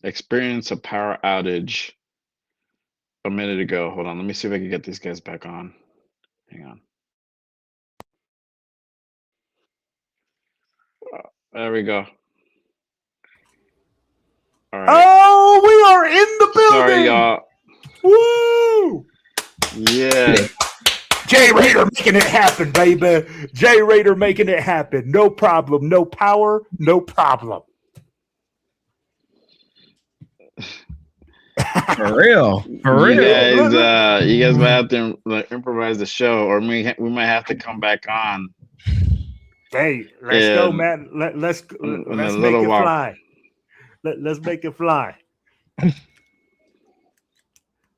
experienced a power outage a minute ago. Hold on, let me see if I can get these guys back on. Hang on. There we go. All right. Oh, we are in the building. Sorry, y'all. Woo! Yeah. J Raider making it happen, baby. J Raider making it happen. No problem. No power. No problem. For real. For You real. guys might have to improvise the show, or we might have to come back on. Hey, let's go, man. Let's make it fly. Let's make it fly.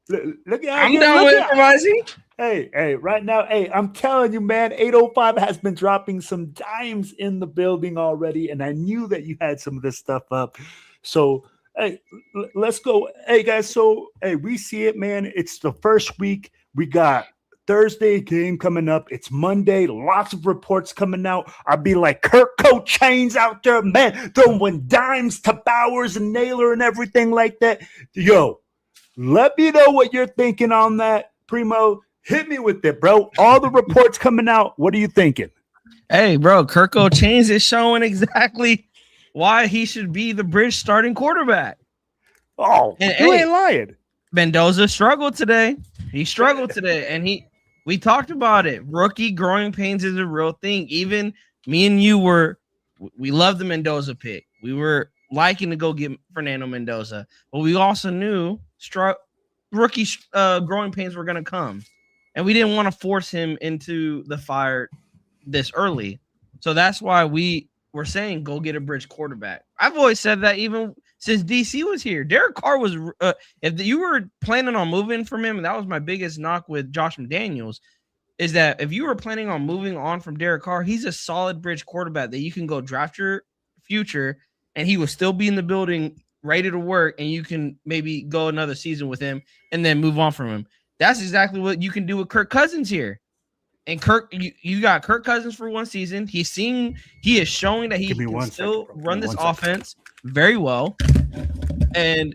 Look at I'm down with improvising. Hey, right now, I'm telling you, man, 805 has been dropping some dimes in the building already, and I knew that you had some of this stuff up. So, hey, let's go. Hey, guys, so, we see it, man. It's the first week. We got Thursday game coming up. It's Monday. Lots of reports coming out. I'll be like Kirk chains out there, man, throwing dimes to Bowers and Naylor and everything like that. Yo, let me know what you're thinking on that, Primo. Hit me with it, bro. All the reports coming out. What are you thinking? Hey, bro, Kirk Chains is showing exactly why he should be the bridge starting quarterback. Oh, and you ain't lying. Mendoza struggled today. He struggled today, and we talked about it. Rookie growing pains is a real thing. Even me and you we loved the Mendoza pick. We were liking to go get Fernando Mendoza, but we also knew rookie growing pains were going to come, and we didn't want to force him into the fire this early. So that's why we were saying go get a bridge quarterback. I've always said that even since DC was here. Derek Carr was if you were planning on moving from him, and that was my biggest knock with Josh McDaniels, is that if you were planning on moving on from Derek Carr, he's a solid bridge quarterback that you can go draft your future, and he will still be in the building ready to work, and you can maybe go another season with him and then move on from him. That's exactly what you can do with Kirk Cousins here. And Kirk, you got Kirk Cousins for one season. He is showing that he can still run this offense very well. And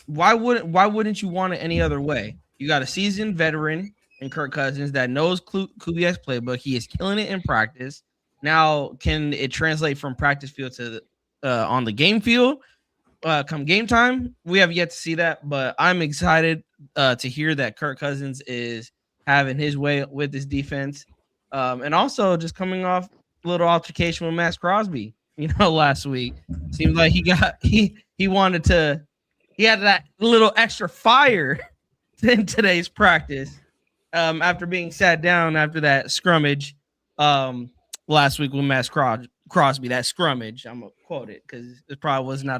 why wouldn't you want it any other way? You got a seasoned veteran in Kirk Cousins that knows Kubiak's playbook. He is killing it in practice. Now, can it translate from practice field to on the game field come game time? We have yet to see that, but I'm excited to hear that Kirk Cousins is having his way with this defense. And also just coming off a little altercation with Max Crosby, last week. Seemed like he had that little extra fire in today's practice after being sat down after that scrummage last week with Max Crosby. That scrummage, I'm going to quote it because it probably wasn't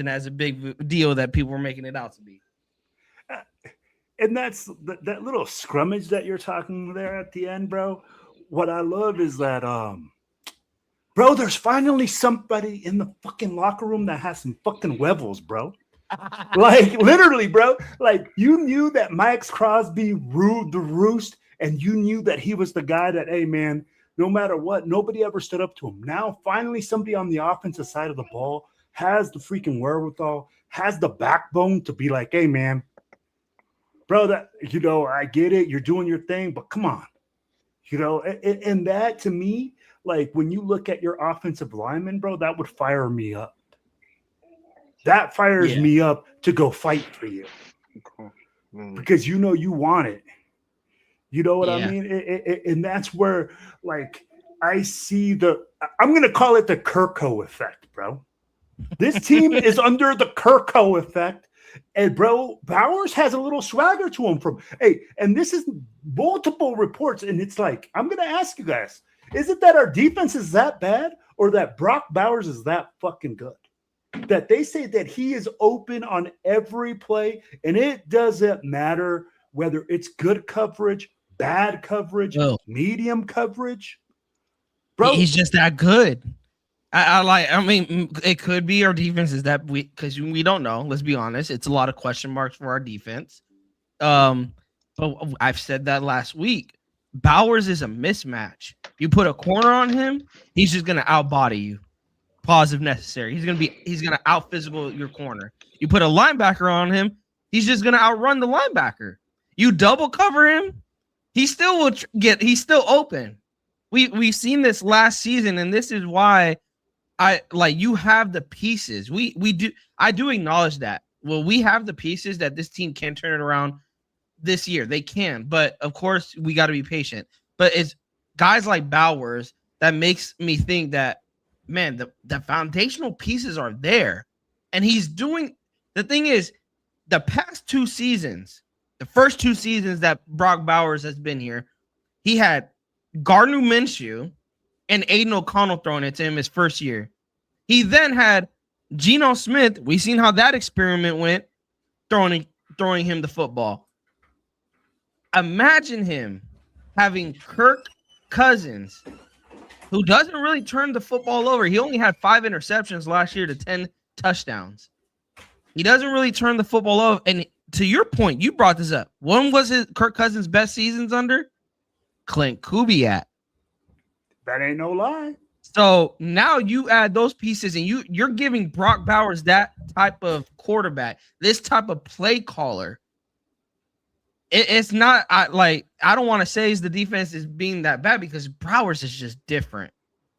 as a big deal that people were making it out to be. And that's that little scrummage that you're talking there at the end, bro. What I love is that, bro, there's finally somebody in the fucking locker room that has some fucking levels, bro. Like, literally, bro. Like, you knew that Max Crosby ruled the roost, and you knew that he was the guy that, hey, man, no matter what, nobody ever stood up to him. Now, finally, somebody on the offensive side of the ball has the freaking wherewithal, has the backbone to be like, hey, man, bro, that, I get it. You're doing your thing, but come on. And that to me, like when you look at your offensive lineman, bro, that would fire me up. That fires me up to go fight for you. Cool. Because you want it. You know what I mean? And that's where, like, I see I'm going to call it the Kirko effect, bro. This team is under the Kirko effect. And, bro, Bowers has a little swagger to him and this is multiple reports. And it's like, I'm going to ask you guys, is it that our defense is that bad or that Brock Bowers is that fucking good? That they say that he is open on every play, and it doesn't matter whether it's good coverage, bad coverage, medium coverage. Bro, he's just that good. I mean, it could be our defense is that because we don't know. Let's be honest. It's a lot of question marks for our defense. But I've said that last week. Bowers is a mismatch. You put a corner on him, he's just going to outbody you. Pause if necessary. He's gonna out physical your corner. You put a linebacker on him, he's just gonna outrun the linebacker. You double cover him, he still will he's still open. We've seen this last season, and this is why you have the pieces. I do acknowledge that. Well, we have the pieces that this team can turn it around this year. They can, but of course we got to be patient. But it's guys like Bowers that makes me think that, man, the foundational pieces are there. And he's doing the thing is the past 2 seasons, the first 2 seasons that Brock Bowers has been here, he had Gardner Minshew and Aiden O'Connell throwing it to him his first year. He then had Geno Smith. We've seen how that experiment went, throwing him the football. Imagine him having Kirk Cousins, who doesn't really turn the football over. He only had 5 interceptions last year to 10 touchdowns. He doesn't really turn the football over. And to your point, you brought this up. When was Kirk Cousins' best seasons under? Clint Kubiak. That ain't no lie. So now you add those pieces, and you're giving Brock Bowers that type of quarterback, this type of play caller. It's not I don't want to say the defense is being that bad, because Bowers is just different.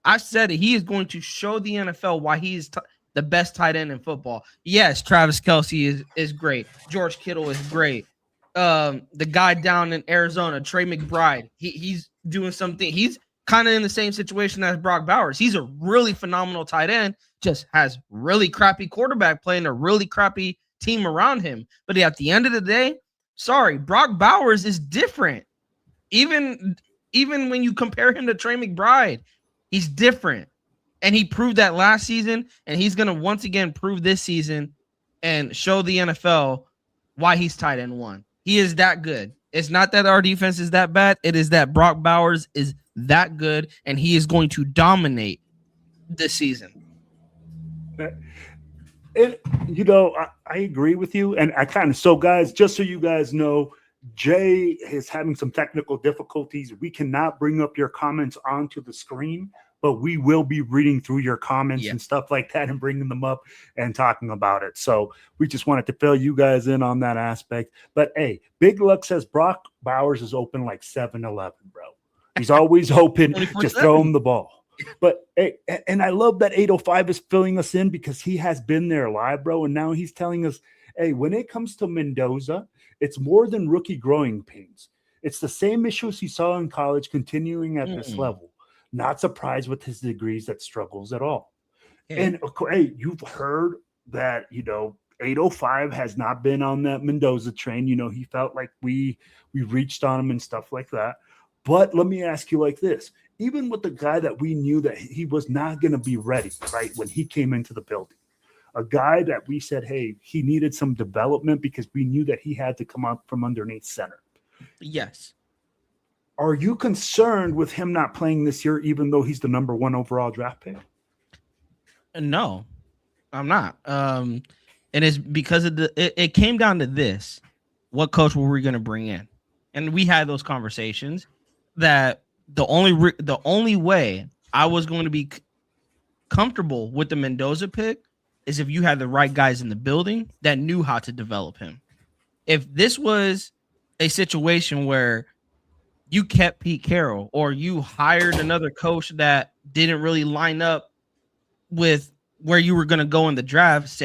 I said it. He is going to show the NFL why he is the best tight end in football. Yes, Travis Kelce is great. George Kittle is great. The guy down in Arizona, Trey McBride, he's doing something. He's kind of in the same situation as Brock Bowers. He's a really phenomenal tight end, just has really crappy quarterback play and a really crappy team around him. But at the end of the day, sorry, Brock Bowers is different. Even when you compare him to Trey McBride, he's different. And he proved that last season, and he's going to once again prove this season and show the NFL why he's tight end 1. He is that good. It's not that our defense is that bad. It is that Brock Bowers is that good, and he is going to dominate this season. I agree with you. And so guys, just so you guys know, Jay is having some technical difficulties. We cannot bring up your comments onto the screen, but we will be reading through your comments and stuff like that and bringing them up and talking about it. So we just wanted to fill you guys in on that aspect. But hey, Big Luck says Brock Bowers is open like 7-Eleven, bro. He's always open. Just throw him the ball. But hey, and I love that 805 is filling us in, because he has been there live, bro. And now he's telling us, hey, when it comes to Mendoza, it's more than rookie growing pains. It's the same issues he saw in college continuing at this level. Not surprised with his degrees that struggles at all. Yeah. And hey, you've heard that, 805 has not been on that Mendoza train. He felt like we reached on him and stuff like that. But let me ask you like this. Even with the guy that we knew that he was not going to be ready, right, when he came into the building, a guy that we said, hey, he needed some development because we knew that he had to come up from underneath center. Yes. Are you concerned with him not playing this year, even though he's the number 1 overall draft pick? No, I'm not. And it's because of it came down to this. What coach were we going to bring in? And we had those conversations that the only way I was going to be comfortable with the Mendoza pick is if you had the right guys in the building that knew how to develop him. If this was a situation where you kept Pete Carroll or you hired another coach that didn't really line up with where you were going to go in the draft,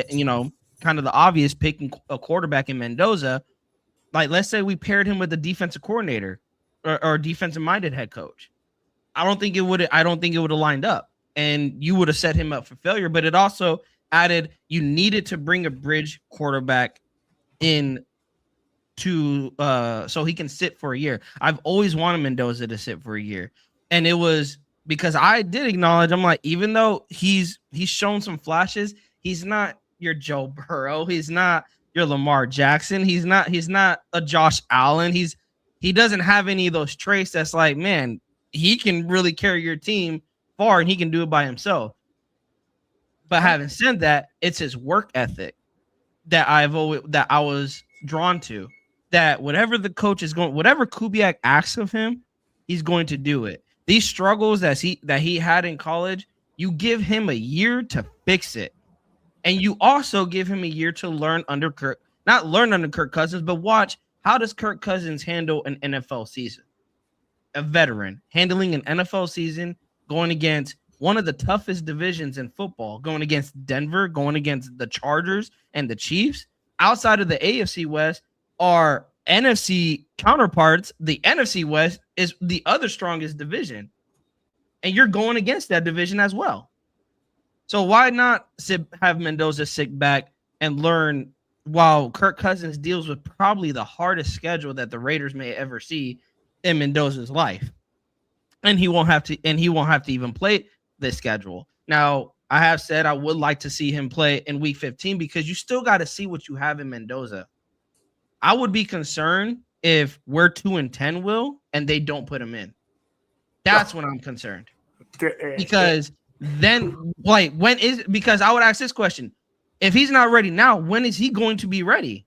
kind of the obvious picking a quarterback in Mendoza, like let's say we paired him with a defensive coordinator or defensive minded head coach. I don't think it would have lined up, and you would have set him up for failure. But it also added, you needed to bring a bridge quarterback in to so he can sit for a year. I've always wanted Mendoza to sit for a year. And it was because I did acknowledge, I'm like, even though he's shown some flashes, he's not your Joe Burrow, he's not your Lamar Jackson, he's not a Josh Allen. He doesn't have any of those traits that's like, man, he can really carry your team far and he can do it by himself. But having said that, it's his work ethic that I was drawn to. That whatever the coach is going, whatever Kubiak asks of him, he's going to do it. These struggles that he had in college, You give him a year to fix it. And you also give him a year to learn under Kirk, not learn under Kirk Cousins, but watch how does Kirk Cousins handle an NFL season? A veteran handling an NFL season, going against one of the toughest divisions in football, going against Denver, going against the Chargers and the Chiefs. Outside of the AFC West are NFC counterparts. The NFC West is the other strongest division. And you're going against that division as well. So why not have Mendoza sit back and learn while Kirk Cousins deals with probably the hardest schedule that the Raiders may ever see in Mendoza's life, and he won't have to even play this schedule. Now, I have said I would like to see him play in Week 15 because you still got to see what you have in Mendoza. I would be concerned if we're 2-10, Will, and they don't put him in. That's when I'm concerned. Because then, because I would ask this question: if he's not ready now, when is he going to be ready?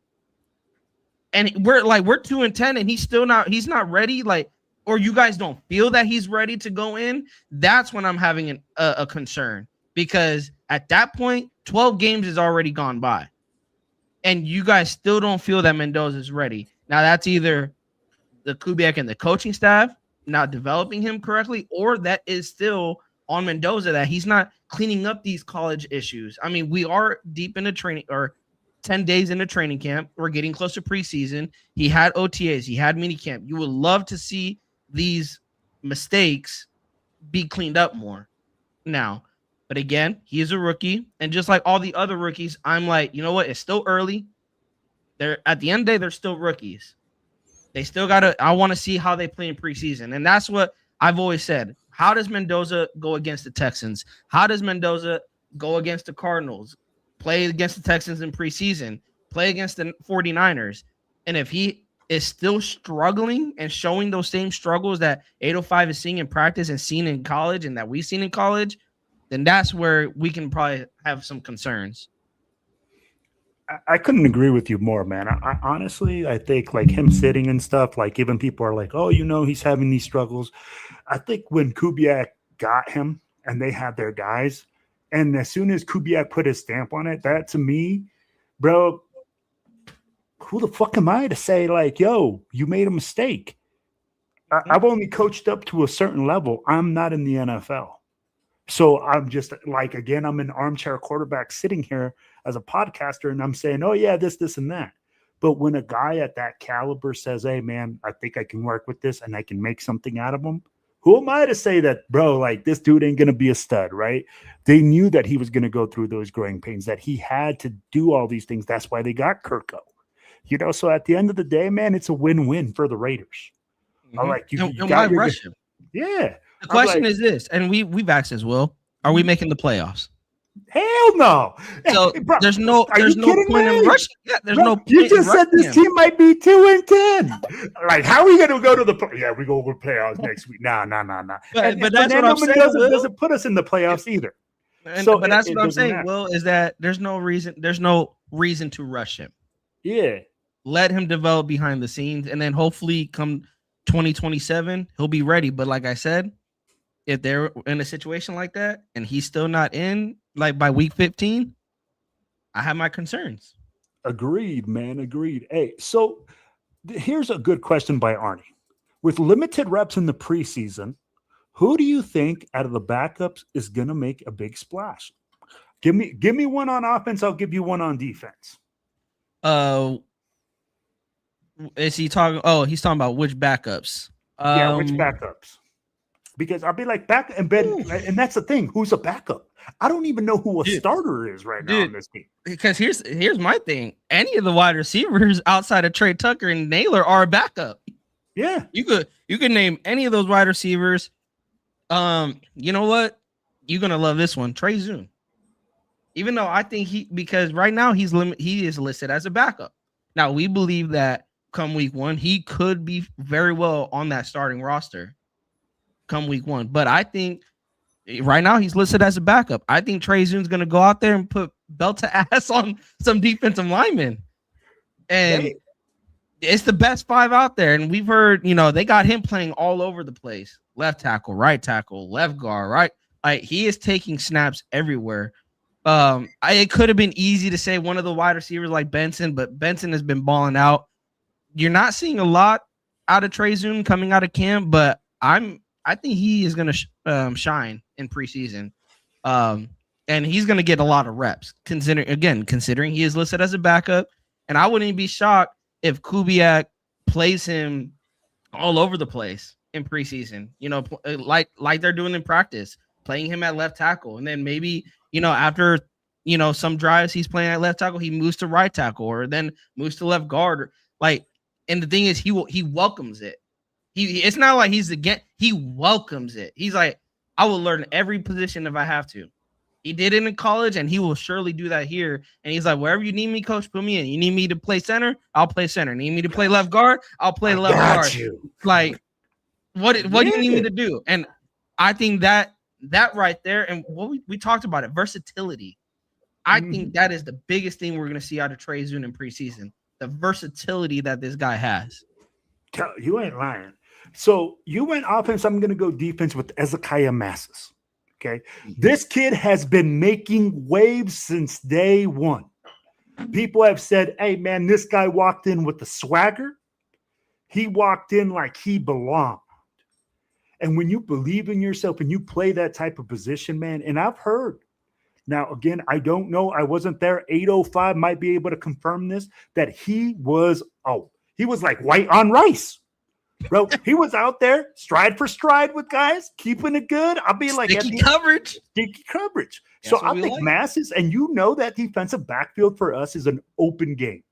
And we're 2-10, and he's not ready. Or you guys don't feel that he's ready to go in. That's when I'm having a concern, because at that point, 12 games has already gone by, and you guys still don't feel that Mendoza is ready. Now that's either the Kubiak and the coaching staff not developing him correctly, or that is still on Mendoza that he's not cleaning up these college issues. I mean, we are deep into training, or 10 days into training camp. We're getting close to preseason. He had OTAs. He had mini camp. You would love to see these mistakes be cleaned up more now. But again, he is a rookie. And just like all the other rookies, I'm like, you know what? It's still early. At the end of the day, they're still rookies. They still I want to see how they play in preseason. And that's what I've always said. How does Mendoza go against the Texans? How does Mendoza go against the Cardinals? Play against the Texans in preseason? Play against the 49ers? And if he is still struggling and showing those same struggles that 805 is seeing in practice and seen in college and that we've seen in college, then that's where we can probably have some concerns. I couldn't agree with you more, man. I honestly, I think him sitting and stuff, even people are like, oh, he's having these struggles. I think when Kubiak got him and they had their guys, and as soon as Kubiak put his stamp on it, that to me, bro, who the fuck am I to say yo, you made a mistake? I've only coached up to a certain level. I'm not in the NFL. So I'm just again, I'm an armchair quarterback sitting here as a podcaster, and I'm saying, oh yeah, this, and that. But when a guy at that caliber says, hey man, I think I can work with this and I can make something out of him, who am I to say that, bro, this dude ain't going to be a stud, right? They knew that he was going to go through those growing pains, that he had to do all these things. That's why they got Kirk. So at the end of the day, man, it's a win-win for the Raiders. Mm-hmm. Why rush him? Yeah. The question is this, and we've asked as well: are we making the playoffs? Hell no. So hey, bro, there's no point in rushing. Yeah, there's no point. You just said this team might be 2-10. How are we going to go to the yeah? We go over playoffs next week. Nah. But that's what I'm saying. Doesn't put us in the playoffs either. But that's what I'm saying. Will, is that there's no reason to rush him. Yeah. Let him develop behind the scenes, and then hopefully come 2027 he'll be ready. But like I said, if they're in a situation like that and he's still not in by week 15, I have my concerns. Agreed, man. Agreed. Hey, so here's a good question by Arnie. With limited reps in the preseason, who do you think out of the backups is going to make a big splash? Give me one on offense. I'll give you one on defense. Is he talking? Oh, he's talking about which backups? Yeah, which backups? Because I'll be back and Ben, and that's the thing. Who's a backup? I don't even know who a starter is right now on this team. Because here's my thing. Any of the wide receivers outside of Trey Tucker and Naylor are a backup. Yeah, you could name any of those wide receivers. You know what? You're gonna love this one, Trey Zune. Even though I think because right now he is listed as a backup. Now we believe that come week 1, he could be very well on that starting roster. Come week 1, but I think right now he's listed as a backup. I think Trey Zune's going to go out there and put belt to ass on some defensive linemen, and it's the best 5 out there. And we've heard, they got him playing all over the place: left tackle, right tackle, left guard, right, Like he is taking snaps everywhere. It could have been easy to say one of the wide receivers like Benson, but Benson has been balling out. You're not seeing a lot out of Trey Zoom coming out of camp, but I think he is going to shine in preseason. And he's going to get a lot of reps considering he is listed as a backup. And I wouldn't be shocked if Kubiak plays him all over the place in preseason, like they're doing in practice, playing him at left tackle. And then maybe, after, some drives he's playing at left tackle, he moves to right tackle or then moves to left guard. And the thing is, he welcomes it. It's not like he's against, he welcomes it. He's like, I will learn every position if I have to. He did it in college, and he will surely do that here. And he's like, wherever you need me, coach, put me in. You need me to play center? I'll play center. Need me to play left guard? I'll play left guard. Like, what do you need me to do? And I think that right there, and what we talked about it, versatility. I think that is the biggest thing we're going to see out of Trey Zoom in preseason. The versatility that this guy has. You ain't lying. So you went offense. I'm going to go defense with Ezekiel Massis. Okay. This kid has been making waves since day one. People have said, hey, man, this guy walked in with the swagger. He walked in like he belonged. And when you believe in yourself and you play that type of position, man, and I've heard. Now, again, I don't know. I wasn't there. 805 might be able to confirm this, that he was like white on rice. Bro, he was out there stride for stride with guys, keeping it good. I'll be like sticky coverage. So I think Masses, and that defensive backfield for us is an open game.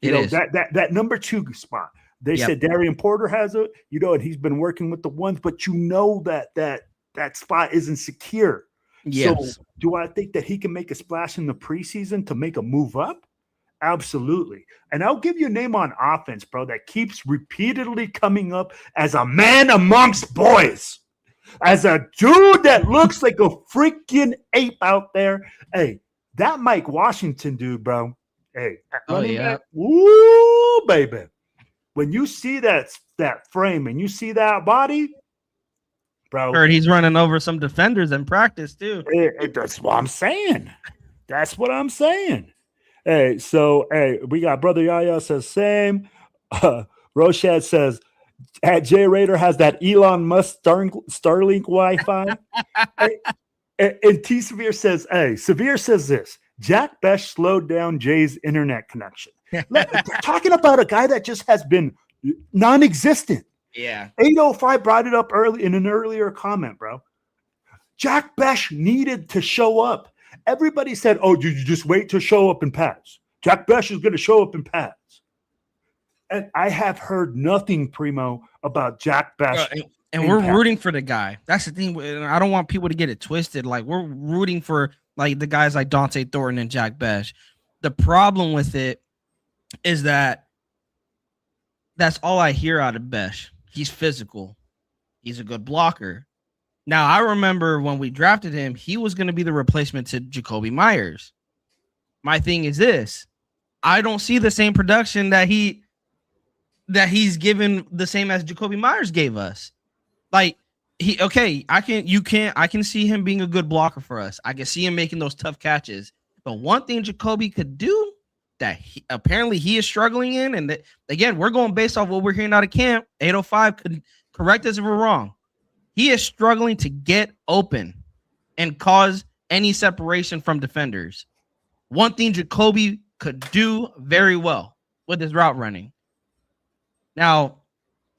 That number 2 spot. They said Darian Porter has it, and he's been working with the ones, but that spot isn't secure. Yes. So do I think that he can make a splash in the preseason to make a move up? Absolutely. And I'll give you a name on offense, bro, that keeps repeatedly coming up as a man amongst boys, as a dude that looks like a freaking ape out there. Hey, that Mike Washington dude, bro. Hey, woo, baby. When you see that frame and you see that body, bro. Heard he's running over some defenders in practice too. That's what I'm saying. Hey, so we got Brother Yaya says same. Roshad says J Raider has that Elon Musk Starlink Wi-Fi. And T Severe says, Severe says this. Jack Besh slowed down Jay's internet connection. Talking about a guy that just has been non-existent. Yeah. 805 brought it up early in an earlier comment, bro. Jack Besh needed to show up. Everybody said, oh, you just wait to show up in pads. Jack Besh is going to show up in pads. And I have heard nothing, Primo, about Jack Besh. And we're rooting for the guy. That's the thing. I don't want people to get it twisted. Like, we're rooting for like the guys like Dante Thornton and Jack Besh. The problem with it is that that's all I hear out of Besh. He's physical. He's a good blocker. Now, I remember when we drafted him, he was going to be the replacement to Jacoby Myers. My thing is this. I don't see the same production that he's given the same as Jacoby Myers gave us. Like, I can see him being a good blocker for us. I can see him making those tough catches. But one thing Jacoby could do that apparently he is struggling in, and again, we're going based off what we're hearing out of camp. 805 could correct us if we're wrong. He is struggling to get open and cause any separation from defenders. One thing Jacoby could do very well with his route running. Now,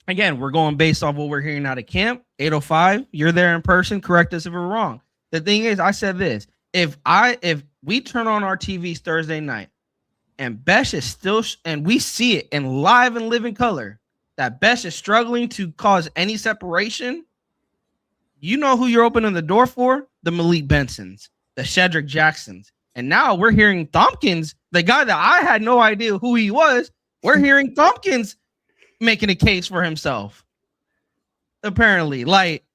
again, we're going based off what we're hearing out of camp. 805, you're there in person. Correct us if we're wrong. The thing is, I said this. If we turn on our TVs Thursday night and Besh is still, and we see it in live and living color, that Besh is struggling to cause any separation, you know who you're opening the door for? The Malik Bensons, the Shedrick Jacksons. And now we're hearing Thompkins, the guy that I had no idea who he was. We're hearing Thompkins making a case for himself. Apparently, like,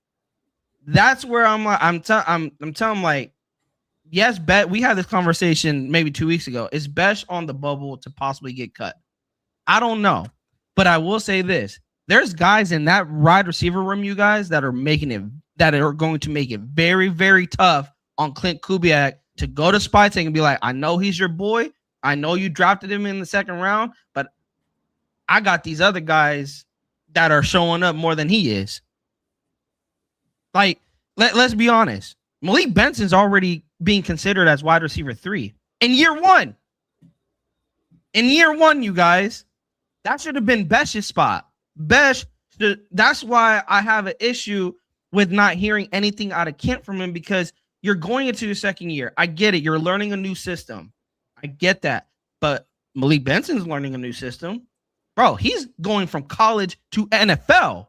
that's where I'm telling, like, yes, we had this conversation maybe 2 weeks ago. Is Besh on the bubble to possibly get cut? I don't know. But I will say this. There's guys in that wide receiver room, you guys, that are making it, that are going to make it very, very tough on Clint Kubiak to go to Spytek and be like, I know he's your boy. I know you drafted him in the second round, but I got these other guys that are showing up more than he is. Like, let's be honest. Malik Benson's already being considered as wide receiver 3 in year 1. In year 1, you guys, that should have been Besh's spot. That's why I have an issue with not hearing anything out of camp from him, because you're going into your second year. I get it. You're learning a new system. I get that. But Malik Benson's learning a new system. Bro, he's going from college to NFL.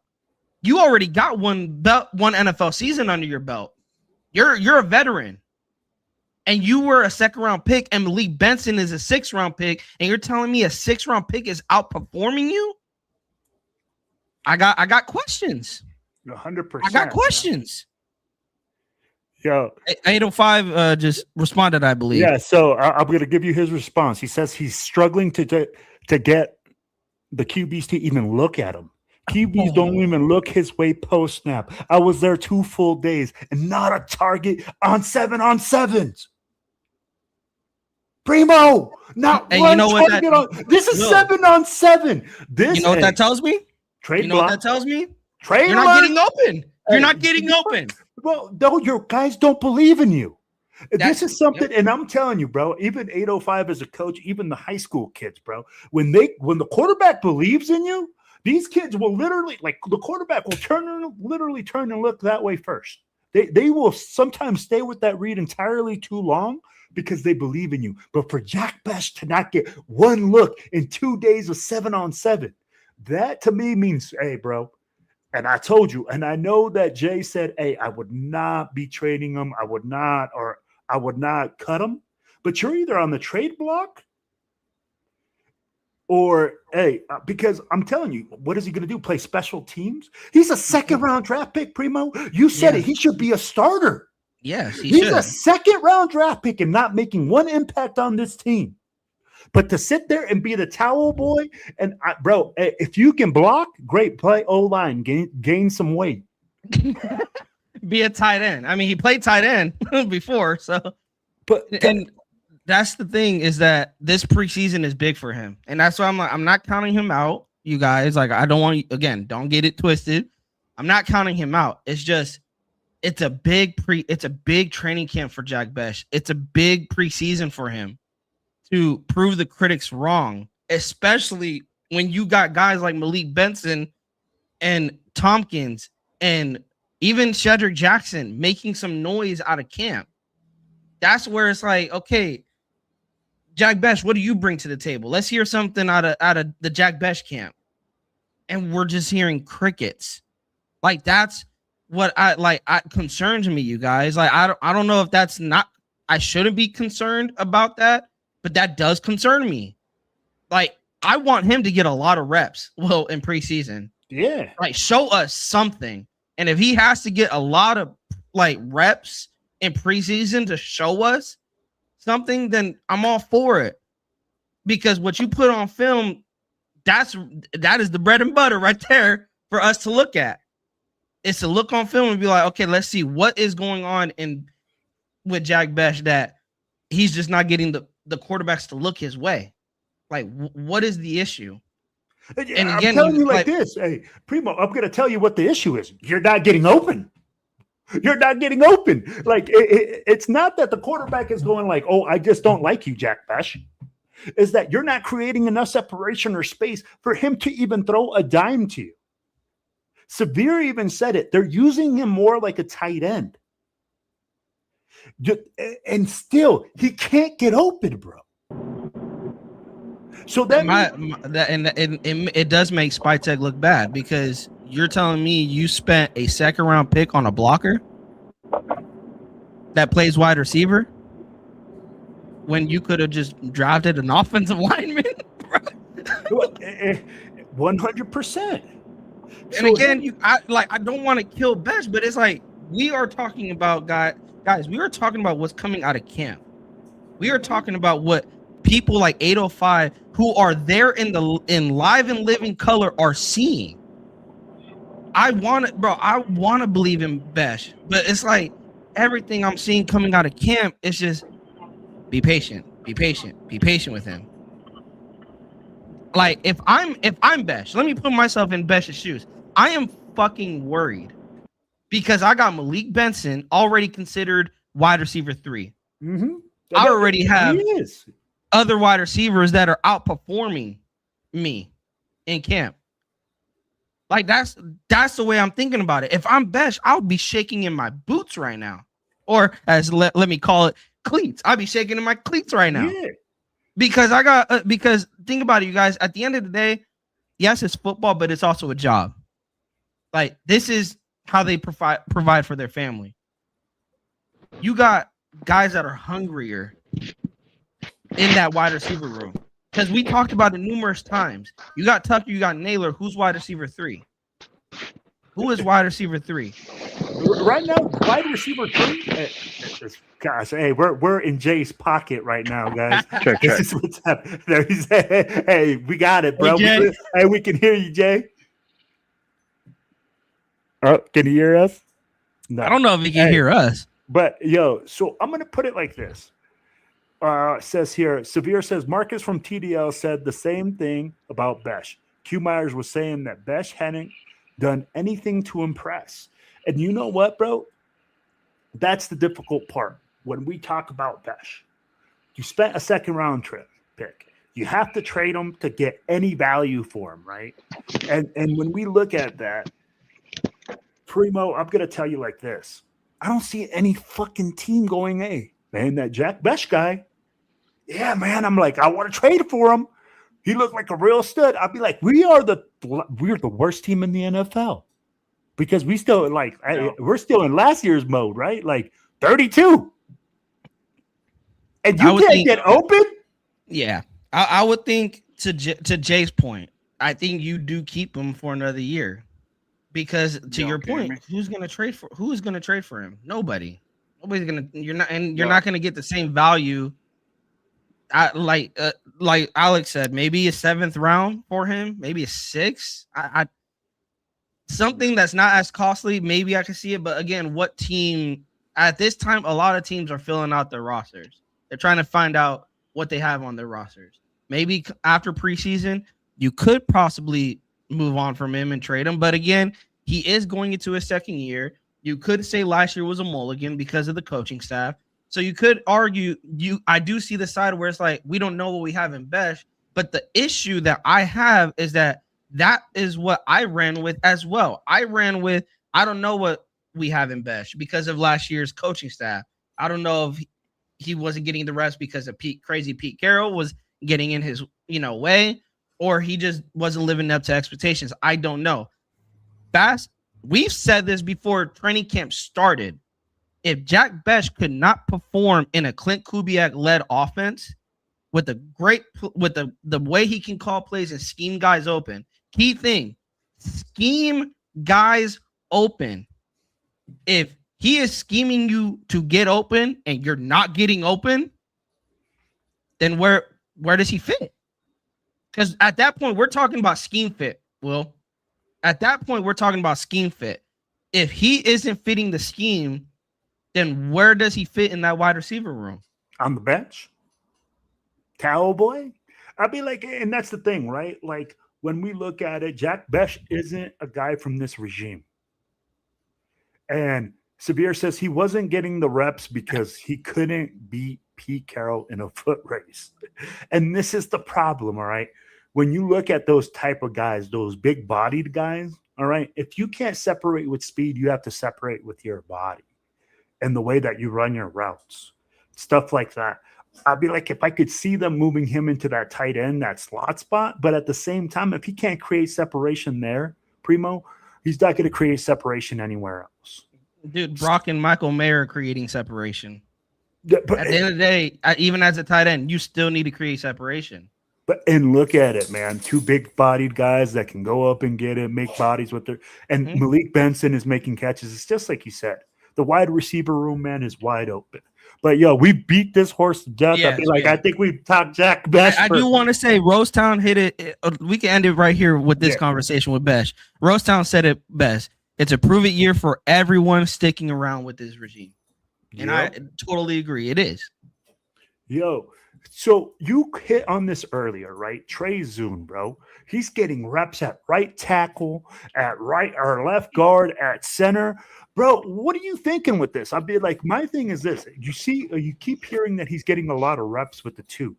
You already got one NFL season under your belt. You're a veteran. And you were a second-round pick, and Malik Benson is a sixth-round pick, and you're telling me a sixth-round pick is outperforming you? I got questions. 100%. I got questions. Yo, 805 just responded, I believe. Yeah, so I'm going to give you his response. He says he's struggling to get the QBs to even look at him. QBs don't even look his way post snap. I was there 2 full days and not a target on 7-on-7s. Primo, not And one you know what target on. This is 7-on-7. This, you know what that tells me? Trade You know block. what that tells me? Trade You're not block. getting open. You're not getting open. Well, no, your guys don't believe in you. This is something, Yep. and I'm telling you, bro, even 805 as a coach, even the high school kids, bro, when the quarterback believes in you, these kids will literally, like, the quarterback will turn and look that way first. They will sometimes stay with that read entirely too long because they believe in you. But for Jack Best to not get one look in 2 days of 7-on-7, that to me means, hey, bro. And I told you, and I know that Jay said, hey, I would not be trading him. I would not cut him. But you're either on the trade block or, hey, because I'm telling you, what is he going to do? Play special teams? He's a second-round draft pick, Primo. You said it. He should be a starter. Yes, He's a second-round draft pick and not making one impact on this team. But to sit there and be the towel boy, and bro, if you can block, great. Play O-line, gain some weight. Be a tight end. I mean, he played tight end before, so. And that's the thing, is that this preseason is big for him, and that's why I'm not counting him out, you guys. Like, I don't want, again, don't get it twisted. I'm not counting him out. It's just, it's a big training camp for Jack Best. It's a big preseason for him to prove the critics wrong, especially when you got guys like Malik Benson and Tompkins and even Shedrick Jackson making some noise out of camp. That's where it's like, okay, Jack Best, what do you bring to the table? Let's hear something out of the Jack Best camp. And we're just hearing crickets. Like, that's what concerns me, you guys. Like, I don't know if that's not, I shouldn't be concerned about that, but that does concern me. Like, I want him to get a lot of reps, in preseason. Yeah. Like, show us something. And if he has to get a lot of, reps in preseason to show us something, then I'm all for it. Because what you put on film, that is the bread and butter right there for us to look at. It's to look on film and be like, okay, let's see what is going on with Jack Best, that he's just not getting the quarterbacks to look his way. Like, what is the issue? And again, I'm telling you like this. Hey, Primo, I'm going to tell you what the issue is. You're not getting open. You're not getting open. Like, it's not that the quarterback is going like, oh, I just don't like you, Jack Best. Is that you're not creating enough separation or space for him to even throw a dime to you. Severe even said it. They're using him more like a tight end. And still, he can't get open, bro. So it does make Spytek look bad, because you're telling me you spent a second-round pick on a blocker that plays wide receiver when you could have just drafted an offensive lineman, bro. 100%. And again, I don't want to kill Best, but it's like, we are talking about guys, we are talking about what's coming out of camp. We are talking about what people like 805 who are there in live and living color are seeing. I want to believe in Besh, but it's like everything I'm seeing coming out of camp is just be patient with him. Like if I'm Besh, let me put myself in Besh's shoes. I am fucking worried because I got Malik Benson already considered wide receiver 3. Mm-hmm. I already have other wide receivers that are outperforming me in camp. Like that's the way I'm thinking about it. If I'm Besh, I'll be shaking in my boots right now, or as let me call it, cleats. I'll be shaking in my cleats right now. Yeah. Because I got because think about it, you guys. At the end of the day, yes, it's football, but it's also a job. Like this is how they provide for their family. You got guys that are hungrier in that wide receiver room because we talked about it numerous times. You got Tucker, you got Naylor. Who's wide receiver 3? Who is wide receiver 3? Right now, wide receiver 3. Gosh, hey, we're in Jay's pocket right now, guys. Check. This is what's happening. There he's hey, we got it, bro. Hey, We can hear you, Jay. Oh, can you hear us? No. I don't know if he can hear us. But so I'm gonna put it like this. Says here, Severe says Marcus from TDL said the same thing about Besh. Q Myers was saying that Besh hadn't done anything to impress. And you know what, bro? That's the difficult part. When we talk about Besh, you spent a second round pick. You have to trade him to get any value for him, right? And when we look at that, Primo, I'm gonna tell you like this. I don't see any fucking team going, hey, man, that Jack Besh guy. Yeah, man. I'm like, I want to trade for him. He looked like a real stud. I'd be like, we're the worst team in the NFL because we still we're still in last year's mode, right? Like 32, and you can't get open. Yeah, I would think to Jay's point, I think you do keep him for another year because to your point, who's going to trade for him? Nobody. Nobody's gonna. You're not gonna get the same value. Like Alex said, maybe a 7th round for him, maybe a 6th. Something that's not as costly. Maybe I can see it, but again, what team at this time? A lot of teams are filling out their rosters. They're trying to find out what they have on their rosters. Maybe after preseason, you could possibly move on from him and trade him. But again, he is going into his 2nd year. You could say last year was a mulligan because of the coaching staff. So you could argue I do see the side where it's like we don't know what we have in Besh, but the issue that I have is that is what I ran with as well. I don't know what we have in Besh because of last year's coaching staff. I don't know if he wasn't getting the reps because of crazy Pete Carroll was getting in his way, or he just wasn't living up to expectations. I don't know. Bass, we've said this before training camp started. If Jack Besh could not perform in a Clint Kubiak-led offense with the way he can call plays and scheme guys open, key thing, scheme guys open. If he is scheming you to get open and you're not getting open, then where does he fit? Because at that point, we're talking about scheme fit, Will. At that point, we're talking about scheme fit. If he isn't fitting the scheme, then where does he fit in that wide receiver room? On the bench? Cowboy? I'd be like, and that's the thing, right? Like, when we look at it, Jack Besh isn't a guy from this regime. And Severe says he wasn't getting the reps because he couldn't beat Pete Carroll in a foot race. And this is the problem, all right? When you look at those type of guys, those big-bodied guys, all right, if you can't separate with speed, you have to separate with your body and the way that you run your routes, stuff like that. I'd be like, if I could see them moving him into that tight end, that slot spot, but at the same time, if he can't create separation there, Primo, he's not going to create separation anywhere else. Dude, Brock and Michael Mayer creating separation. Yeah, but at the end of the day, even as a tight end, you still need to create separation. And look at it, man. 2 big-bodied guys that can go up and get it, make bodies with their – and Malik Benson is making catches. It's just like you said. The wide receiver room, man, is wide open. But yo, we beat this horse to death. Yes, I feel like yeah. I think we talked Jack Besh. I do want to say Rosetown hit it. We can end it right here with this Yeah. conversation with Besh. Rosetown said it best. It's a prove it year for everyone sticking around with this regime. And I totally agree. It is. Yo, so you hit on this earlier, right? Trey Zune, bro. He's getting reps at right tackle, at right or left guard, at center. Bro, what are you thinking with this? I'd be like, my thing is this. You keep hearing that he's getting a lot of reps with the twos.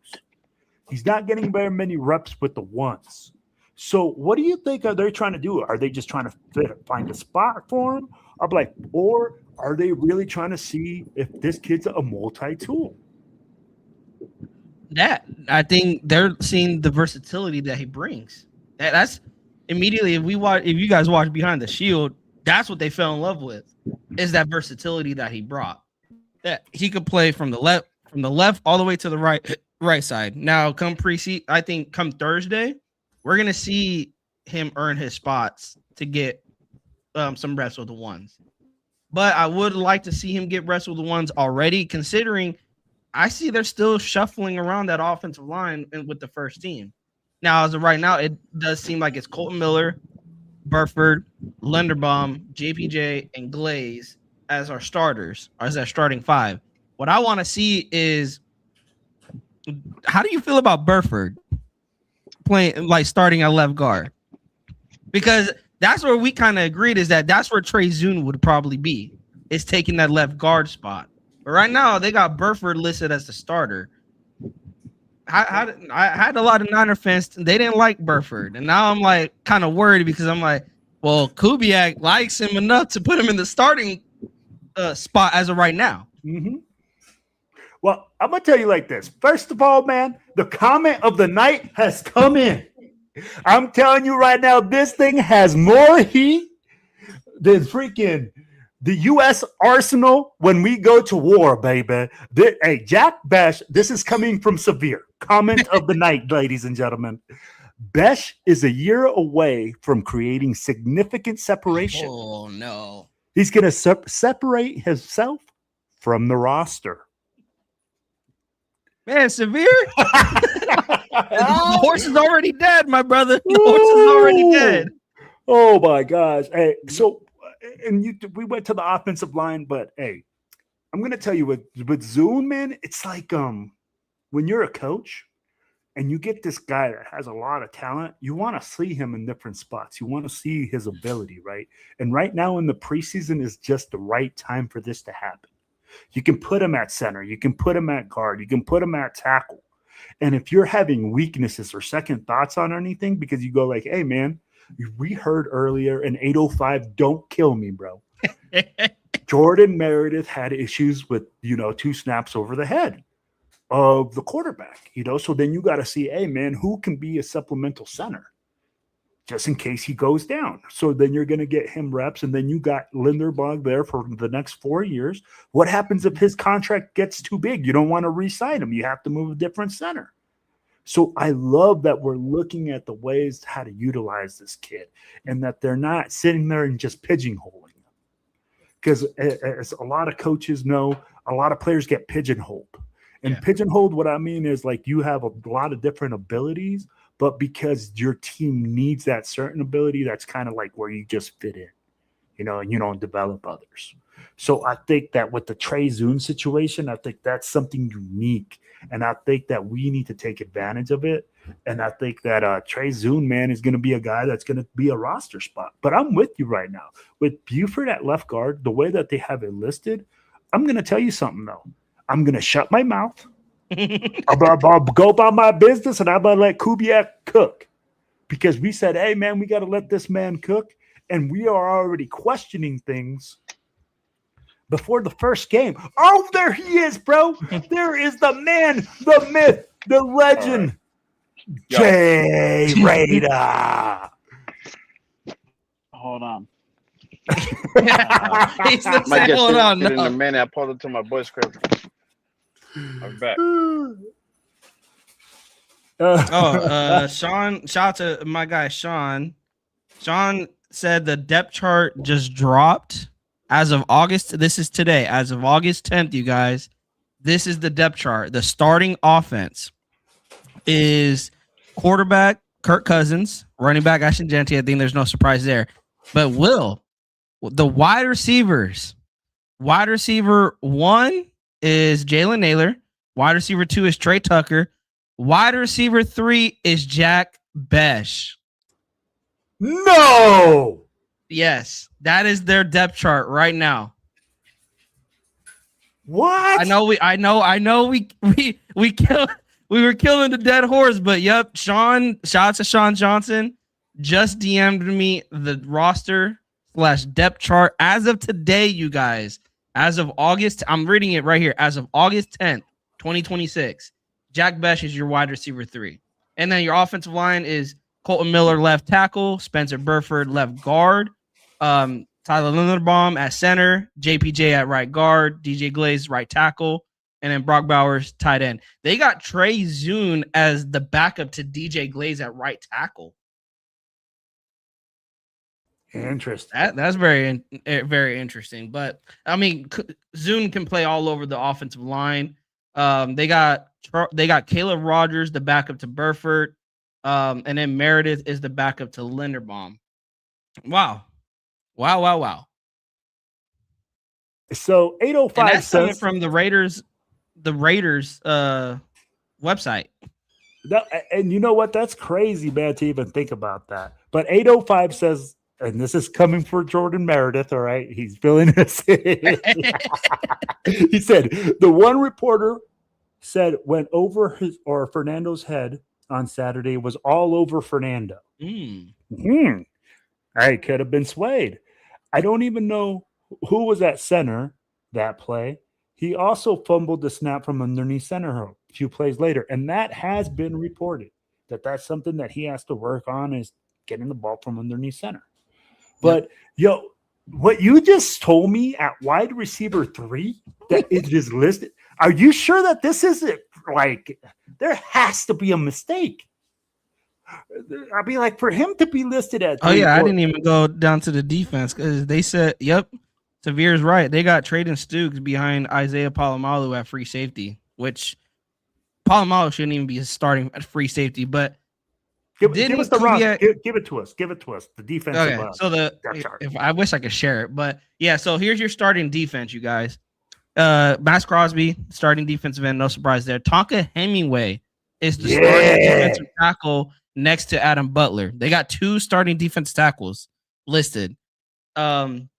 He's not getting very many reps with the ones. So what do you think are they trying to do? Are they just trying to find a spot for him? Or are they really trying to see if this kid's a multi-tool? That I think they're seeing the versatility that he brings. That's immediately if you guys watch Behind the Shield, that's what they fell in love with, is that versatility that he brought. That he could play from the left all the way to the right side. Now, come preseason, I think come Thursday, we're gonna see him earn his spots to get some reps with the ones. But I would like to see him get reps with the ones already, considering I see they're still shuffling around that offensive line with the first team. Now, as of right now, it does seem like it's Colton Miller, Burford, Linderbaum, JPJ, and Glaze as our starters, or as our starting five. What I want to see is, how do you feel about Burford playing, like starting at left guard? Because that's where we kind of agreed, is that's where Trey Zune would probably be, is taking that left guard spot. But right now, they got Burford listed as the starter. I had a lot of Niner fans. They didn't like Burford. And now I'm like kind of worried, because I'm like, well, Kubiak likes him enough to put him in the starting spot as of right now. Mm-hmm. Well, I'm going to tell you like this. First of all, man, the comment of the night has come in. I'm telling you right now, this thing has more heat than freaking the U.S. Arsenal when we go to war, baby. Hey, Jack Besh, this is coming from Severe. Comment of the night, ladies and gentlemen. Besh is a year away from creating significant separation. Oh, no. He's going to separate himself from the roster. Man, Severe? The horse is already dead, my brother. The horse is already dead. Oh, my gosh. Hey, so... And we went to the offensive line, but hey, I'm gonna tell you with Zune, man, it's like when you're a coach and you get this guy that has a lot of talent, you want to see him in different spots. You want to see his ability, right? And right now in the preseason is just the right time for this to happen. You can put him at center, you can put him at guard, you can put him at tackle. And if you're having weaknesses or second thoughts on anything, because you go like, hey, man, we heard earlier in 805, don't kill me, bro. Jordan Meredith had issues with, 2 snaps over the head of the quarterback, so then you got to see, hey, man, who can be a supplemental center just in case he goes down? So then you're going to get him reps, and then you got Linderbaum there for the next 4 years. What happens if his contract gets too big? You don't want to re-sign him. You have to move a different center. So I love that we're looking at the ways how to utilize this kid, and that they're not sitting there and just pigeonholing him. Because as a lot of coaches know, a lot of players get pigeonholed. And pigeonholed, what I mean is like you have a lot of different abilities, but because your team needs that certain ability, that's kind of like where you just fit in, and you don't develop others. So I think that with the Trey Zune situation, I think that's something unique. And I think that we need to take advantage of it. And I think that Trey Zune, man, is going to be a guy that's going to be a roster spot. But I'm with you right now. With Buford at left guard, the way that they have it listed, I'm going to tell you something, though. I'm going to shut my mouth. I'll go about my business, and I'm going to let Kubiak cook. Because we said, hey, man, we got to let this man cook. And we are already questioning things before the first game. Oh, there he is, bro. There is the man, the myth, the legend, Jay Raider. Hold on. He's the Might get hold on. in a minute. I pulled it to my voice script. I'm back. Sean, shout out to my guy Sean. Sean said the depth chart just dropped As of August, this is today. As of August 10th, you guys, this is the depth chart. The starting offense is quarterback Kirk Cousins, running back Ashton Genty. I think there's no surprise there. But the wide receivers, wide receiver 1 is Jalen Naylor. Wide receiver 2 is Trey Tucker. Wide receiver 3 is Jack Besh. No. Yes, that is their depth chart right now. What? I know we were killing the dead horse, but yep, shout out to Sean Johnson just DM'd me the roster / depth chart as of today, you guys. As of August, I'm reading it right here. As of August 10th, 2026, Jack Besh is your wide receiver 3. And then your offensive line is Colton Miller, left tackle, Spencer Burford, left guard, Tyler Linderbaum at center, JPJ at right guard, DJ Glaze right tackle, and then Brock Bowers tight end. They got Trey Zune as the backup to DJ Glaze at right tackle. Interesting. That's very interesting. But I mean, Zune can play all over the offensive line. They got Caleb Rogers, the backup to Burford, and then Meredith is the backup to Linderbaum. Wow. So 805 and that's coming says from the Raiders website. And you know what? That's crazy, man, to even think about that. But 805 says, and this is coming for Jordan Meredith, all right? He's feeling this. He said, the one reporter said went over Fernando's head on Saturday was all over Fernando. I could have been swayed. I don't even know who was at center that play. He also fumbled the snap from underneath center a few plays later, and that has been reported that's something that he has to work on is getting the ball from underneath center. But what you just told me at wide receiver 3 that it is listed, are you sure that this isn't like there has to be a mistake? I'd be like, for him to be listed at 3, I didn't even go down to the defense because they said, Tavir's right. They got Traden Stooks behind Isaiah Palomalu at free safety, which Palomalu shouldn't even be starting at free safety, but give us the roster. Give it to us. Give it to us. The defense. Okay, so if I wish I could share it, but yeah. So here's your starting defense, you guys. Max Crosby, starting defensive end, no surprise there. Tonka Hemingway is the starting defensive tackle next to Adam Butler. They got 2 starting defense tackles listed. And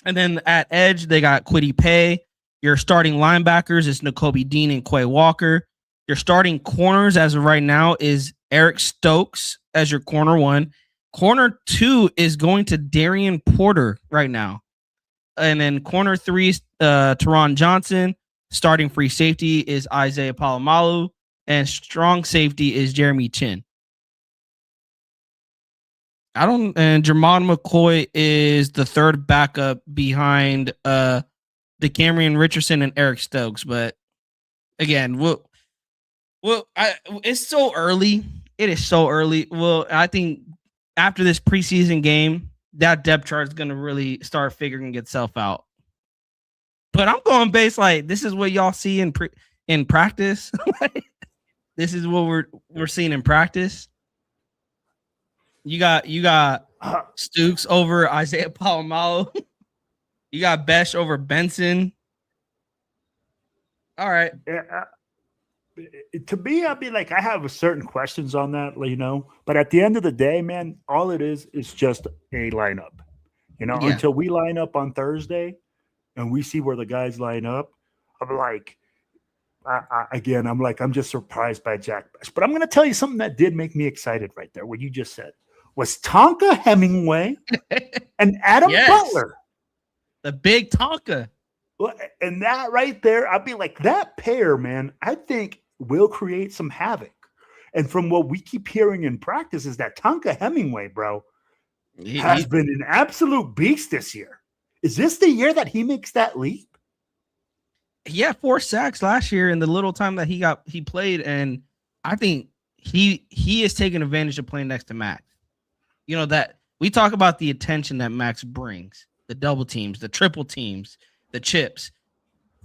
then at edge, they got Kwity Paye. Your starting linebackers is Nakobe Dean and Quay Walker. Your starting corners as of right now is Eric Stokes as your corner 1. Corner 2 is going to Darian Porter right now. And then corner 3 is Teron Johnson. Starting free safety is Isaiah Palomalu. And strong safety is Jeremy Chin. And Jermon McCoy is the third backup behind DeCamerion Richardson and Eric Stokes. But again, it's so early. It is so early. Well, I think after this preseason game, that depth chart is going to really start figuring itself out. But I'm going based like this is what y'all see in practice. This is what we're seeing in practice. You got Stooks over Isaiah Palomalu. You got Besh over Benson. All right. Yeah, to me, I'd be like, I have certain questions on that, but at the end of the day, man, all it is just a lineup, until we line up on Thursday and we see where the guys line up. I'm like, I'm just surprised by Jack Besh. But I'm going to tell you something that did make me excited right there. What you just said was Tonka Hemingway and Adam Butler. The big Tonka. Well, and that right there, I'd be like, that pair, man, I think will create some havoc. And from what we keep hearing in practice is that Tonka Hemingway, bro, has been an absolute beast this year. Is this the year that he makes that leap? He had 4 sacks last year in the little time that he played, and I think he is taking advantage of playing next to Max. That we talk about the attention that Max brings. the double teams, the triple teams, the chips.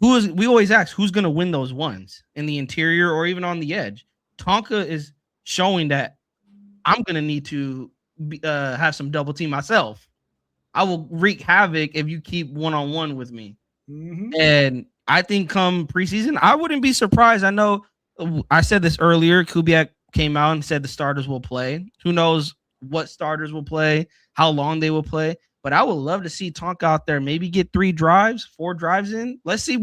We always ask who's going to win those ones in the interior or even on the edge. Tonka is showing that I'm going to need to have some double team myself. I will wreak havoc if you keep one-on-one with me. Mm-hmm. And I think come preseason, I wouldn't be surprised. I know I said this earlier. Kubiak came out and said the starters will play. Who knows what starters will play, how long they will play. But I would love to see Tonka out there, maybe get 4 drives in. Let's see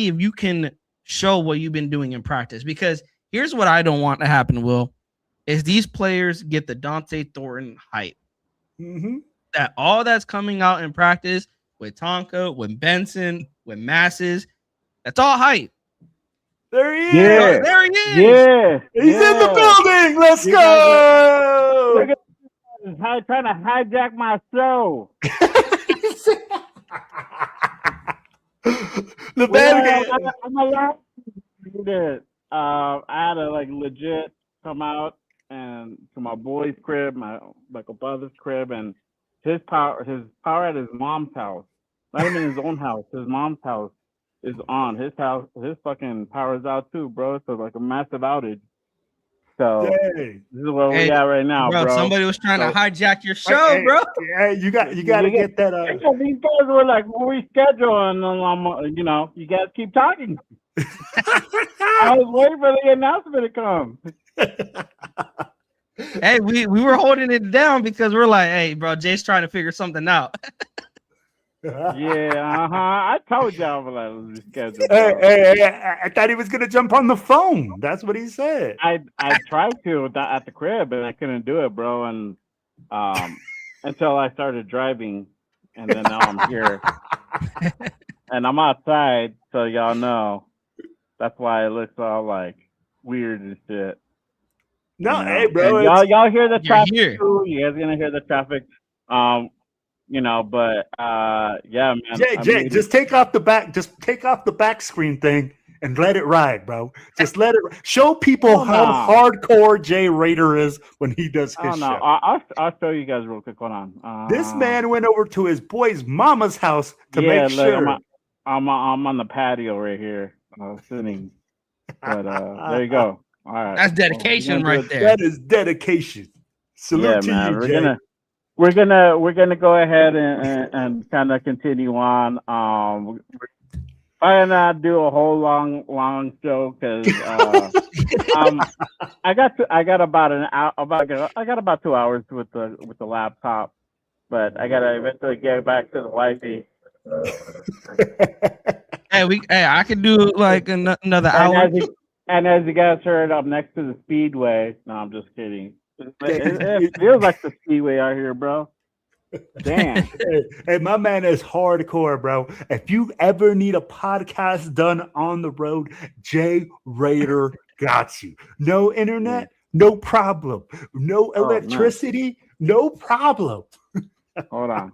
if you can show what you've been doing in practice. Because here's what I don't want to happen, Will, is these players get the Dante Thornton hype. Mm-hmm. That all that's coming out in practice with Tonka, with Benson, with Masses, that's all hype. There he is. Yeah. There he is. Yeah. He's in the building. Let's go. Look at this guy trying to hijack my show. The bad guy. I'm allowed to do that. I had to legit come out and to my boy's crib, my father's crib, and his power at his mom's house, not even his own house, his mom's house is on. His fucking power is out too, bro. So a massive outage. So Hey. this is where we at right now, bro. Somebody was trying to hijack your show, bro. Hey, you got to get that. These guys were like, "Well, we schedule," and you guys keep talking. I was waiting for the announcement to come. Hey, we were holding it down because we're like, hey, bro, Jay's trying to figure something out. Yeah, I told y'all about the schedule. Hey, I thought he was gonna jump on the phone. That's what he said. I tried to at the crib, and I couldn't do it, bro. And until I started driving, and then now I'm here, and I'm outside, so y'all know. That's why it looks all weird and shit. No, hey, bro. Y'all hear the traffic too. You guys gonna hear the traffic. But yeah, man. Jay, just take off the back screen thing and let it ride, bro. Just let it show people how hardcore Jay Raider is when he does his show. I'll show you guys real quick. Hold on. This man went over to his boy's mama's house to make sure. I'm on the patio right here. Sitting. But there you go. All right. That's dedication right there. That is dedication. Salute to man, you, Jay. We're gonna go ahead and kind of continue on. We're probably not do a whole long show because I got about an hour. I got about 2 hours with the laptop, but I gotta eventually get back to the wifey. I could do another hour. And as you guys heard, I'm next to the Speedway. No, I'm just kidding. It feels like the Speedway out here, bro. Damn. Hey, my man is hardcore, bro. If you ever need a podcast done on the road, Jay Raider got you. No internet, no problem. No electricity, no problem. Hold on.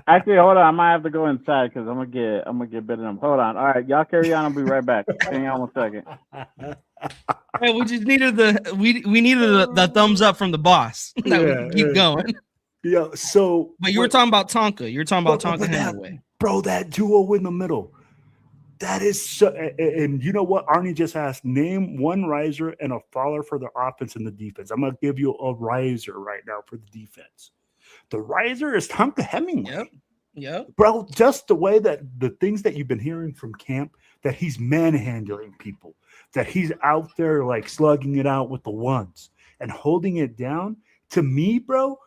Actually, hold on. I might have to go inside because I'm gonna get better than them. Hold on. All right, y'all carry on. I'll be right back. Hang on 1 second. Hey, we just needed the thumbs up from the boss. We keep going. Yeah. So, but you were talking about Tonka. You were talking about Tonka Hemingway, bro. That duo in the middle. That is so. And you know what? Arnie just asked. Name one riser and a faller for the offense and the defense. I'm gonna give you a riser right now for the defense. The riser is Tonka Hemingway. Yep. Bro, just the way that the things that you've been hearing from camp, that he's manhandling people, that he's out there slugging it out with the ones and holding it down. To me, bro,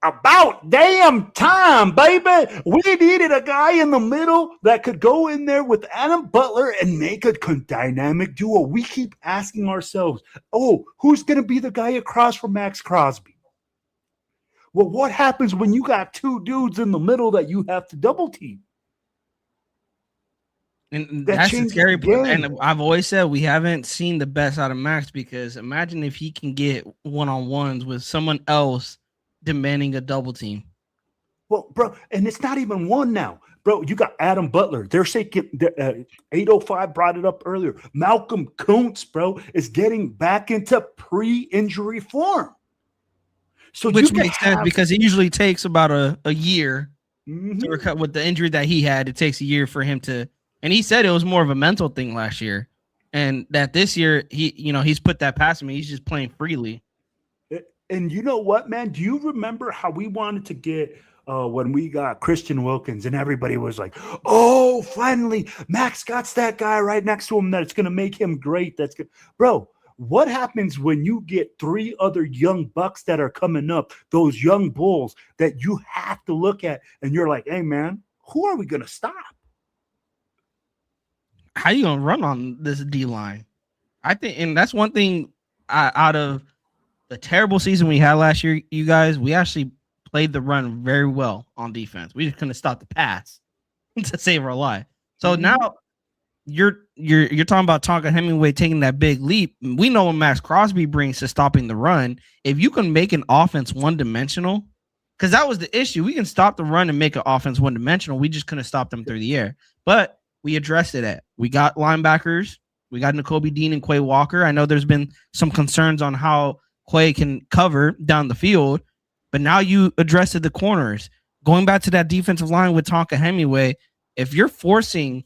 about damn time, baby. We needed a guy in the middle that could go in there with Adam Butler and make a dynamic duo. We keep asking ourselves, who's going to be the guy across from Max Crosby? Well, what happens when you got two dudes in the middle that you have to double team? And that's the scary part. And I've always said we haven't seen the best out of Max because imagine if he can get one-on-ones with someone else demanding a double team. Well, bro, and it's not even one now. Bro, you got Adam Butler. They're saying 805 brought it up earlier. Malcolm Kuntz, bro, is getting back into pre-injury form. So Which you makes sense because it usually takes about a year Mhm. to recover with the injury that he had. It takes a year for him to, and he said it was more of a mental thing last year, and that this year he's put that past him. He's just playing freely. And you know what, man? Do you remember how we wanted to get when we got Christian Wilkins and everybody was like, oh, finally, Max got that guy right next to him that's going to make him great. That's good. Bro, what happens when you get 3 other young bucks that are coming up, those young bulls that you have to look at and you're like, hey, man, who are we going to stop? How you going to run on this D-line? I think, and that's one thing out of the terrible season we had last year, you guys, we actually played the run very well on defense. We just couldn't stop the pass to save our life. So now you're talking about Tonka Hemingway taking that big leap. We know what Max Crosby brings to stopping the run. If you can make an offense one-dimensional, because that was the issue. We can stop the run and make an offense one-dimensional. We just couldn't stop them through the air. But we addressed it. We got linebackers. We got Nakobe Dean and Quay Walker. I know there's been some concerns on how Quay can cover down the field, but now you addressed the corners. Going back to that defensive line with Tonka Hemingway, if you're forcing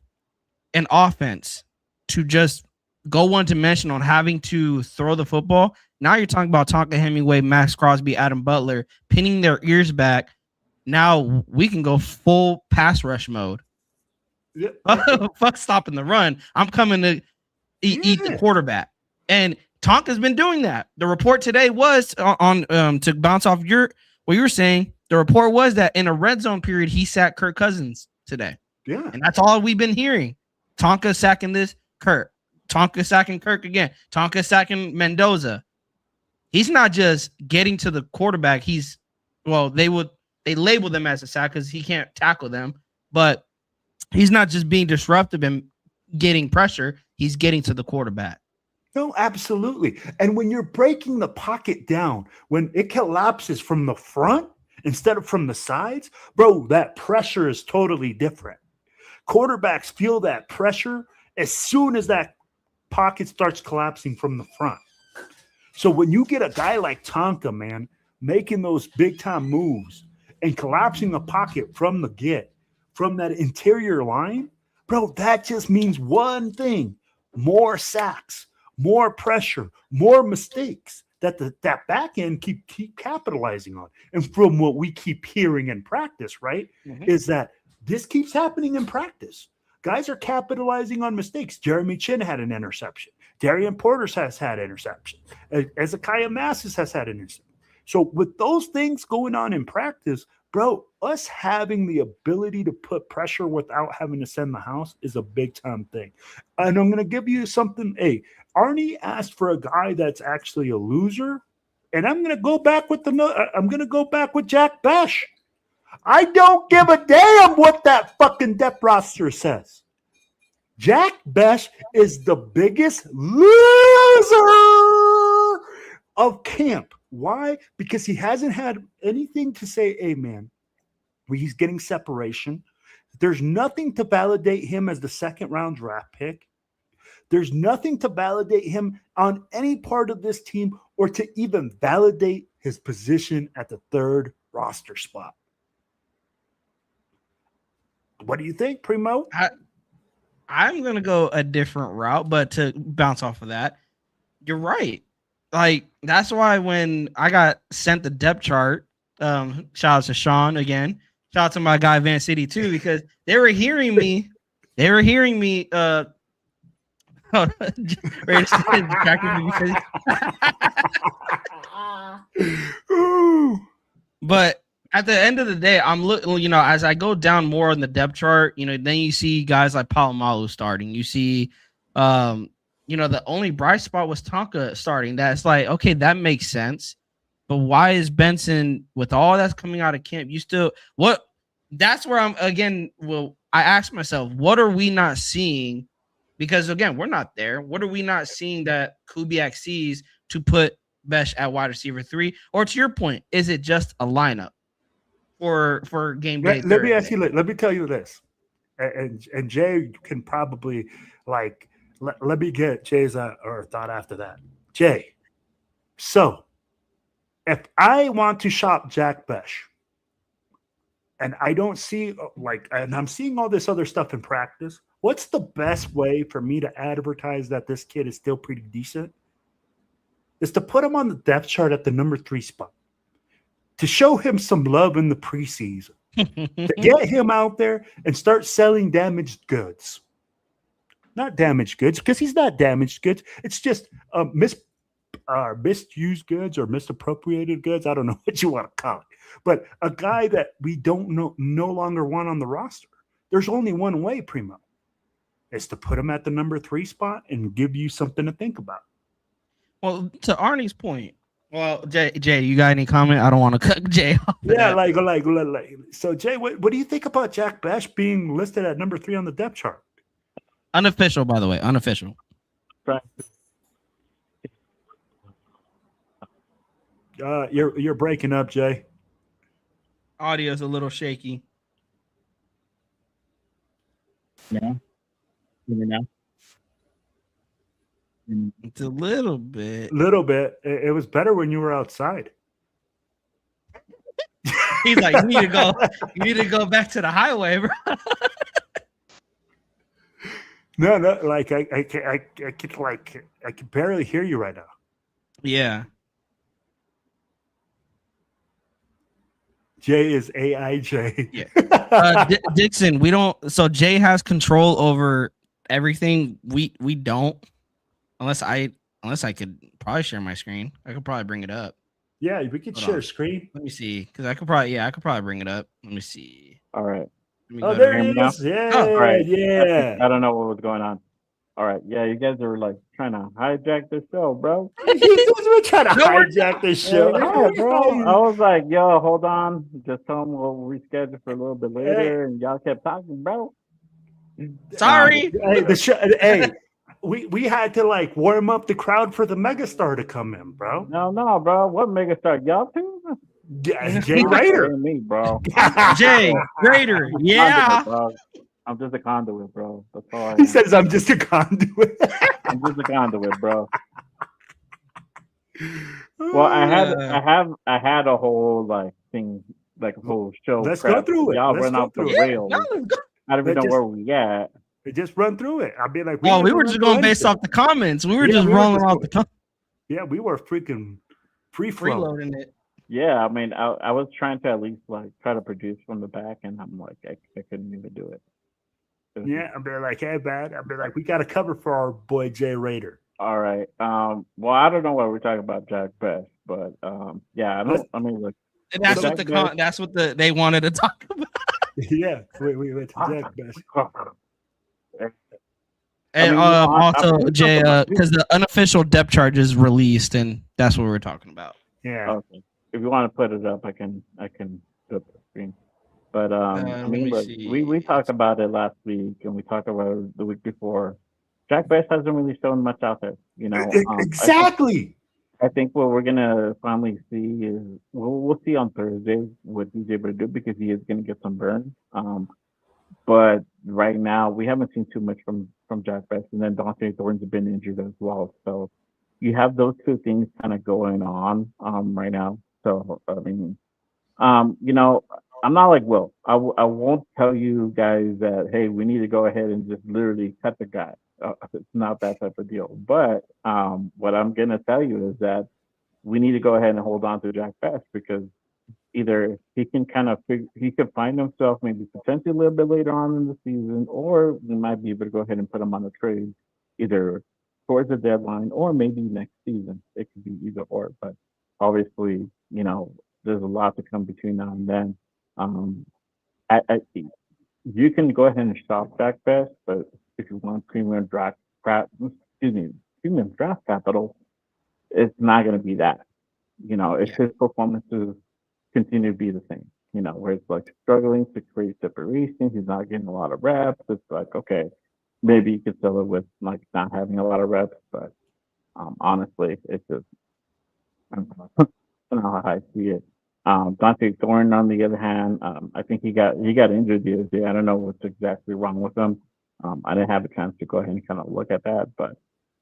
an offense to just go one-dimensional on having to throw the football, now you're talking about Tonka Hemingway, Max Crosby, Adam Butler, pinning their ears back. Now we can go full pass rush mode. Yeah. Fuck stopping the run. I'm coming to eat the quarterback. And Tonka's been doing that. The report today was on to bounce off what you were saying. The report was that in a red zone period, he sacked Kirk Cousins today. Yeah. And that's all we've been hearing. Tonka sacking this Kirk. Tonka sacking Kirk again. Tonka sacking Mendoza. He's not just getting to the quarterback. They label them as a sack because he can't tackle them, but he's not just being disruptive and getting pressure. He's getting to the quarterback. No, absolutely. And when you're breaking the pocket down, when it collapses from the front instead of from the sides, bro, that pressure is totally different. Quarterbacks feel that pressure as soon as that pocket starts collapsing from the front. So when you get a guy like Tonka, man, making those big-time moves and collapsing the pocket from that interior line, bro, that just means one thing: more sacks, more pressure, more mistakes that that back end keep capitalizing on. And from what we keep hearing in practice, right, is that this keeps happening in practice. Guys are capitalizing on mistakes. Jeremy Chin had an interception. Darian Porter has had interception. Ezekiah Massis has had an interception. So with those things going on in practice, bro, us having the ability to put pressure without having to send the house is a big time thing. And I'm going to give you something. Hey, Arnie asked for a guy that's actually a loser, and I'm going to go back with Jack Besh. I don't give a damn what that fucking depth roster says. Jack Besh is the biggest loser of camp. Why? Because he hasn't had anything to say, hey, man, he's getting separation. There's nothing to validate him as the second-round draft pick. There's nothing to validate him on any part of this team or to even validate his position at the third roster spot. What do you think, Primo? I'm going to go a different route, but to bounce off of that, you're right. Like, that's why when I got sent the depth chart, shout out to Sean again, shout out to my guy Van City too, because they were hearing me. But at the end of the day, I'm looking, as I go down more on the depth chart, then you see guys like Palomalu starting. You see, the only bright spot was Tonka starting. That's like, okay, that makes sense. But why is Benson, with all that's coming out of camp, that's where I ask myself, what are we not seeing? Because again, we're not there. What are we not seeing that Kubiak sees to put Besh at wide receiver 3? Or to your point, is it just a lineup for game day? Let me tell you this. And Jay can probably let me get Jay's or thought after that. Jay, so if I want to shop Jack Besh, and I don't see and I'm seeing all this other stuff in practice, what's the best way for me to advertise that this kid is still pretty decent? Is to put him on the depth chart at the number 3 spot, to show him some love in the preseason, to get him out there and start selling damaged goods. Not damaged goods, because he's not damaged goods. It's just misused goods or misappropriated goods. I don't know what you want to call it. But a guy that we don't no longer want on the roster. There's only one way, Primo. Is to put him at the number 3 spot and give you something to think about. Well, to Arnie's point. Well, Jay, you got any comment? I don't want to cut Jay off. Yeah, like. So, Jay, what do you think about Jack Besh being listed at number 3 on the depth chart? Unofficial, by the way, unofficial. Right. You're breaking up, Jay. Audio's a little shaky. Yeah. Now? It's a little bit. Little bit. It was better when you were outside. He's like, you need to go back to the highway, bro. No, like I can barely hear you right now. Yeah. Jay is AIJ. Yeah. Dixon, we don't. So Jay has control over everything. We don't, unless I could probably share my screen. I could probably bring it up. Yeah, we could share screen. Let me see, because I could probably bring it up. Let me see. All right. Oh, there he is. Yeah, all right. Yeah. I don't know what was going on. All right. Yeah, you guys are like trying to hijack the show, bro. We're trying to hijack this show. Yeah, bro. I was like, yo, hold on. Just tell them we'll reschedule for a little bit later. And y'all kept talking, bro. Sorry. Hey, we had to like warm up the crowd for the megastar to come in, bro. No, bro. What megastar? Y'all too? Jay Raider. Me, bro. Jay Raider. Yeah. I'm just a conduit, bro. That's all He says I'm just a conduit. I'm just a conduit, bro. Well, I had a whole like thing, like a whole show. Let's go through it. Y'all run off the rails. I don't even know where we at. Just run through it. I'll be like, we were just going based off the comments. We were just rolling off the comments. Yeah, we were freaking freeloading it. Yeah, I mean, I was trying to at least like try to produce from the back, and I'm like, I couldn't even do it. Yeah, I'll be like, hey, bad. I'll be like, we got to cover for our boy Jay Raider. All right. Well, I don't know why we're talking about Jack Best, but yeah, I mean, look. And that's what they wanted to talk about. Yeah, we went to Jack Best. And also, Jay, because the unofficial depth chart is released, and that's what we're talking about. Yeah. Okay. If you want to put it up, I can put the screen. But I mean, look, we talked about it last week, and we talked about it the week before. Jack Best hasn't really shown much out there, you know. Exactly. I think what we're gonna finally see is we'll see on Thursday what he's able to do, because he is gonna get some burn. But right now we haven't seen too much from Jack Best, and then Dante Thorne's been injured as well. So you have those two things kind of going on right now. So I mean, you know, I'm not like Will. I won't tell you guys that, hey, we need to go ahead and just literally cut the guy. It's not that type of deal. But what I'm gonna tell you is that we need to go ahead and hold on to Jack Best, because either he can he could find himself maybe potentially a little bit later on in the season, or we might be able to go ahead and put him on a trade either towards the deadline or maybe next season. It could be either or. But obviously, you know, there's a lot to come between now and then. You can go ahead and shop Jack Best, but if you want premium draft capital, it's not going to be that. You know, if his performances continue to be the same, you know, where it's like struggling to create separation, he's not getting a lot of reps. It's like, okay, maybe you could sell it with like not having a lot of reps, but honestly, it's just I don't know how I see it. Dante Thorne, on the other hand, I think he got injured the other day. I don't know what's exactly wrong with him. I didn't have a chance to go ahead and kind of look at that, but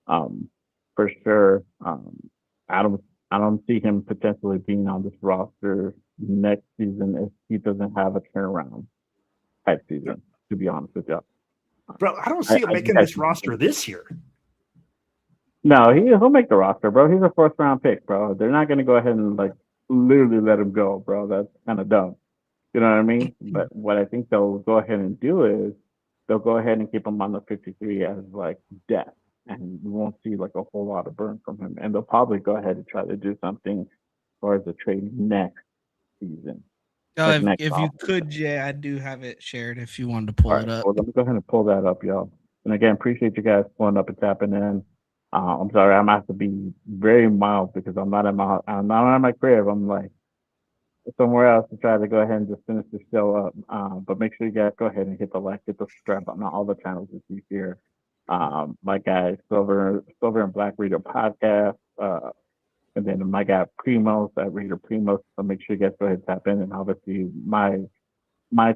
for sure, Adam I don't see him potentially being on this roster next season if he doesn't have a turnaround type season. To be honest with you, Bro, I don't see him making this roster this year. No, he'll make the roster, bro. He's a 4th-round pick, bro. They're not gonna go ahead and like literally let him go, bro. That's kind of dumb. You know what I mean? But what I think they'll go ahead and do is they'll go ahead and keep him on the 53 as like depth, and we won't see like a whole lot of burn from him. And they'll probably go ahead and try to do something as far as a trade next season. Like next if you offseason. could, Jay, I do have it shared if you wanted to pull All it right, up. well, let me go ahead and pull that up, y'all. And again, appreciate you guys pulling up and tapping in. I'm sorry, I'm gonna have to be very mild because I'm not at my crib. I'm like somewhere else to try to go ahead and just finish the show up. But make sure you guys go ahead and hit the like, hit the subscribe button on all the channels that you hear. My guy Silver and Black Reader podcast, and then my guy Primos at Reader Primos. So make sure you guys go ahead and tap in, and obviously my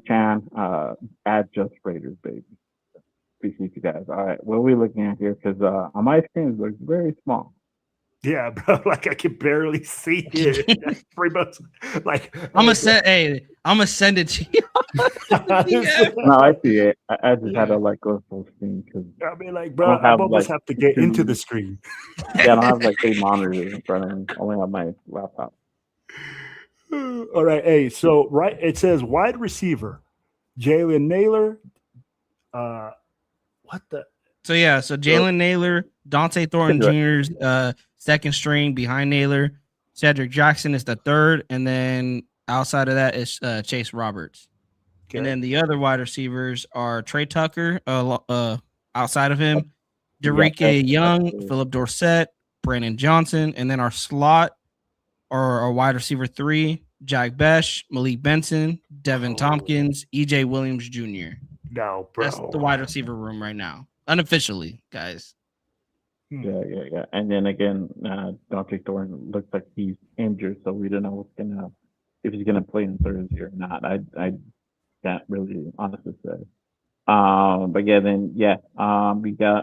chan at Just Raiders, baby. Appreciate you guys. All right, what are we looking at here? Because on my screen it looks very small. Yeah, bro. Like I can barely see it. That's pretty much like I'm gonna send it to you. No, I see it. I just had to like go full screen because I mean, like, bro, I almost have to get into the screen. Yeah, I don't have like 3 monitors in front of me. I only have my laptop. All right, hey, so right, it says wide receiver, Jalen Naylor. What the? So Jalen Naylor, Dante Thornton Jr.'s second string behind Naylor. Cedric Jackson is the third, and then outside of that is Chase Roberts. Okay. And then the other wide receivers are Trey Tucker, outside of him, Dereke Young, Philip Dorsett, Brandon Johnson, and then our slot or our wide receiver 3, Jack Besh, Malik Benson, Devin Tompkins, EJ Williams Jr. No, bro. That's the wide receiver room right now, unofficially, guys. Yeah. And then again, Dante Thornton looks like he's injured, so we don't know if he's gonna play on Thursday or not. I can't really honestly say. But we got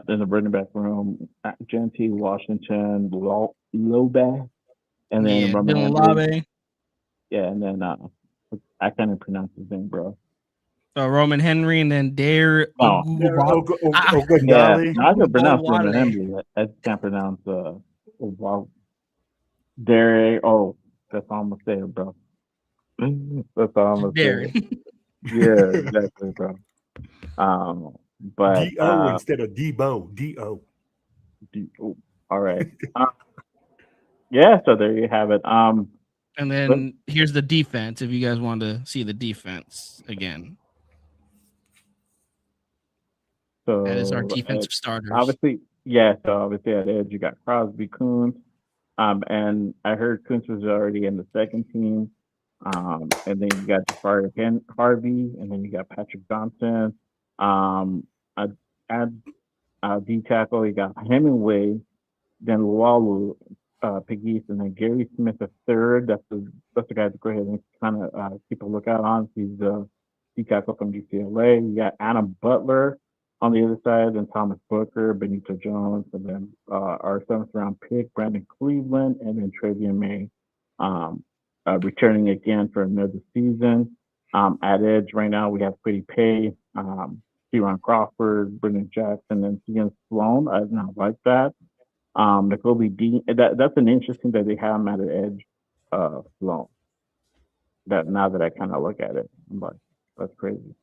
in the running back room Genty, Washington, Lobe, and then Dylan Labe. Yeah, and then I can't even pronounce his name, bro. Roman Henry, and then Dare. I can pronounce Roman Henry. I just can't pronounce Dare. Oh, that's all I'm gonna say, bro. That's all I'm gonna say. Yeah, exactly, bro. But D-O instead of Debo. D-O. All right. Yeah, so there you have it. And then here's the defense. If you guys want to see the defense again. So that is our defensive starters. Obviously, at edge you got Crosby, Coons, and I heard Coons was already in the second team. And then you got Jafari Harvey, and then you got Patrick Johnson. D tackle, you got Hemingway, then Walu, Pegues, and then Gary Smith the third. That's the guy to go ahead and kind of keep a lookout on. He's the D tackle from UCLA. You got Adam Butler on the other side, and Thomas Booker, Benito Jones, and then our 7th round pick, Brandon Cleveland, and then Travion May, returning again for another season. At edge right now, we have Pretty Pay, Kieran Crawford, Brendan Jackson, and Ian Sloan. I don't like that. N'Kobe Dean. That's an interesting that they have him at an edge, Sloan. That now that I kind of look at it, I'm like, that's crazy.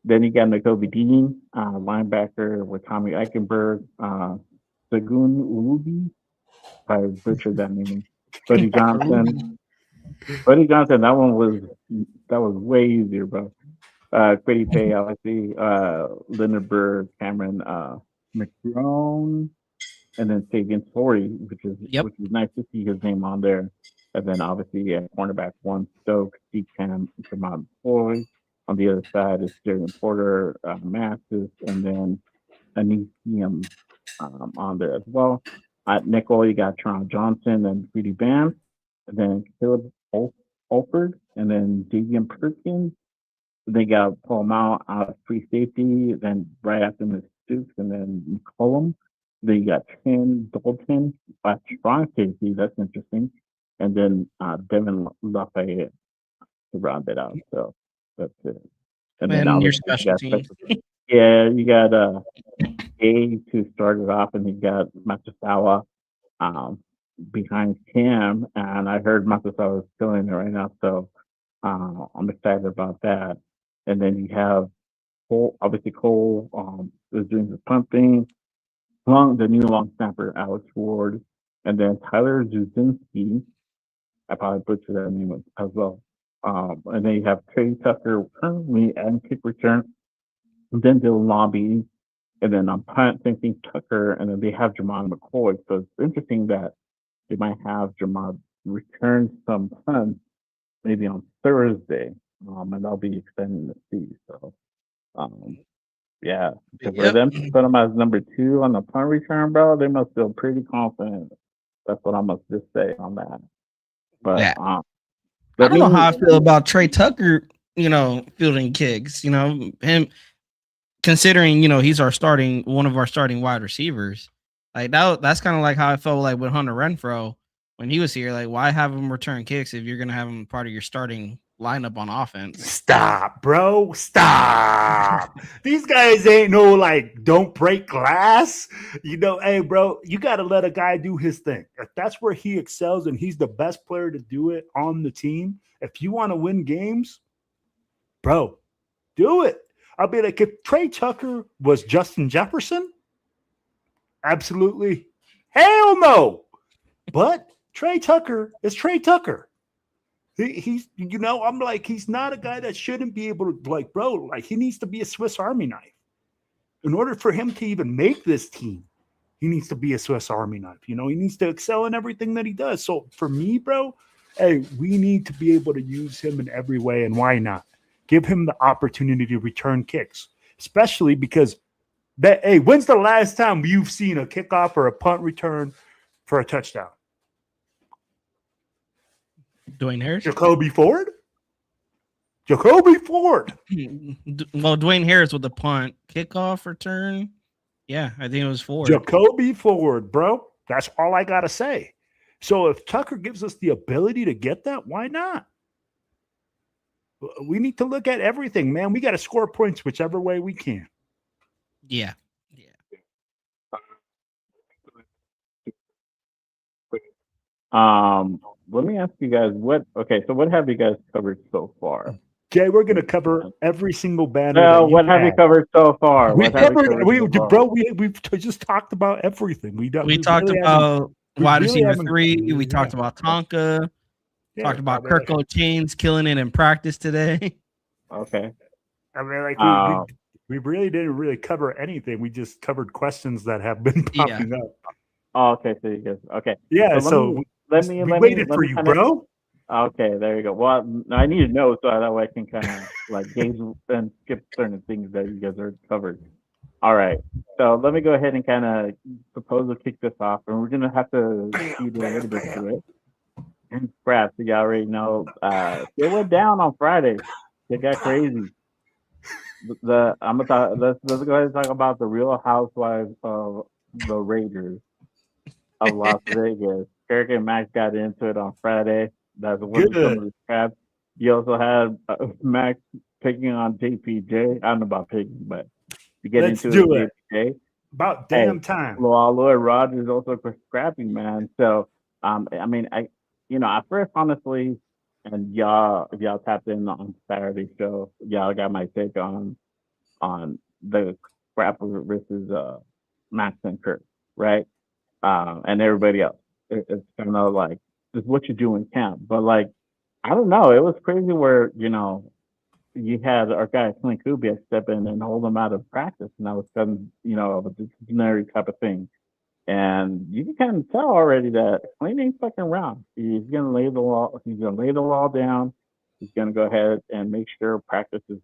Then you got N'Kobe Dean, linebacker with Tommy Eichenberg, Sagun Ulubi. I butchered that name. Buddy Johnson. That was way easier, bro. Quiddy Pay, obviously, Leonard Bird, Cameron McGrone, and then Sabian Story, which is nice to see his name on there. And then obviously, cornerback 1, Stokes, Cam, Jamon Floyd. On the other side is Jerian Porter, Masses, and then Anisium on there as well. At nickel, you got Toronto Johnson and Freddie Bam, and then Philip Olford, and then Davian Perkins. They got Paul Mao out of free safety, then right after Miss Stooks, and then McCollum. Then you got Tim Dalton, strong safety. That's interesting. and then Devin Lafayette to round it out. So that's it. And then And your obviously you special got teams. yeah, you got A to start it off, and you got Matsusawa um, behind him. And I heard Matsusawa is killing it right now, so I'm excited about that. And then you have Cole, obviously Cole is doing the punt thing. The new long snapper Alex Ward, and then Tyler Zuzinski. I probably butchered that name as well. And then you have Trey Tucker currently and kick return, and then Dylan Lobby, and then on punt, same thing Tucker, and then they have Jamon McCoy. So it's interesting that they might have Jamon return some punts maybe on Thursday, and I'll be excited to see. So, yeah, because for Yep. them to put him as number 2 on the punt return, bro, they must feel pretty confident. That's what I must just say on that. But Yeah. I don't know how I feel about Trey Tucker, fielding kicks. Him considering, he's one of our starting wide receivers. Like that's kind of like how I felt like with Hunter Renfrow when he was here. Like, why have him return kicks if you're gonna have him part of your starting lineup on offense? Stop, bro. Stop. These guys ain't no don't break glass. Hey, bro, you got to let a guy do his thing. If that's where he excels and he's the best player to do it on the team, if you want to win games, bro, do it. I'll be like, if Trey Tucker was Justin Jefferson, absolutely hell no. But Trey Tucker is Trey Tucker. He's I'm like, he's not a guy that shouldn't be able to, bro, he needs to be a Swiss Army knife. In order for him to even make this team, he needs to be a Swiss Army knife. He needs to excel in everything that he does. So for me, bro, hey, we need to be able to use him in every way. And why not? Give him the opportunity to return kicks, especially because when's the last time you've seen a kickoff or a punt return for a touchdown? Dwayne Harris? Jacoby Ford? Jacoby Ford. Well, Dwayne Harris with the punt. Kickoff return? Yeah, I think it was Ford. Jacoby Ford, bro. That's all I got to say. So if Tucker gives us the ability to get that, why not? We need to look at everything, man. We got to score points whichever way we can. Yeah. Let me ask you guys what have you guys covered so far? Jay, we're going to cover every single banner. No, what have you covered so far? We've just talked about everything. We talked about wide receiver 3. We talked about Tonka. Talked about Kirk Chains killing it in practice today. Okay. I mean, we really didn't really cover anything. We just covered questions that have been popping up. Oh, okay. So you guys, okay. Yeah. So let me waited for you, bro. Okay, there you go. Well, I need to know so that way I can kind of gauge and skip certain things that you guys are covered. All right. So let me go ahead and kind of propose to kick this off, and we're gonna have to feed a little bit to it. And scraps, you already know. It went down on Friday. It got crazy. Let's go ahead and talk about the Real Housewives of the Raiders of Las Vegas. Kirk and Max got into it on Friday. That's one of the scraps. You also had Max picking on JPJ. I don't know about picking, but to get into it, JPJ. About damn time. Lloyd Rogers also for scrapping, man. So, I mean, at first, honestly, and if y'all tapped in on Saturday show, y'all got my take on the scrapper versus Max and Kirk, right? And everybody else. It's kind of like it's what you do in camp, but I don't know. It was crazy where you had our guy Clint Kubiak step in and hold him out of practice, and that was some of a disciplinary type of thing. And you can kind of tell already that Clint ain't fucking around. He's gonna lay the law. He's gonna lay the law down. He's gonna go ahead and make sure practice is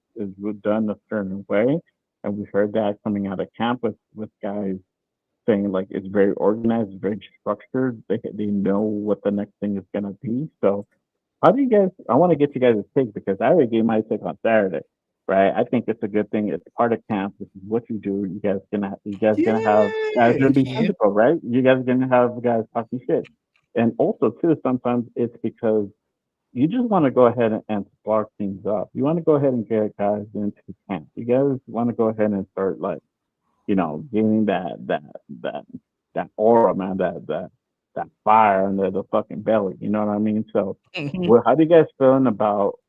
done a certain way. And we heard that coming out of camp with guys saying it's very organized, very structured. They know what the next thing is gonna be. So how do you guys? I want to get you guys' take because I already gave my take on Saturday. Right, I think it's a good thing. It's part of camp. This is what you do. You guys gonna have guys gonna be physical, right? You guys gonna have guys talking shit. And also, too, sometimes it's because you just want to go ahead and spark things up. You want to go ahead and get guys into camp. You guys want to go ahead and start, like, getting that aura, man, that fire under the fucking belly. You know what I mean? So, how do you guys feeling about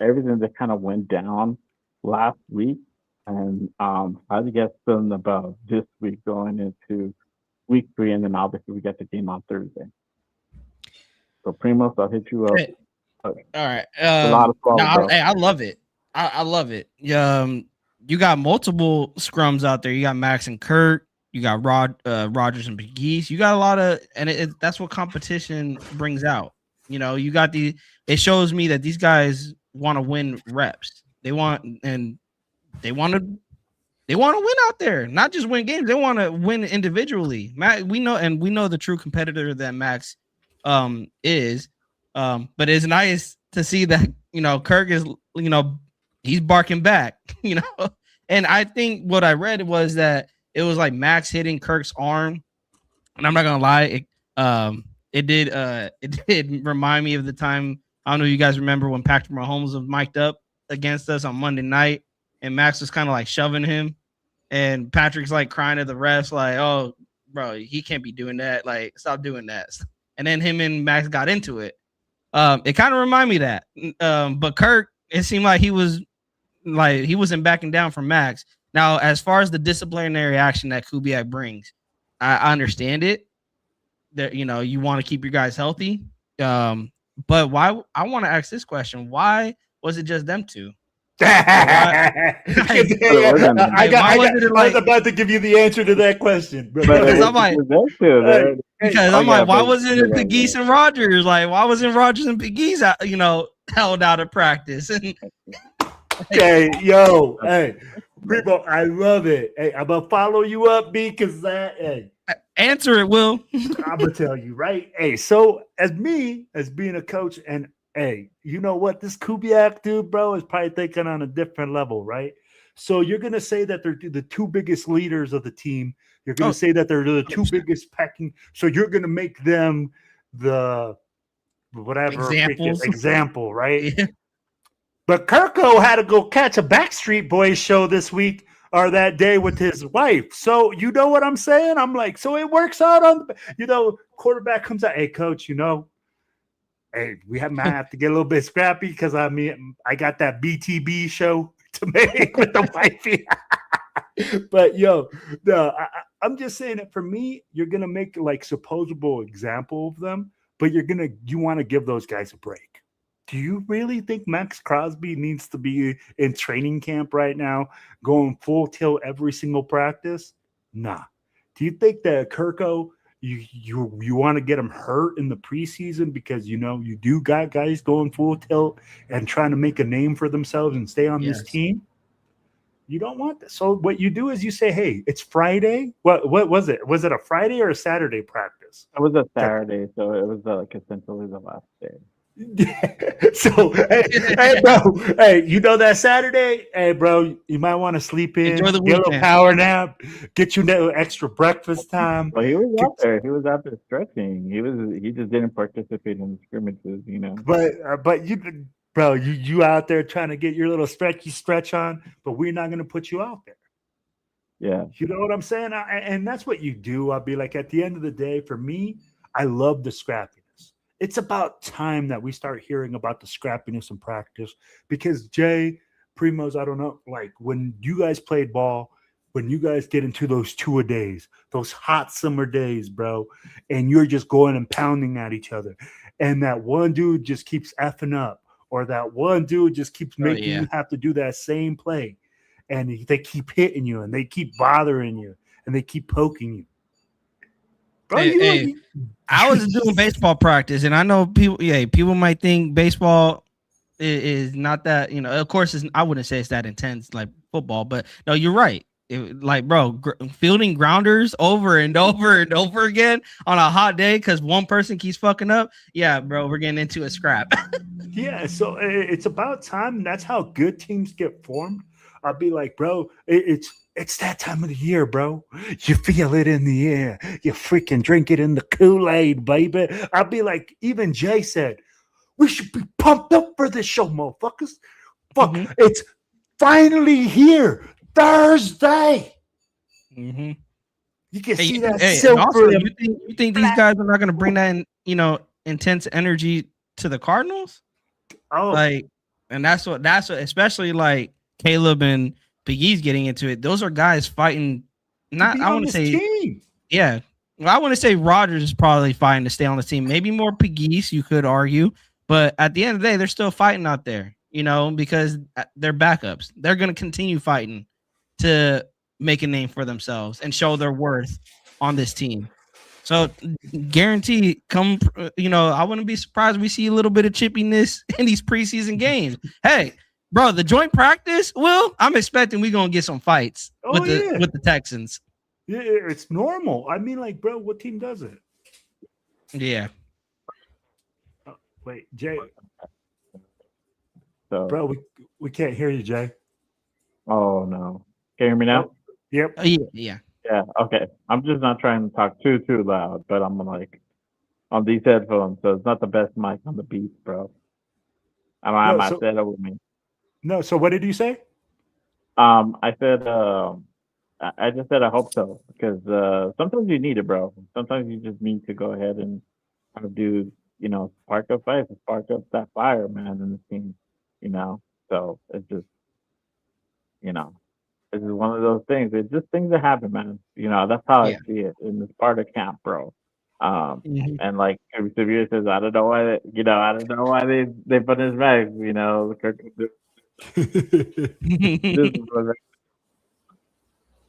everything that kind of went down last week? And how do you guys feeling about this week going into week 3? And then obviously we got the game on Thursday. So Primo, I'll hit you up. All right. A lot of fun, bro. I love it. I love it. You got multiple scrums out there. You got Max and Kirk. You got Rogers and Pegues. You got a lot of, and that's what competition brings out. You got it shows me that these guys want to win reps. They want to win out there, not just win games. They want to win individually. We know the true competitor that Max is. But it's nice to see that Kirk is he's barking back, and I think what I read was that it was like Max hitting Kirk's arm, and I'm not gonna lie, it did remind me of the time. I don't know if you guys remember when Patrick Mahomes was mic'd up against us on Monday night, and Max was kind of like shoving him, and Patrick's like crying to the refs, like, "Oh, bro, he can't be doing that. Like, stop doing that." And then him and Max got into it. It kind of reminded me of that. But Kirk, it seemed like he wasn't backing down from Max. Now, as far as the disciplinary action that Kubiak brings, I understand it. That you want to keep your guys healthy. But why? I want to ask this question: why was it just them two? I was about to give you the answer to that question. Because I'm like, why wasn't it Pegues and Rogers? Like, why wasn't Rogers and Pegues held out of practice? Hey, Primo, I love it. Hey, I'm gonna follow you up, B, because answer it, Will. I'm gonna tell you, right? Hey, so as being a coach, and hey, you know what? This Kubiak dude, bro, is probably thinking on a different level, right? So you're gonna say that they're the two biggest leaders of the team. You're gonna say that they're the two biggest packing. So you're gonna make them the whatever example, right? Yeah. But Kirko had to go catch a Backstreet Boys show this week or that day with his wife. So you know what I'm saying? I'm like, so it works out on, quarterback comes out. Hey, coach, hey, might have to get a little bit scrappy because I got that BTB show to make with the wifey. But I'm just saying that for me, you're gonna make like supposable example of them, but you want to give those guys a break. Do you really think Max Crosby needs to be in training camp right now, going full tilt every single practice? Nah. Do you think that Kirko, you want to get him hurt in the preseason because you do got guys going full tilt and trying to make a name for themselves and stay on this team? You don't want that. So what you do is you say, hey, it's Friday. What was it? Was it a Friday or a Saturday practice? It was a Saturday, so it was like essentially the last day. So hey bro, that Saturday, hey bro, you might want to sleep in, get a little power nap, get you that extra breakfast time. Well, he was out there. He was out there stretching. He just didn't participate in the scrimmages, But you out there trying to get your little stretch on, but we're not going to put you out there. Yeah, you know what I'm saying, and that's what you do. I'll be like, at the end of the day, for me, I love the scrappiness. It's about time that we start hearing about the scrappiness in practice because Jay, Primos, I don't know, like when you guys played ball, when you guys get into those 2-a-days, those hot summer days, bro, and you're just going and pounding at each other, and that one dude just keeps effing up, or that one dude just keeps making you have to do that same play, and they keep hitting you, and they keep bothering you, and they keep poking you. Bro, I was doing baseball practice, and I know people might think baseball is not that, of course, I wouldn't say it's that intense like football, but no, you're right. Fielding grounders over and over and over again on a hot day because one person keeps fucking up. Yeah, bro, we're getting into a scrap. Yeah, so it's about time. That's how good teams get formed. I'll be like, bro, it's that time of the year, bro. You feel it in the air. You freaking drink it in the Kool-Aid, baby. I'll be like, even Jay said, we should be pumped up for this show, motherfuckers. Fuck, it's finally here. Thursday. Mm-hmm. You can Hey, see that and silver. also, you think these guys are not going to bring that, intense energy to the Cardinals? Oh, Like, and that's what, especially like Caleb and Big E's getting into it. Those are guys fighting. Not, I want to say, team. yeah. Well, I want to say Rodgers is probably fighting to stay on the team. Maybe more Pegues, you could argue, but at the end of the day, they're still fighting out there. Because they're backups. They're going to continue fighting to make a name for themselves and show their worth on this team. So guarantee I wouldn't be surprised we see a little bit of chippiness in these preseason games. Hey, bro, the joint practice, I'm expecting we're going to get some fights with the Texans. Yeah, it's normal. I mean, like, bro, what team does it? Yeah. Wait, Jay. So, bro, we can't hear you, Jay. Oh, no. Can you hear me now? Yep. Yeah. Yeah, okay. I'm just not trying to talk too loud, but I'm like on these headphones, so it's not the best mic on the beat, bro. I might say that with me. No, so what did you say? I said I just said I hope so, because sometimes you need it, bro. Sometimes you just need to go ahead and do, spark up fight, spark up that fire, man, in the team, So it's just, this is one of those things. It's just things that happen, man. That's how I see it. And it's part of camp, bro. And like Severe says, I don't know why they put his back. Kirk,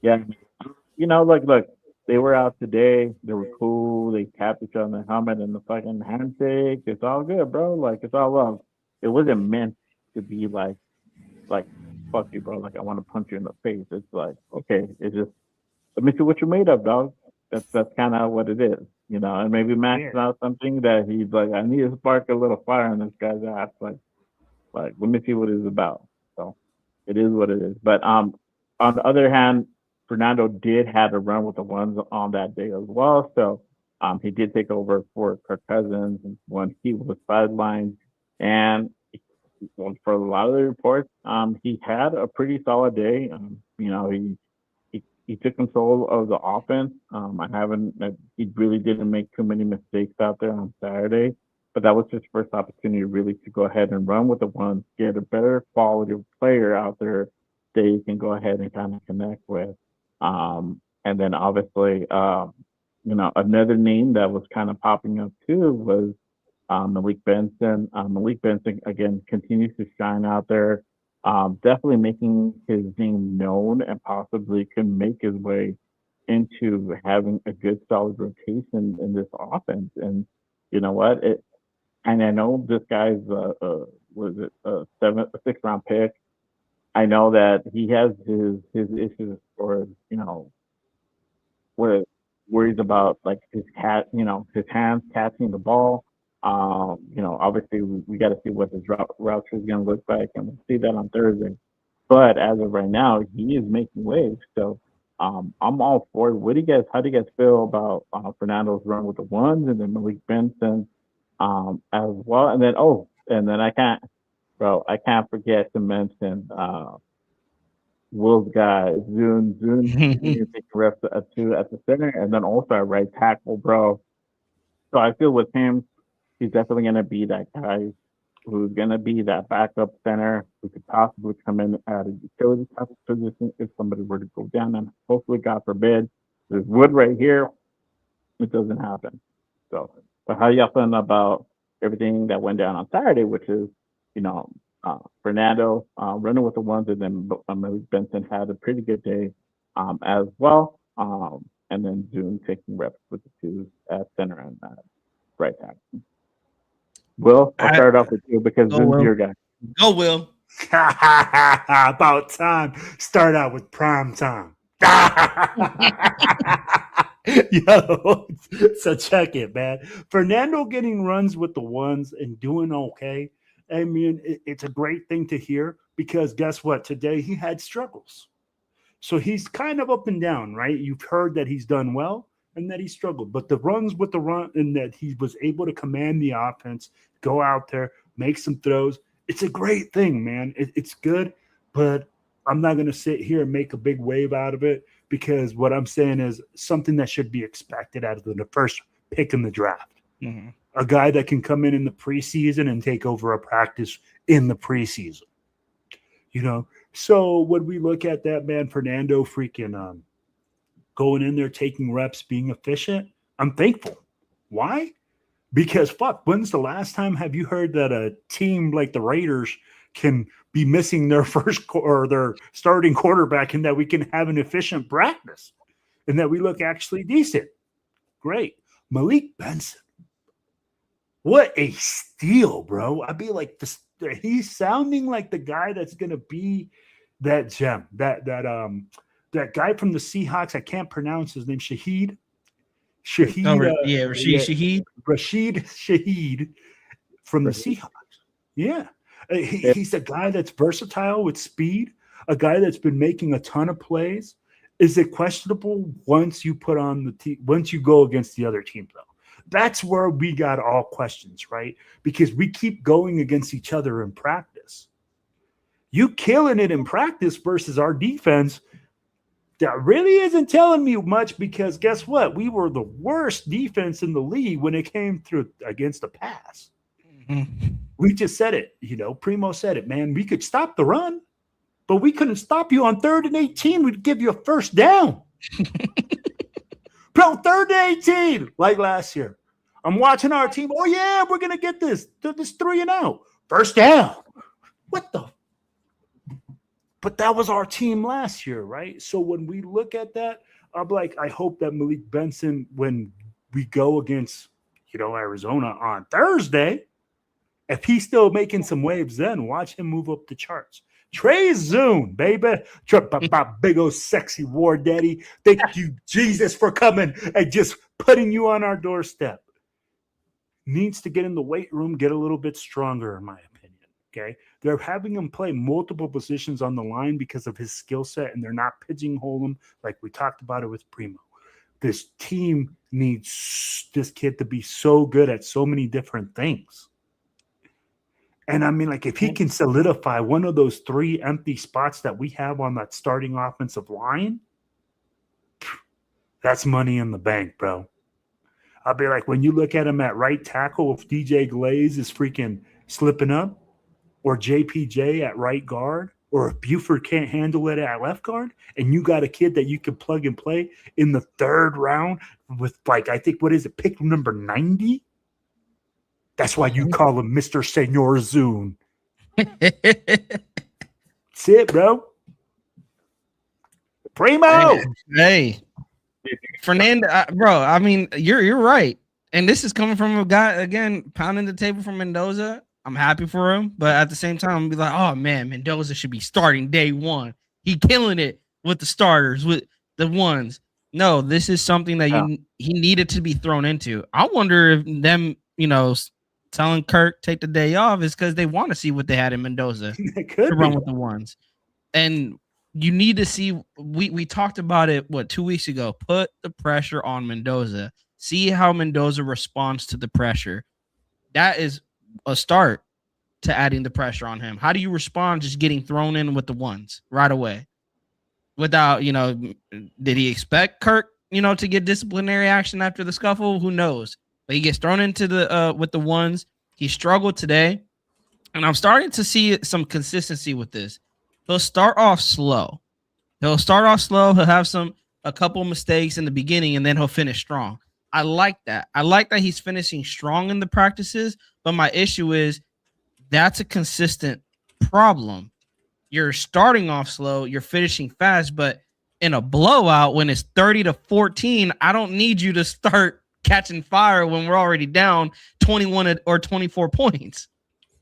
yeah. Look, they were out today. They were cool. They tapped each other on the helmet and the fucking handshake. It's all good, bro. Like, it's all love. It wasn't meant to be like fuck you, bro. Like, I want to punch you in the face. It's like, okay, it's just, let me see what you're made of, dog. That's kind of what it is, And maybe Max out something that he's like, I need to spark a little fire in this guy's ass. Like, let me see what it's about. So it is what it is. But on the other hand, Fernando did have a run with the ones on that day as well. So he did take over for Kirk Cousins when he was sidelined. And for a lot of the reports, he had a pretty solid day. He took control of the offense. He really didn't make too many mistakes out there on Saturday, but that was his first opportunity really to go ahead and run with the ones, get a better quality of player out there that you can go ahead and kind of connect with. And then obviously, another name that was kind of popping up too was Malik Benson. Malik Benson, again, continues to shine out there. Definitely making his name known and possibly can make his way into having a good solid rotation in this offense. And you know what? And I know this guy's a 6th round pick. I know that he has his issues or worries about like his hands catching the ball. Obviously we got to see what his route is going to look like, and we'll see that on Thursday. But as of right now, he is making waves. So I'm all for it. How do you guys feel about Fernando's run with the ones, and then Malik Benson as well? And then I can't forget to mention Will's guy, Zune taking reps at the center, and then also at right tackle, bro. So I feel with him, he's definitely going to be that guy who's going to be that backup center who could possibly come in at a utility type of position if somebody were to go down. And hopefully, God forbid, there's wood right here. It doesn't happen. So, but how y'all feeling about everything that went down on Saturday, which is, Fernando running with the ones, and then Malik Benson had a pretty good day as well. And then June taking reps with the twos at center and right tackle. Will, I'll start off with you because Zune's your guy. Go, Will. About time. Start out with prime time. Yo, so check it, man. Fernando getting runs with the ones and doing okay. I mean, it's a great thing to hear because guess what? Today he had struggles. So he's kind of up and down, right? You've heard that he's done well and that he struggled, but the runs with the run and that he was able to command the offense, go out there, make some throws. It's a great thing, man. It's good, but I'm not going to sit here and make a big wave out of it because what I'm saying is something that should be expected out of the first pick in the draft. Mm-hmm. A guy that can come in the preseason and take over a practice in the preseason. So when we look at that, man, Fernando freaking going in there, taking reps, being efficient, I'm thankful. Why? Because when's the last time have you heard that a team like the Raiders can be missing their their starting quarterback and that we can have an efficient practice and that we look actually decent? Great. Malik Benson. What a steal, bro. I'd be like this. He's sounding like the guy that's going to be that gem, that guy from the Seahawks. I can't pronounce his name. Rashid Shaheed. Rashid Shaheed from the Seahawks. Yeah. He's a guy that's versatile with speed, a guy that's been making a ton of plays. Is it questionable once you put on the team, once you go against the other team, though? That's where we got all questions, right? Because we keep going against each other in practice. You killing it in practice versus our defense, that really isn't telling me much because guess what? We were the worst defense in the league when it came through against the pass. Mm-hmm. We just said it, Primo said it, man. We could stop the run, but we couldn't stop you on 3rd and 18. We'd give you a first down. Bro, 3rd and 18, like last year. I'm watching our team. Oh, yeah, we're going to get this. This 3-0. First down. What the? But that was our team last year, right? So when we look at that, I'm like, I hope that Malik Benson, when we go against, Arizona on Thursday, if he's still making some waves then, watch him move up the charts. Trey Zune, baby. Big old sexy war daddy. Thank you, Jesus, for coming and just putting you on our doorstep. Needs to get in the weight room, get a little bit stronger, in my opinion. Okay. They're having him play multiple positions on the line because of his skill set, and they're not pigeonhole him like we talked about it with Primo. This team needs this kid to be so good at so many different things. And I mean, like, if he can solidify one of those 3 empty spots that we have on that starting offensive line, that's money in the bank, bro. I'll be like, when you look at him at right tackle, if DJ Glaze is freaking slipping up, or JPJ at right guard, or if Buford can't handle it at left guard, and you got a kid that you can plug and play in the 3rd round with, like, I think, what is it, pick number 90? That's why you call him Mr. Senor Zune. That's it, bro. Primo. Hey, Fernando, bro. I mean, you're right, and this is coming from a guy again pounding the table from Mendoza. I'm happy for him, but at the same time, I'm be like, oh man, Mendoza should be starting day 1. He killing it with the starters, with the ones. No, this is something that he needed to be thrown into. I wonder if them, telling Kirk take the day off is because they want to see what they had in Mendoza to run with the ones. And you need to see, we talked about it, 2 weeks ago, put the pressure on Mendoza. See how Mendoza responds to the pressure. That is a start to adding the pressure on him. How do you respond just getting thrown in with the ones right away? Without, did he expect Kirk, to get disciplinary action after the scuffle? Who knows? But he gets thrown into the with the ones. He struggled today, and I'm starting to see some consistency with this. He'll start off slow. He'll have a couple mistakes in the beginning, and then he'll finish strong. I like that. I like that he's finishing strong in the practices, but my issue is that's a consistent problem. You're starting off slow, you're finishing fast, but in a blowout when it's 30-14, I don't need you to start catching fire when we're already down 21 or 24 points.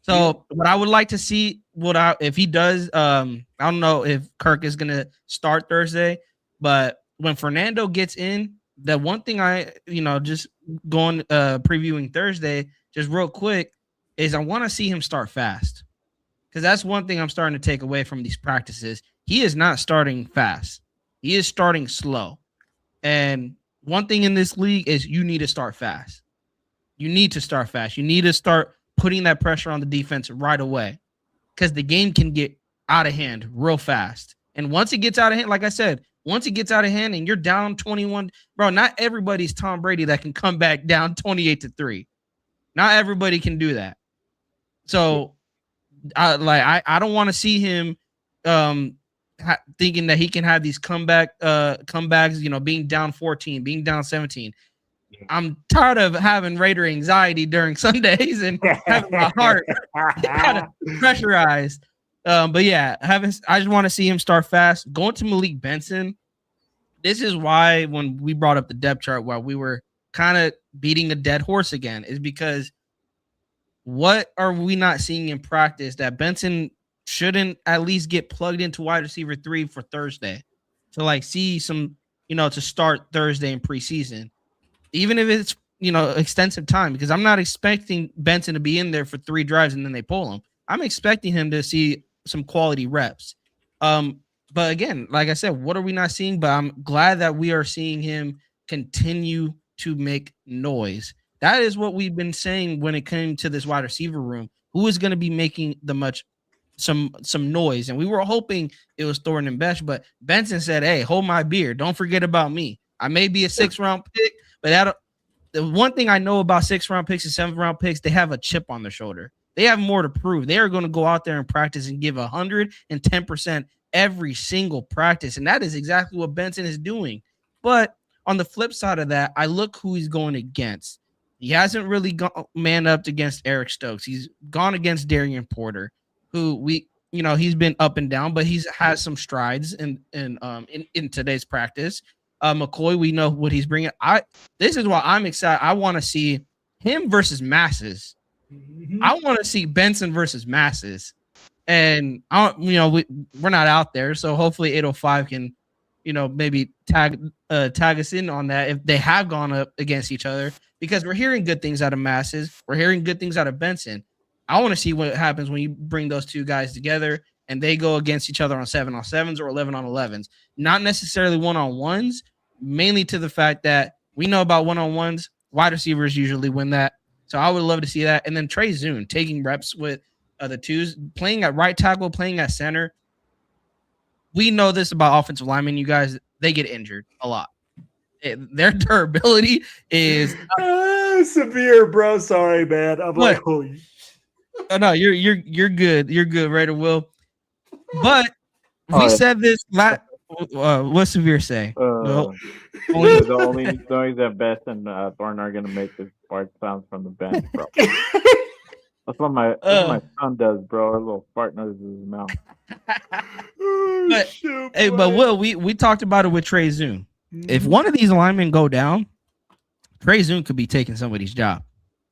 So what I would like to see, if he does, I don't know if Kirk is going to start Thursday, but when Fernando gets in, the one thing I, just previewing Thursday, just real quick, is I want to see him start fast. because that's one thing I'm starting to take away from these practices. He is not starting fast. He is starting slow. And one thing in this league is you need to start fast. You need to start fast. You need to start putting that pressure on the defense right away because the game can get out of hand real fast. And once it gets out of hand, like I said, once it gets out of hand and you're down 21, bro, not everybody's Tom Brady that can come back down 28-3. Not everybody can do that. So I don't want to see him thinking that he can have these comebacks, being down 14, being down 17. I'm tired of having Raider anxiety during Sundays and having my heart kind of pressurized. But yeah, I just want to see him start fast. Going to Malik Benson. This is why when we brought up the depth chart while we were kind of beating a dead horse again, is because what are we not seeing in practice that Benson shouldn't at least get plugged into wide receiver 3 for Thursday to see some, to start Thursday in preseason, even if it's, extensive time, because I'm not expecting Benson to be in there for 3 drives and then they pull him. I'm expecting him to see some quality reps. But again, like I said, what are we not seeing? But I'm glad that we are seeing him continue to make noise. That is what we've been saying when it came to this wide receiver room. Who is going to be making some noise? And we were hoping it was Thornton and Besh, but Benson said, "Hey, hold my beer. Don't forget about me. I may be a 6th-round pick, but the one thing I know about 6th-round picks and 7th-round picks, they have a chip on their shoulder. They have more to prove. They are going to go out there and practice and give 110% every single practice, and that is exactly what Benson is doing. But on the flip side of that, I look who he's going against. He hasn't really gone man up against Eric Stokes. He's gone against Darian Porter, who he's been up and down, but he's had some strides in today's practice. McCoy, we know what he's bringing. This is why I'm excited. I want to see him versus Masses. Mm-hmm. I want to see Benson versus Masses. And we're not out there, so hopefully 805 can, maybe tag us in on that if they have gone up against each other, because we're hearing good things out of Masses, we're hearing good things out of Benson. I want to see what happens when you bring those two guys together and they go against each other on 7-on-7s or 11-on-11s, not necessarily 1-on-1s, mainly to the fact that we know about 1-on-1s, wide receivers usually win that. So I would love to see that. And then Trey Zune taking reps with the twos, playing at right tackle, playing at center. We know this about offensive linemen, you guys. They get injured a lot. Their durability is severe, bro. Sorry, man. I'm like, holy. Oh, no, you're good. You're good, Raider Will. But we said this last. What's Severe say? The only noise that Beth and Thornton are going to make is fart sounds from the bench, bro. That's what my son does, bro. A little fart noise in his mouth. But Will, we talked about it with Trey Zune. Mm-hmm. If one of these linemen go down, Trey Zune could be taking somebody's job.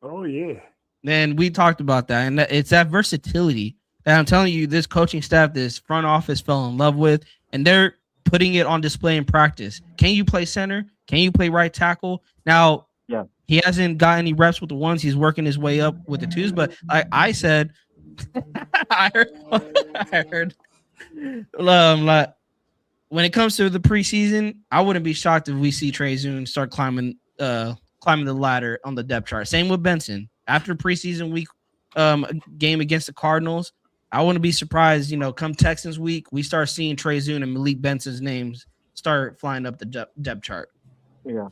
Oh yeah. Then we talked about that, and it's that versatility that I'm telling you, this coaching staff, this front office fell in love with, and they're putting it on display in practice. Can you play center? Can you play right tackle? Now, yeah, he hasn't got any reps with the ones. He's working his way up with the twos. But like I said, I heard like, when it comes to the preseason, I wouldn't be shocked if we see Trey Zune start climbing the ladder on the depth chart. Same with Benson. After preseason week game against the Cardinals, I wouldn't be surprised, come Texans week, we start seeing Trey Zune and Malik Benson's names start flying up the depth chart. Yeah.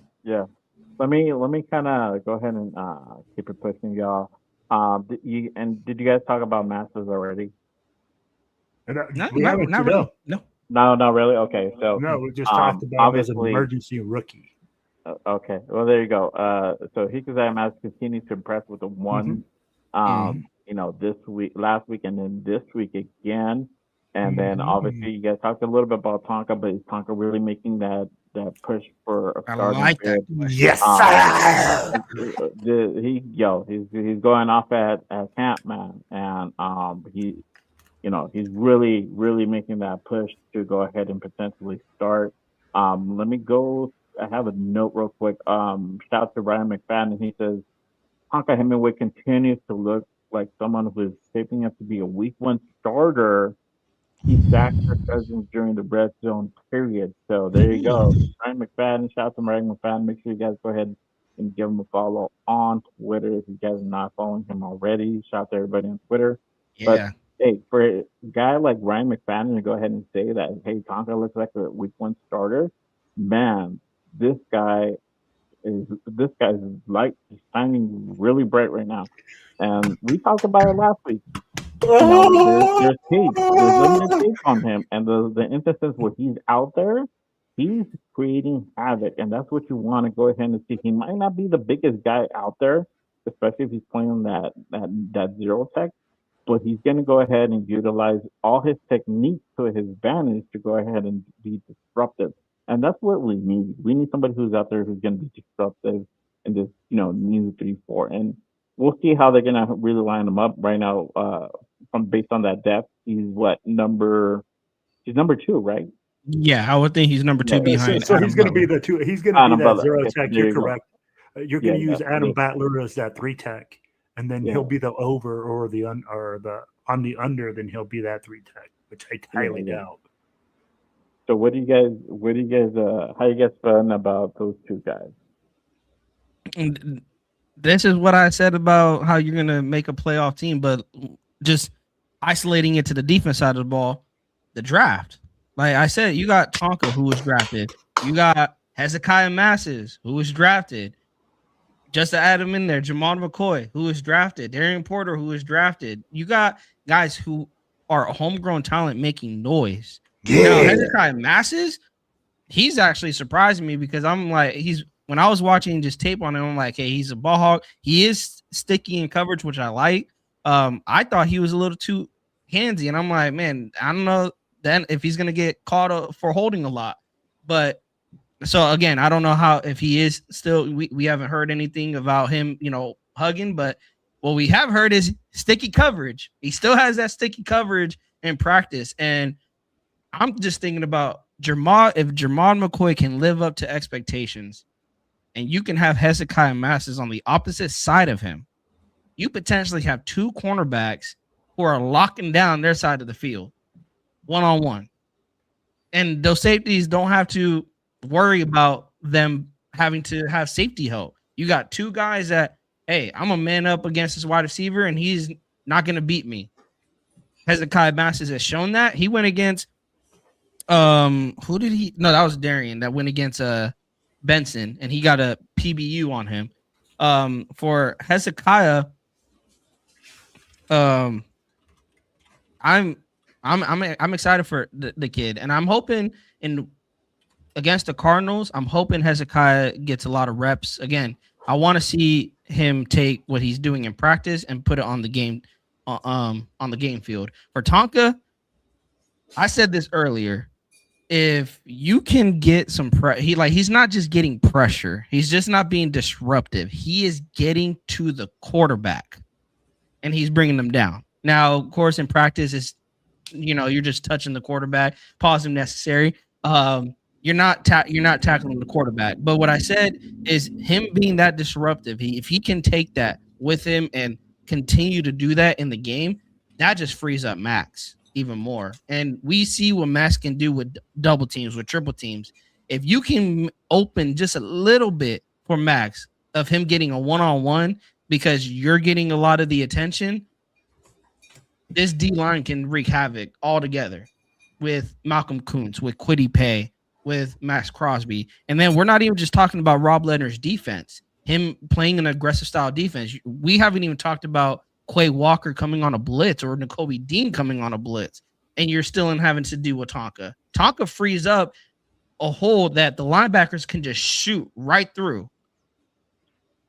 Let me kind of go ahead and keep it pushing, y'all. Did you guys talk about Masters already? Not really. No. No, not really. Okay, so no, we just talked about him as an emergency rookie. Okay, well there you go. So Hikazai Masters continues to impress with the one. This week, last week, and then this week again. And then obviously you guys talked a little bit about Tonka, but is Tonka really making that push for a starting? I like that. Yes. He's going off at camp, man, and he's really, really making that push to go ahead and potentially start. Let me go. I have a note real quick. Shout out to Ryan McFadden. He says Tonka Hemingway continues to look like someone who is shaping up to be a week 1 starter, he sacked Kirk Cousins during the red zone period. So there you go. Ryan McFadden, shout out to Ryan McFadden. Make sure you guys go ahead and give him a follow on Twitter if you guys are not following him already. Shout out to everybody on Twitter. But Yeah. hey, for a guy like Ryan McFadden to go ahead and say that, hey, Tonka looks like a week 1 starter, man, this guy this guy's light is shining really bright right now. And we talked about it last week. There's tape. There's limited tape on him, and the instances where he's out there, he's creating havoc, and that's what you want to go ahead and see. He might not be the biggest guy out there, especially if he's playing that zero tech, but he's going to go ahead and utilize all his technique to his advantage to go ahead and be disruptive. And that's what we need. We need somebody who's out there who's going to be disruptive in this, new 3-4. And we'll see how they're going to really line him up right now. From based on that depth, he's number 2, right? Yeah, I would think he's number 2 behind. So he's going to be the 2. He's going to be that zero tech. You're correct. You're going to use Adam Battler as that 3 tech, and then he'll be the over or the on the under. Then he'll be that 3 tech, which I highly doubt. So how you guys feeling about those 2 guys? And this is what I said about how you're going to make a playoff team, but just isolating it to the defense side of the ball, the draft. Like I said, you got Tonka, who was drafted. You got Hezekiah Masses, who was drafted. Just to add him in there, Jamal McCoy, who was drafted. Darian Porter, who was drafted. You got guys who are homegrown talent making noise. Yeah. Now, Hezekiah Masses, he's actually surprising me because I'm like, when I was watching just tape on him, I'm like, hey, he's a ball hawk. He is sticky in coverage, which I like. I thought he was a little too handsy, and I'm like, man, I don't know then if he's gonna get caught for holding a lot. But so again, I don't know if he is still. We haven't heard anything about him, hugging. But what we have heard is sticky coverage. He still has that sticky coverage in practice, and I'm just thinking about Jamal. If Jamal McCoy can live up to expectations, and you can have Hezekiah Masses on the opposite side of him, you potentially have 2 cornerbacks who are locking down their side of the field, one-on-one. And those safeties don't have to worry about them having to have safety help. You got 2 guys that, hey, I'm a man up against this wide receiver, and he's not going to beat me. Hezekiah Masses has shown that. He went against who did he? No, that was Darian that went against Benson, and he got a PBU on him. For Hezekiah, I'm excited for the kid, and I'm hoping against the Cardinals, I'm hoping Hezekiah gets a lot of reps. Again, I want to see him take what he's doing in practice and put it on the game field. For Tonka, I said this earlier. If you can get some he's not just getting pressure. He's just not being disruptive. He is getting to the quarterback, and he's bringing them down. Now, of course, in practice, it's you're just touching the quarterback. Pause if necessary. You're not tackling the quarterback. But what I said is him being that disruptive. If he can take that with him and continue to do that in the game, that just frees up Max even more. And we see what Max can do with double teams, with triple teams. If you can open just a little bit for Max of him getting a one-on-one because you're getting a lot of the attention, this D-line can wreak havoc altogether with Malcolm Kuntz, with Kwity Paye, with Max Crosby. And then we're not even just talking about Rob Leonard's defense, him playing an aggressive style defense. We haven't even talked about Quay Walker coming on a blitz or Nakobe Dean coming on a blitz, and you're still in having to deal with Tonka. Tonka frees up a hole that the linebackers can just shoot right through.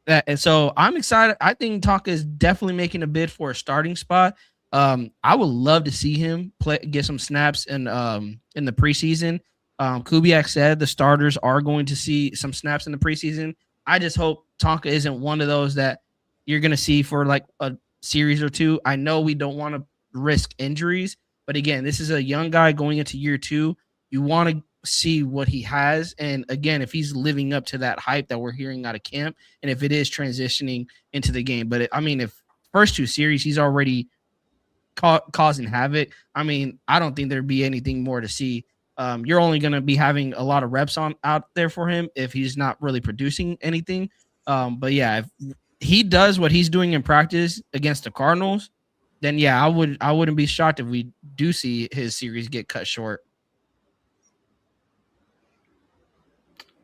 And so I'm excited. I think Tonka is definitely making a bid for a starting spot. I would love to see him get some snaps in the preseason. Kubiak said the starters are going to see some snaps in the preseason. I just hope Tonka isn't one of those that you're going to see for like a series or 2. I know we don't want to risk injuries, but again, this is a young guy going into year 2. You want to see what he has, and again, if he's living up to that hype that we're hearing out of camp, and if it is transitioning into the game. But if first 2 series, he's already causing havoc. I mean, I don't think there'd be anything more to see. You're only going to be having a lot of reps out there for him if he's not really producing anything. But yeah, if he does what he's doing in practice against the Cardinals, then yeah, I wouldn't be shocked if we do see his series get cut short.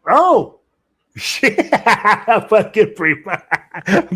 Oh, shit. I'm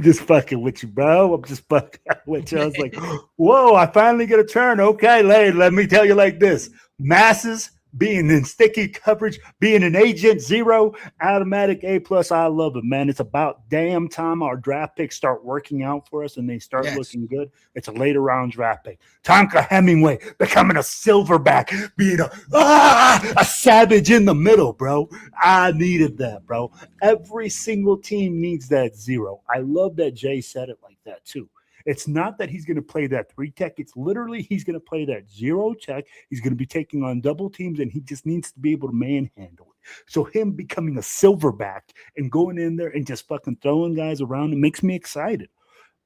just fucking with you, bro. I'm just fucking with you. I was like, whoa, I finally get a turn. Okay, let me tell you like this. Masses being in sticky coverage, being an agent 0, automatic A+. I love it, man. It's about damn time our draft picks start working out for us and they start looking good. It's a later round draft pick. Tonka Hemingway becoming a silverback, being a savage in the middle, bro. I needed that, bro. Every single team needs that 0. I love that Jay said it like that too. It's not that he's going to play that 3 tech. It's literally he's going to play that 0 tech. He's going to be taking on double teams, and he just needs to be able to manhandle it. So him becoming a silverback and going in there and just fucking throwing guys around, it makes me excited.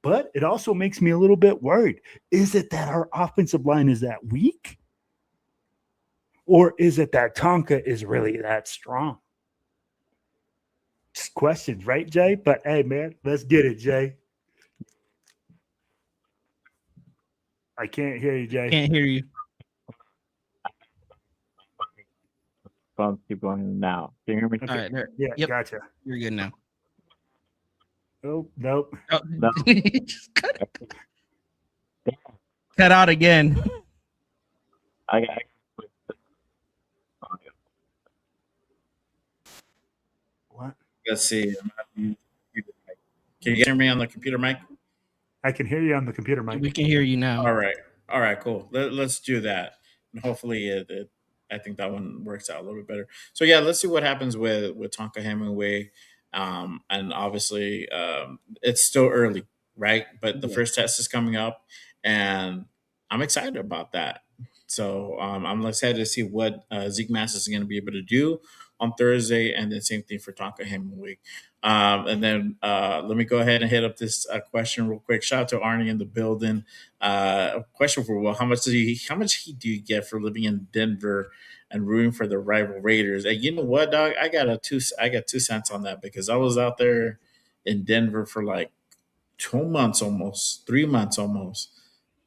But it also makes me a little bit worried. Is it that our offensive line is that weak? Or is it that Tonka is really that strong? Just questions, right, Jay? But hey, man, let's get it, Jay. I can't hear you, Jay. Can't hear you. Phones keep going now. Can you hear me? Okay. All right, there. Yeah, Yep. gotcha. You're good now. Oh, nope. Oh, No. just cut out again. I What? Let's see. Can you hear me on the computer mic? I can hear you on the computer, Mike. We can hear you now. All right, cool. Let's do that. And hopefully, I think that one works out a little bit better. So yeah, let's see what happens with Tonka Hemingway. And obviously, it's still early, right? But the first test is coming up, and I'm excited about that. So I'm excited to see what Zeke Mass is going to be able to do on Thursday, and then same thing for Tonka Hemingway. And then let me go ahead and hit up this question real quick. Shout out to Arnie in the building. A question for Will: How much heat do you get for living in Denver and rooting for the rival Raiders? And you know what, dog? I got 2 cents on that because I was out there in Denver for like 2 months, almost 3 months, almost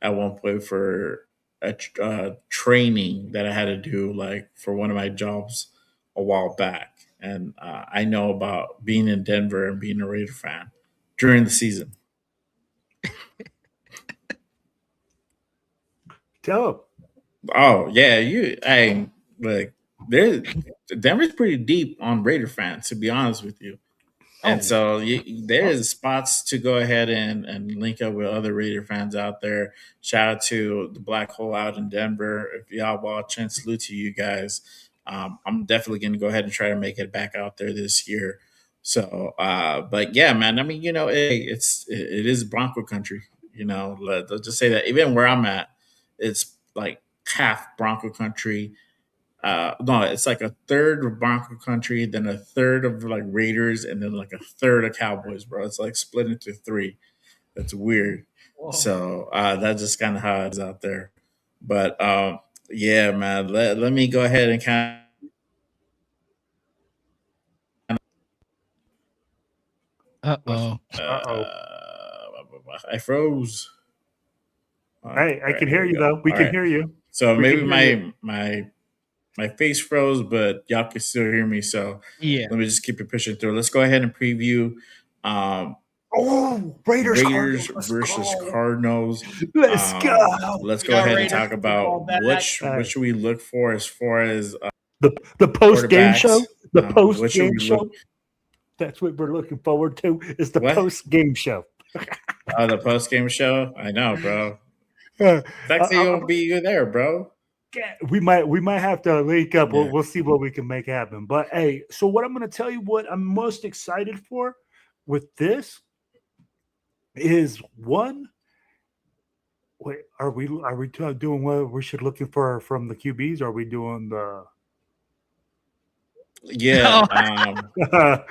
at one point for a training that I had to do, like for one of my jobs a while back. And I know about being in Denver and being a Raider fan during the season. Tell him. Oh yeah, like Denver's pretty deep on Raider fans, to be honest with you. And so there is spots to go ahead and link up with other Raider fans out there. Shout out to the Black Hole out in Denver. If y'all watching, salute to you guys. I'm definitely going to go ahead and try to make it back out there this year. So, but yeah, man. I mean, it is Bronco country. Let's just say that even where I'm at, it's like half Bronco country. No, it's like a third of Bronco country, then a third of like Raiders, and then like a third of Cowboys, bro. It's like split into 3. That's weird. Whoa. So that's just kind of how it's out there. But yeah, man. Let me go ahead and kind Uh-oh. I froze. Hey, I can hear you though. We can hear you. So We maybe can hear my face froze, but y'all can still hear me. So Yeah. let me just keep it pushing through. Let's go ahead and preview Raiders Raiders Cardinals, versus let's go. Cardinals. Let's go. Let's We go got ahead and Raiders talk about football back. what should we look for as far as The post game quarterbacks. show. The What post should game we show. look? That's what we're looking forward to. Is the What? post game show. The post game show. I know, bro. Uh, Sexy will be you there, bro. we might have to link up. Yeah. We'll see what we can make happen. But hey, so what I'm going to tell you, what I'm most excited for with this is one. Wait, are we doing what we should looking for from the QBs? Are we doing the Yeah. Yeah,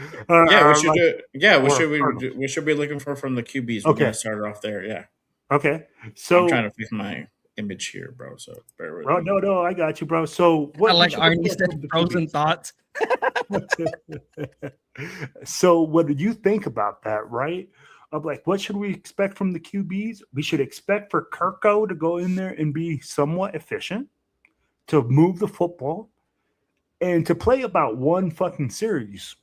we should Like, do. Yeah, Cardinals. we should be looking for from the QBs. We're Okay. gonna start off there. Yeah, Okay. I'm trying So, to fix my image here, bro. So bear with bro, me. no, I got you, bro. So, I what we like should Arnie expect said from the frozen QBs? thoughts. So, what do you think about that, right? Of like, what should we expect from the QBs? We should expect for Kirko to go in there and be somewhat efficient, to move the football, and to play about one fucking series.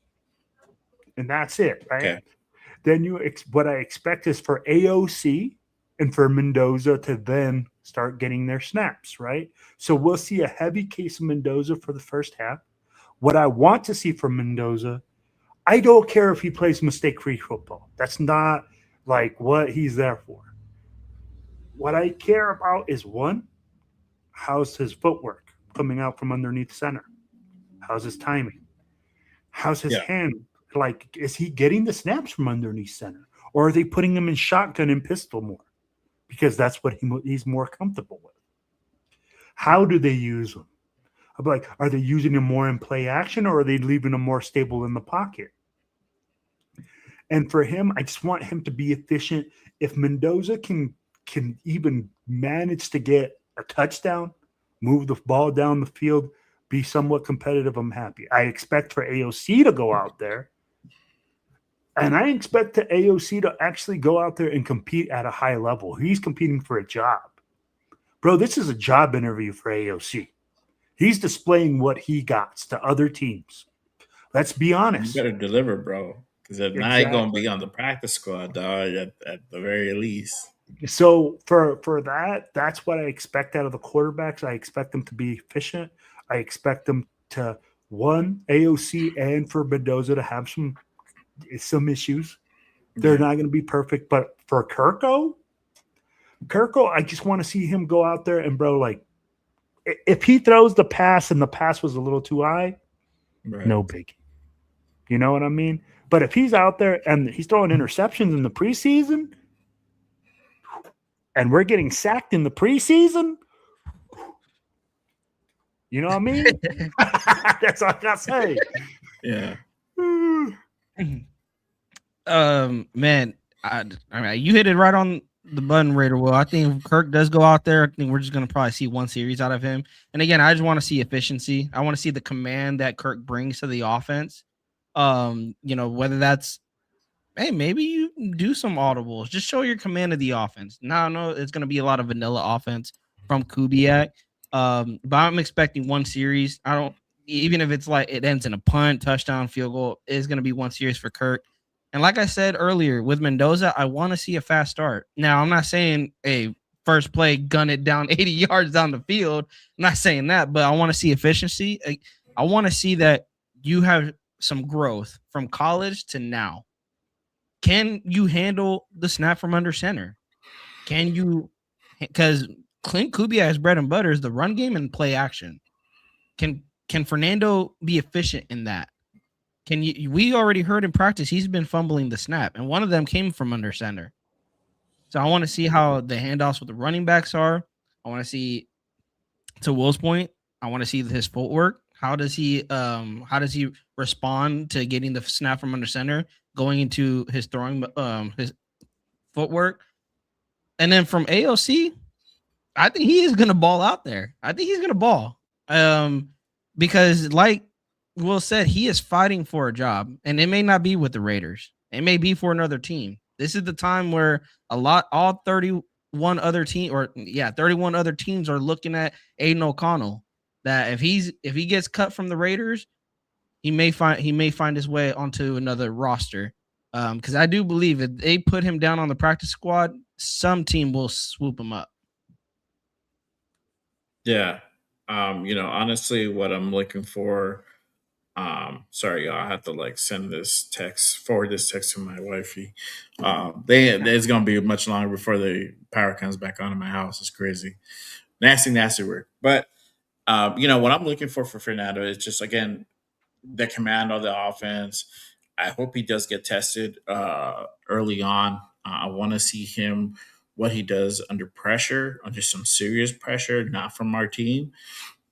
And that's it, right? Okay. Then what I expect is for AOC and for Mendoza to then start getting their snaps, right? So we'll see a heavy case of Mendoza for the first half. What I want to see from Mendoza, I don't care if he plays mistake-free football. That's not like what he's there for. What I care about is one, how's his footwork coming out from underneath center? How's his timing? How's his Yeah. hand? Like, is he getting the snaps from underneath center? Or are they putting him in shotgun and pistol more? Because that's what he's more comfortable with. How do they use him? I'm like, are they using him more in play action or are they leaving him more stable in the pocket? And for him, I just want him to be efficient. If Mendoza can even manage to get a touchdown, move the ball down the field, be somewhat competitive, I'm happy. I expect for AOC to go out there. And I expect the AOC to actually go out there and compete at a high level. He's competing for a job. Bro, this is a job interview for AOC. He's displaying what he got to other teams. Let's be You honest. better deliver, bro. Because if not, you're gonna be on the practice squad, dog. At the very least. So for that, that's what I expect out of the quarterbacks. I expect them to be efficient. I expect them to AOC and for Mendoza to have some issues. They're not going to be perfect, but for Kirko, I just want to see him go out there and bro, like if he throws the pass and the pass was a little too high, Right. no biggie. You know what I mean? But if he's out there and he's throwing interceptions in the preseason, and we're getting sacked in the preseason, you know what I mean? That's all I gotta say. Yeah. Man, I mean, you hit it right on the button, Raider Will. I think if Kirk does go out there, I think we're just gonna probably see one series out of him. And again, I just want to see efficiency. I want to see the command that Kirk brings to the offense. Whether that's maybe you do some audibles, just show your command of the offense. Now I know it's gonna be a lot of vanilla offense from Kubiak. But I'm expecting one series. I don't even if it's like it ends in a punt, touchdown, field goal, it's gonna be one series for Kirk. And like I said earlier, with Mendoza, I want to see a fast start. Now, I'm not saying a first play gun it down 80 yards down the field. I'm not saying that, but I want to see efficiency. I want to see that you have some growth from college to now. Can you handle the snap from under center? Can you? Because Clint Kubiak's bread and butter is the run game and play action. Can Fernando be efficient in that? We already heard in practice he's been fumbling the snap, and one of them came from under center. So I want to see how the handoffs with the running backs are. I want to see, to Will's point, I want to see his footwork. How does he respond to getting the snap from under center, going into his throwing his footwork? And then from AOC, I think he is gonna ball out there. I think he's gonna ball. Because like Will said, he is fighting for a job, and it may not be with the Raiders. It may be for another team. This is the time where all 31 other teams are looking at Aiden O'Connell. That if he gets cut from the Raiders, he may find his way onto another roster. Because I do believe if they put him down on the practice squad, some team will swoop him up. Yeah. Honestly, what I'm looking for. Sorry, y'all. I have to forward this text to my wifey. It's gonna be much longer before the power comes back on in my house. It's crazy, nasty work. But what I'm looking for Fernando is just again the command of the offense. I hope he does get tested early on. I want to see him what he does under pressure, under some serious pressure, not from our team.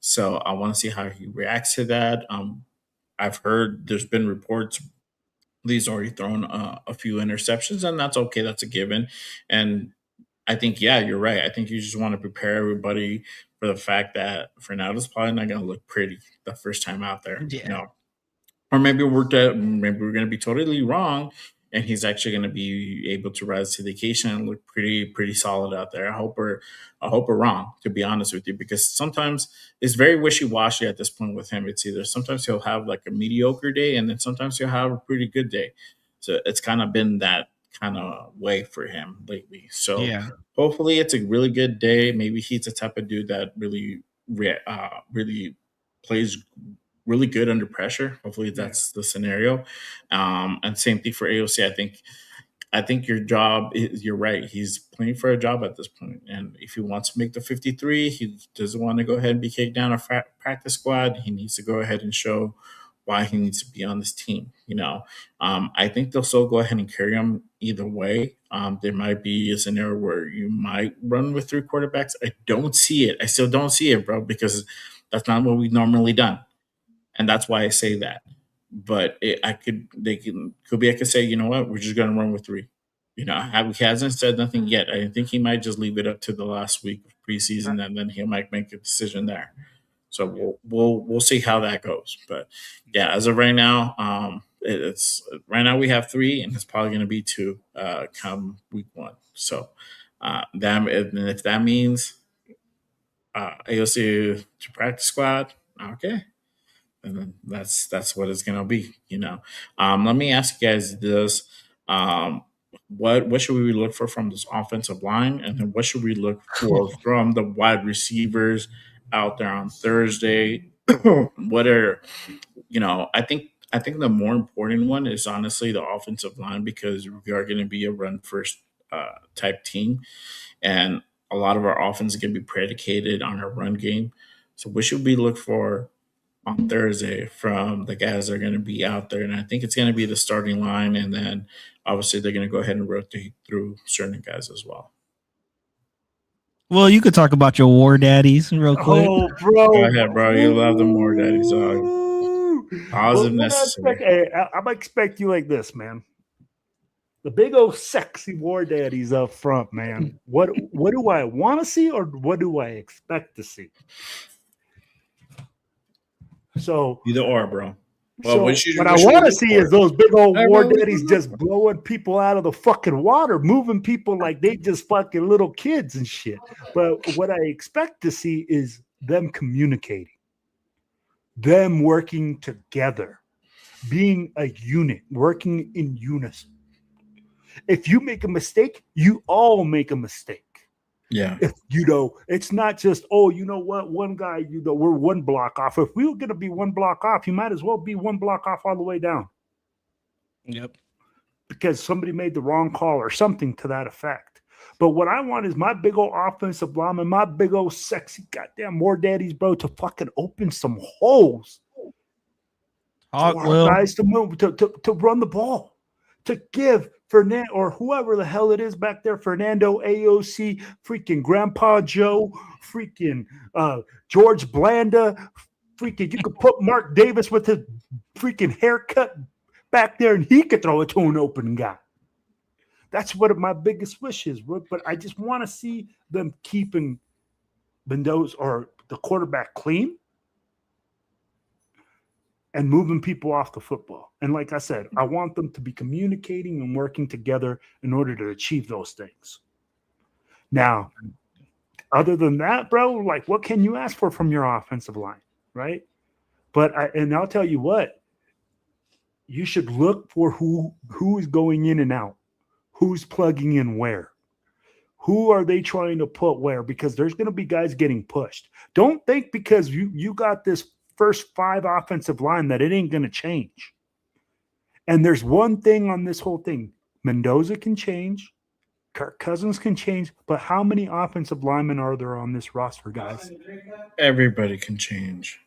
So I want to see how he reacts to that. I've heard there's been reports he's already thrown a few interceptions, and that's okay. That's a given. And I think, yeah, you're right. I think you just want to prepare everybody for the fact that Fernando's probably not going to look pretty the first time out there. Yeah. You know, or maybe we're going to be totally wrong, and he's actually going to be able to rise to the occasion and look pretty solid out there. I hope we're wrong, to be honest with you, because sometimes it's very wishy washy at this point with him. It's either sometimes he'll have like a mediocre day, and then sometimes he'll have a pretty good day. So it's kind of been that kind of way for him lately. So Yeah. hopefully it's a really good day. Maybe he's the type of dude that really plays really good under pressure. Hopefully that's the scenario. And same thing for AOC. I think your job is, you're right. He's playing for a job at this point. And if he wants to make the 53, he doesn't want to go ahead and be kicked down a practice squad. He needs to go ahead and show why he needs to be on this team. I think they'll still go ahead and carry him either way. There might be a scenario where you might run with 3 quarterbacks. I don't see it. I still don't see it, bro, because that's not what we've normally done. And that's why I say that. But I could say, you know what, we're just going to run with 3. He hasn't said nothing yet. I think he might just leave it up to the last week of preseason, and then he might make a decision there. So we'll see how that goes. But yeah, as of right now, it's right now we have 3, and it's probably going to be 2 come week 1. So if that means AOC to practice squad, okay. And then that's what it's gonna be. Let me ask you guys this: what should we look for from this offensive line, and then what should we look for from the wide receivers out there on Thursday? What are I think the more important one is honestly the offensive line, because we are going to be a run first type team, and a lot of our offense is going to be predicated on our run game. So what should we look for on Thursday from the guys that are going to be out there? And I think it's going to be the starting line, and then obviously they're going to go ahead and rotate through certain guys as well. Well, you could talk about your war daddies real quick. Oh, bro. Go ahead, bro. You love the more daddies. Positive necessary. I'm expect you like this, man. The big old sexy war daddies up front, man. What do I want to see, or what do I expect to see? So either or, bro. Well, what I want to see is those big old war daddies just blowing people out of the fucking water, moving people like they just fucking little kids and shit. But what I expect to see is them communicating, them working together, being a unit, working in unison. If you make a mistake, you all make a mistake. Yeah. If it's not just, one guy, we're one block off. If we were going to be one block off, you might as well be one block off all the way down. Yep. Because somebody made the wrong call or something to that effect. But what I want is my big old offensive lineman, my big old sexy goddamn war daddies, bro, to fucking open some holes. Guys to move, to run the ball, to give Fernando or whoever the hell it is back there, Fernando, AOC, freaking Grandpa Joe, freaking George Blanda, freaking, you could put Mark Davis with his freaking haircut back there and he could throw it to an open guy. That's what my biggest wish is, but I just want to see them keeping Mendoza or the quarterback clean and moving people off the football. And like I said, I want them to be communicating and working together in order to achieve those things. Now, other than that, bro, like what can you ask for from your offensive line, right? But I'll tell you what, you should look for who is going in and out, who's plugging in where. Who are they trying to put where? Because there's going to be guys getting pushed. Don't think because you got this first 5 offensive line that it ain't going to change. And there's one thing on this whole thing. Mendoza can change. Kirk Cousins can change. But how many offensive linemen are there on this roster, guys? Everybody can change.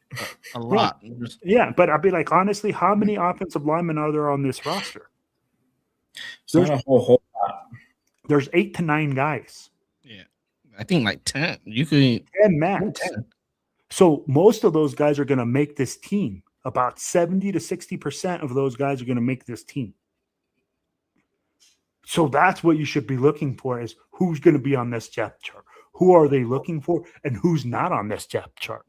A lot. Yeah, but I'd be like, honestly, how many offensive linemen are there on this roster? It's not a whole lot. There's 8 to 9 guys. Yeah. I think like 10. You could 10 max. 10. So most of those guys are going to make this team. about 70 to 60% of those guys are going to make this team. So that's what you should be looking for is who's going to be on this depth chart. Who are they looking for and who's not on this depth chart?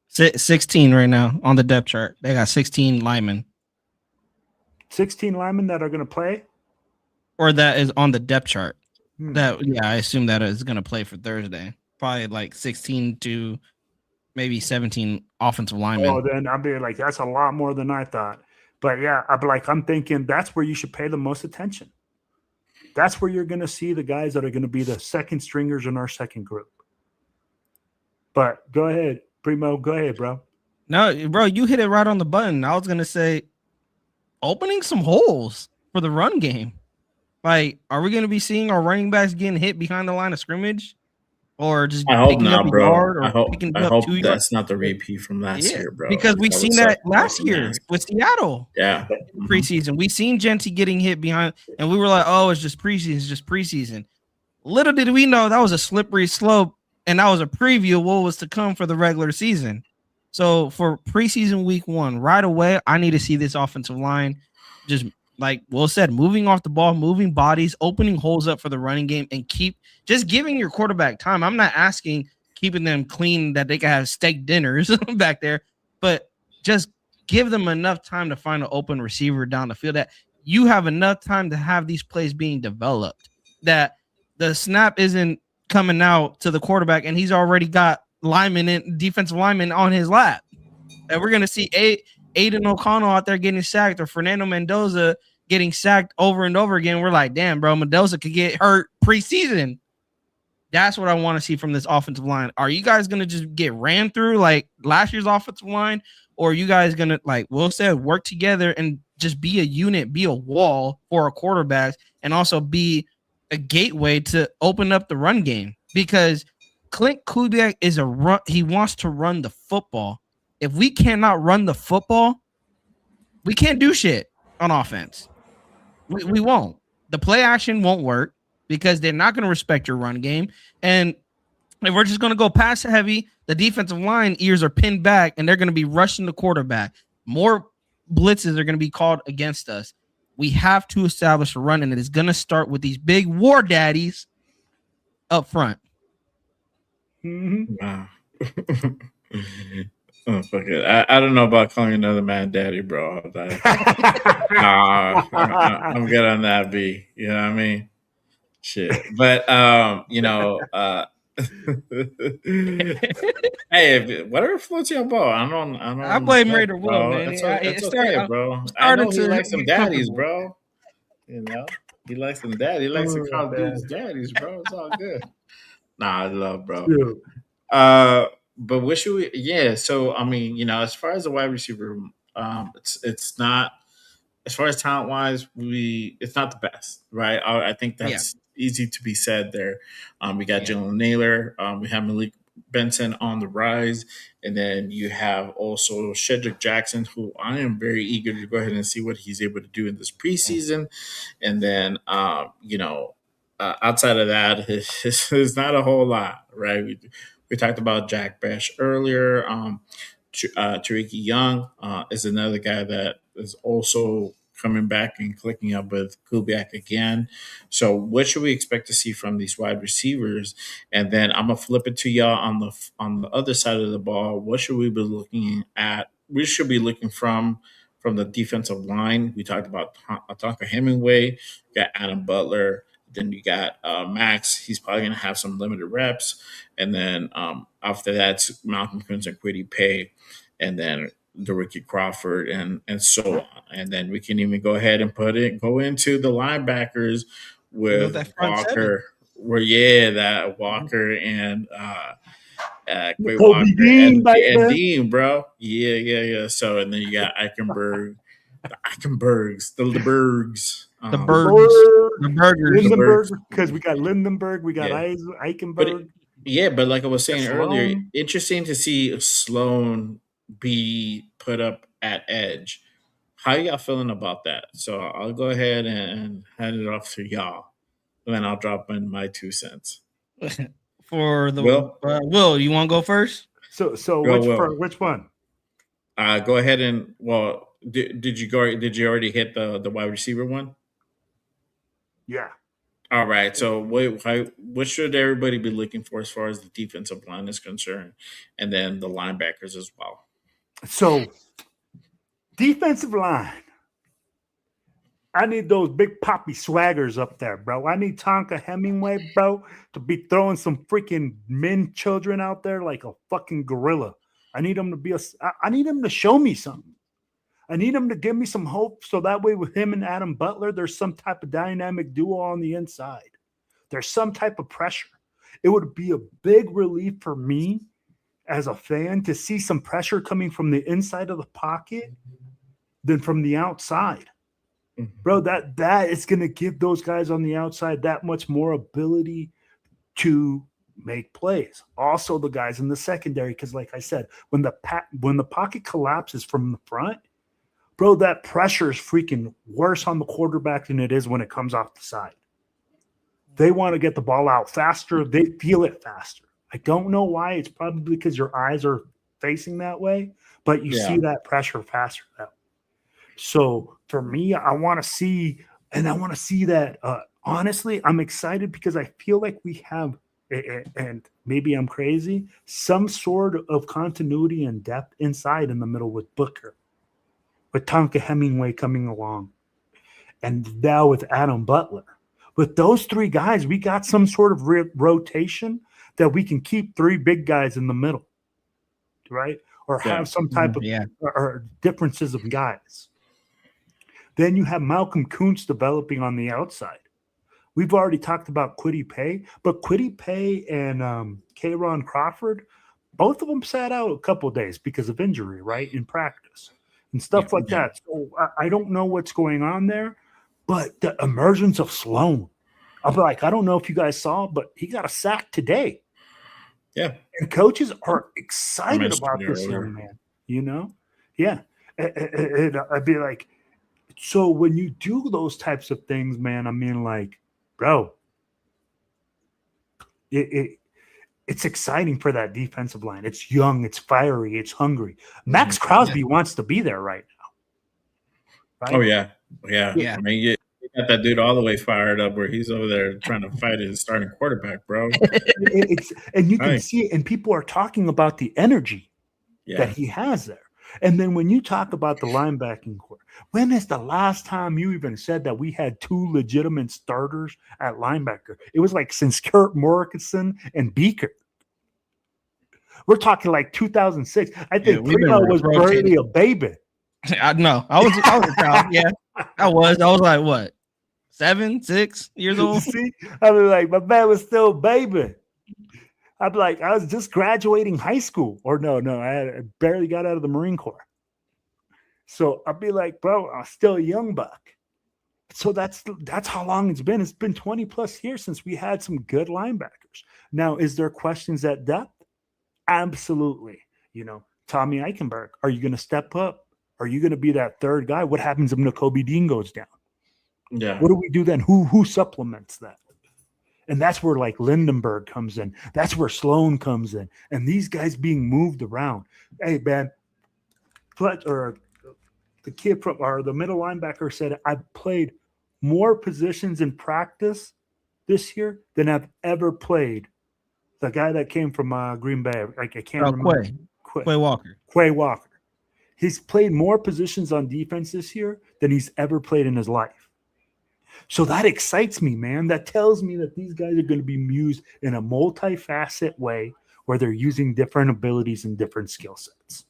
16 right now on the depth chart. They got 16 linemen. 16 linemen that are going to play? Or that is on the depth chart. I assume that is going to play for Thursday. Probably like 16 to maybe 17 offensive linemen. Oh, then I'll be like, that's a lot more than I thought. But yeah, I'm thinking that's where you should pay the most attention. That's where you're going to see the guys that are going to be the second stringers in our second group. But go ahead, Primo. Go ahead, bro. No, bro, you hit it right on the button. I was going to say opening some holes for the run game. Like, are we going to be seeing our running backs getting hit behind the line of scrimmage? Or just I hope picking not, up a bro. yard or I hope picking up 2 yards? that's not the repeat from last year, bro. Because we've seen that last year with Seattle. Yeah. Preseason. We seen Genty getting hit behind, and we were like, oh, it's just preseason. Little did we know that was a slippery slope, and that was a preview of what was to come for the regular season. So for preseason week 1, right away, I need to see this offensive line just, like Will said, moving off the ball, moving bodies, opening holes up for the running game, and keep just giving your quarterback time. I'm not asking keeping them clean that they can have steak dinners back there, but just give them enough time to find an open receiver down the field, that you have enough time to have these plays being developed, that the snap isn't coming out to the quarterback and he's already got defensive linemen on his lap. And we're going to see Aiden O'Connell out there getting sacked, or Fernando Mendoza getting sacked over and over again. We're like, damn, bro, Mendoza could get hurt preseason. That's what I want to see from this offensive line. Are you guys going to just get ran through like last year's offensive line? Or are you guys going to, like Will said, work together and just be a unit, be a wall for our quarterbacks, and also be a gateway to open up the run game? Because Clint Kubiak is he wants to run the football. If we cannot run the football, we can't do shit on offense. We won't. The play action won't work because they're not going to respect your run game. And if we're just going to go pass heavy, the defensive line ears are pinned back and they're going to be rushing the quarterback. More blitzes are going to be called against us. We have to establish a run, and it is going to start with these big war daddies up front. Wow. Oh, fuck it. I don't know about calling another man daddy, bro. I'm good on that, B. You know what I mean? Shit. But, hey, whatever floats your boat. I blame Raider Will, man. It's okay, bro. I know he likes some daddies, bro. You know? He likes some daddies. He likes to call dudes daddies, bro. It's all good. Nah, I love, bro. But what should we? Yeah. So I mean, as far as the wide receiver, it's not, as far as talent wise, it's not the best, right? I think that's easy to be said there. We got Jalen Naylor. We have Malik Benson on the rise, and then you have also Shedrick Jackson, who I am very eager to go ahead and see what he's able to do in this preseason. And then, outside of that, it's not a whole lot, right? We talked about Jack Bash earlier. Tariq Young is another guy that is also coming back and clicking up with Kubiak again. So what should we expect to see from these wide receivers? And then I'm gonna flip it to y'all on the other side of the ball. What should we be looking at? We should be looking from the defensive line. We talked about Tonka Hemingway, you got Adam Butler. Then you got Max. He's probably going to have some limited reps. And then after that, Malcolm Kuntz and Kwity Paye. And then the Ricky Crawford and so on. And then we can even go ahead and go into the linebackers with Walker. That Walker and Walker and Dean, bro. Yeah. So, and then you got Eichenberg, the Eichenbergs, the Bergs. The burgers. Lindenberg, because we got Lindenberg, we got Eichenberg. But like I was saying earlier, interesting to see Sloan be put up at edge. How y'all feeling about that? So I'll go ahead and hand it off to y'all, and then I'll drop in my 2 cents. For the Will, you want to go first? So which one? Go ahead and did you go? Did you already hit the wide receiver one? Yeah. All right. So what should everybody be looking for as far as the defensive line is concerned, and then the linebackers as well? So defensive line. I need those big poppy swaggers up there, bro. I need Tonka Hemingway, bro, to be throwing some freaking men children out there like a fucking gorilla. I need him to be I need him to show me something. I need him to give me some hope so that way with him and Adam Butler, there's some type of dynamic duo on the inside. There's some type of pressure. It would be a big relief for me as a fan to see some pressure coming from the inside of the pocket than from the outside. Bro, that is going to give those guys on the outside that much more ability to make plays. Also, the guys in the secondary, because like I said, when the pocket collapses from the front, bro, that pressure is freaking worse on the quarterback than it is when it comes off the side. They want to get the ball out faster. They feel it faster. I don't know why. It's probably because your eyes are facing that way, but you see that pressure faster that way. So for me, I want to see that. Honestly, I'm excited because I feel like we have, and maybe I'm crazy, some sort of continuity and depth inside in the middle with Booker, with Tonka Hemingway coming along, and now with Adam Butler. With those three guys, we got some sort of rotation that we can keep three big guys in the middle, right? Or have some type of or differences of guys. Then you have Malcolm Kuntz developing on the outside. We've already talked about Kwity Paye, but Kwity Paye and K'Ron Crawford, both of them sat out a couple of days because of injury, right, in practice and stuff like that. So I don't know what's going on there, but the emergence of Sloan, I'm like, I don't know if you guys saw, but he got a sack today. Yeah. And coaches are excited about this young man, you know? Yeah. I'd be like, so when you do those types of things, man, I mean, like, bro, it's exciting for that defensive line. It's young, it's fiery, it's hungry. Max Crosby wants to be there right now. Right? Oh, yeah. I mean, you got that dude all the way fired up where he's over there trying to fight his starting quarterback, bro. And you can see it, and people are talking about the energy that he has there. And then when you talk about the linebacking core, when is the last time you even said that we had two legitimate starters at linebacker? It was like since Kirk Morrison and Beaker. We're talking like 2006. I think Primo was barely a baby. I know. I was a child. Yeah, I was like, what, 7, 6 years old? See, I was like, my man was still a baby. I'd be like, I was just graduating high school. Or no, I barely got out of the Marine Corps. So I'd be like, bro, I'm still a young buck. So that's how long it's been. It's been 20 plus years since we had some good linebackers. Now, is there questions at depth? Absolutely. You know, Tommy Eichenberg, are you going to step up? Are you going to be that third guy? What happens if Nakobe Dean goes down? Yeah. What do we do then? Who supplements that? And that's where like Lindenberg comes in. That's where Sloan comes in. And these guys being moved around. Hey, man, or the kid from or the middle linebacker said, I've played more positions in practice this year than I've ever played. The guy that came from Green Bay, like I can't remember. Quay Walker. Quay Walker. He's played more positions on defense this year than he's ever played in his life. So that excites me, man. That tells me that these guys are going to be used in a multifaceted way where they're using different abilities and different skill sets.